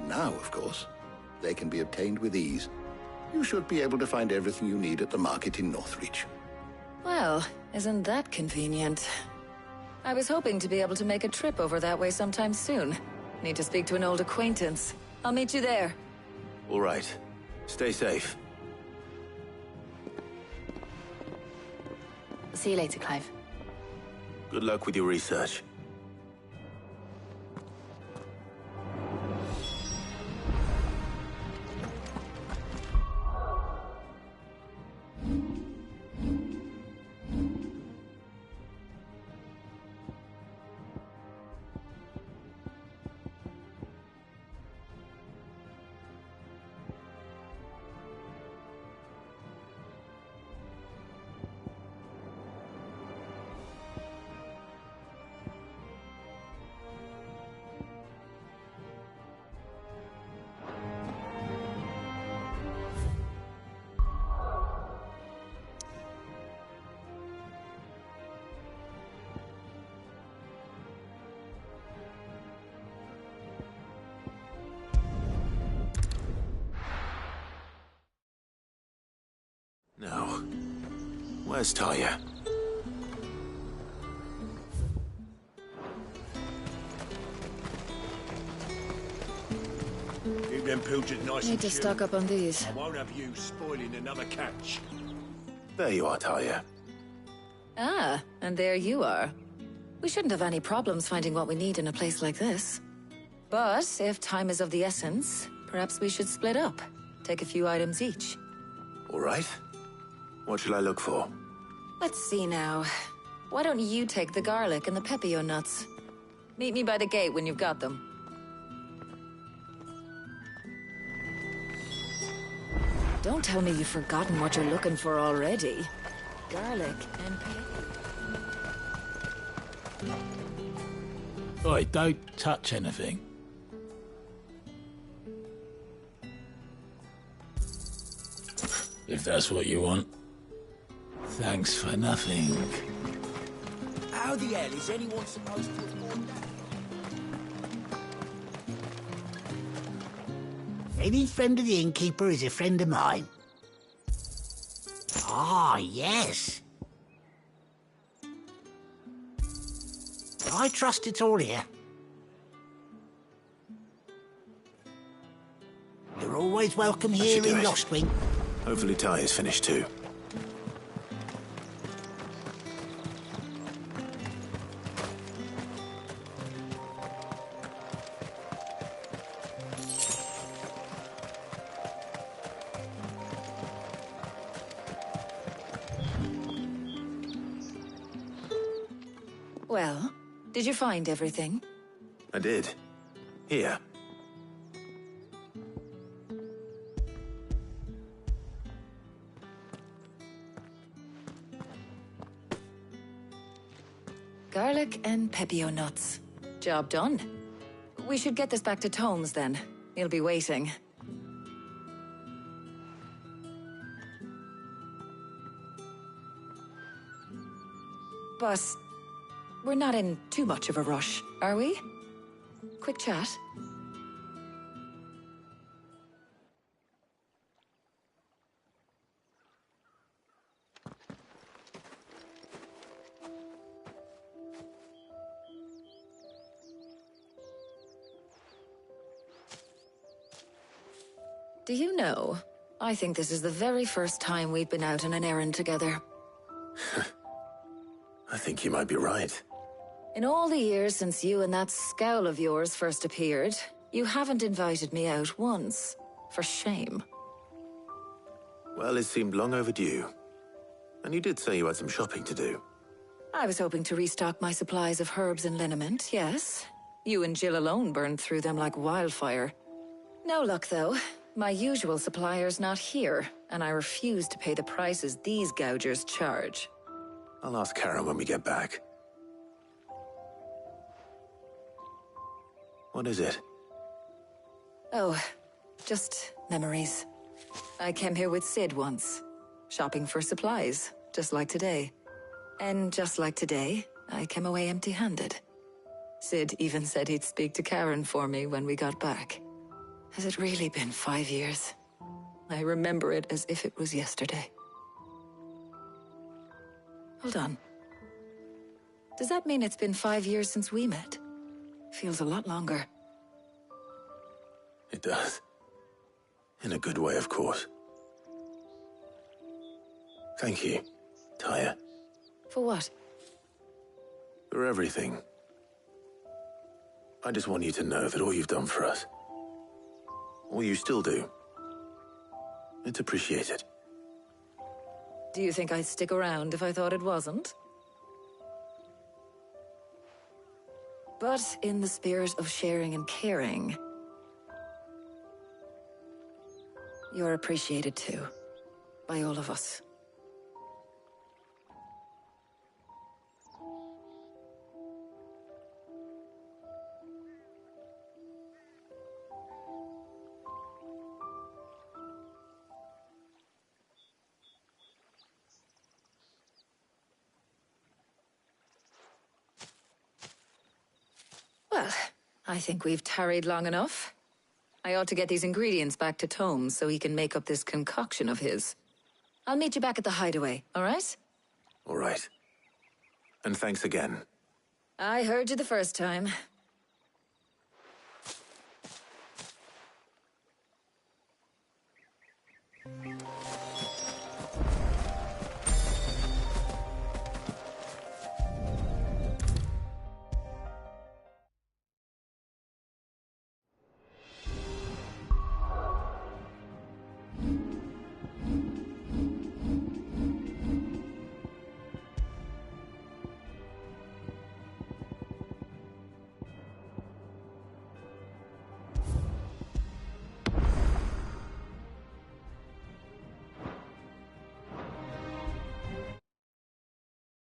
Speaker 6: Now, of course, they can be obtained with ease. You should be able to find everything you need at the market in Northreach.
Speaker 8: Well, isn't that convenient? I was hoping to be able to make a trip over that way sometime soon. Need to speak to an old acquaintance. I'll meet you there.
Speaker 7: All right. Stay safe.
Speaker 8: See you later, Clive.
Speaker 7: Good luck with your research. No. Where's Talia?
Speaker 12: Keep them pilchards nice
Speaker 10: Need
Speaker 12: and
Speaker 10: to
Speaker 12: chilled.
Speaker 10: stock up on these.
Speaker 12: I won't have you spoiling another catch.
Speaker 7: There you are, Talia.
Speaker 10: Ah, and there you are. We shouldn't have any problems finding what we need in a place like this. But if time is of the essence, perhaps we should split up. Take a few items each.
Speaker 7: All right. What shall I look for?
Speaker 10: Let's see now. Why don't you take the garlic and the pepio nuts? Meet me by the gate when you've got them. Don't tell me you've forgotten what you're looking for already. Garlic and pepper.
Speaker 2: Oi, don't touch anything. If that's what you want. Thanks for nothing.
Speaker 3: How the hell is anyone supposed to afford that?
Speaker 13: Any friend of the innkeeper is a friend of mine. Ah, yes. I trust it's all here. You're always welcome
Speaker 7: That
Speaker 13: here
Speaker 7: should do
Speaker 13: in
Speaker 7: it.
Speaker 13: Lostwing.
Speaker 7: Hopefully Talia's finished too.
Speaker 10: Well, did you find everything?
Speaker 7: I did. Here.
Speaker 10: Garlic and pepio nuts. Job done. We should get this back to Tomes then. He'll be waiting. But we're not in too much of a rush, are we? Quick chat. Do you know, I think this is the very first time we've been out on an errand together.
Speaker 7: I think you might be right.
Speaker 10: In all the years since you and that scowl of yours first appeared, you haven't invited me out once. For shame.
Speaker 7: Well, it seemed long overdue. And you did say you had some shopping to do.
Speaker 10: I was hoping to restock my supplies of herbs and liniment, yes. You and Jill alone burned through them like wildfire. No luck, though. My usual supplier's not here, and I refuse to pay the prices these gougers charge.
Speaker 7: I'll ask Karen when we get back. What is it?
Speaker 10: Oh, just memories. I came here with Sid once, shopping for supplies, just like today. And just like today, I came away empty-handed. Sid even said he'd speak to Karen for me when we got back. Has it really been 5 years? I remember it as if it was yesterday. Hold on. Does that mean it's been 5 years since we met? Feels a lot longer.
Speaker 7: It does. In a good way, of course. Thank you, Taya,
Speaker 10: For what?
Speaker 7: for everything. I just want you to know that all you've done for us, all you still do, it's appreciated.
Speaker 10: Do you think I'd stick around if I thought it wasn't? But in the spirit of sharing and caring, you're appreciated too, by all of us. Well, I think we've tarried long enough. I ought to get these ingredients back to Tomes so he can make up this concoction of his. I'll meet you back at the hideaway, all right?
Speaker 7: All right. And thanks again.
Speaker 10: I heard you the first time.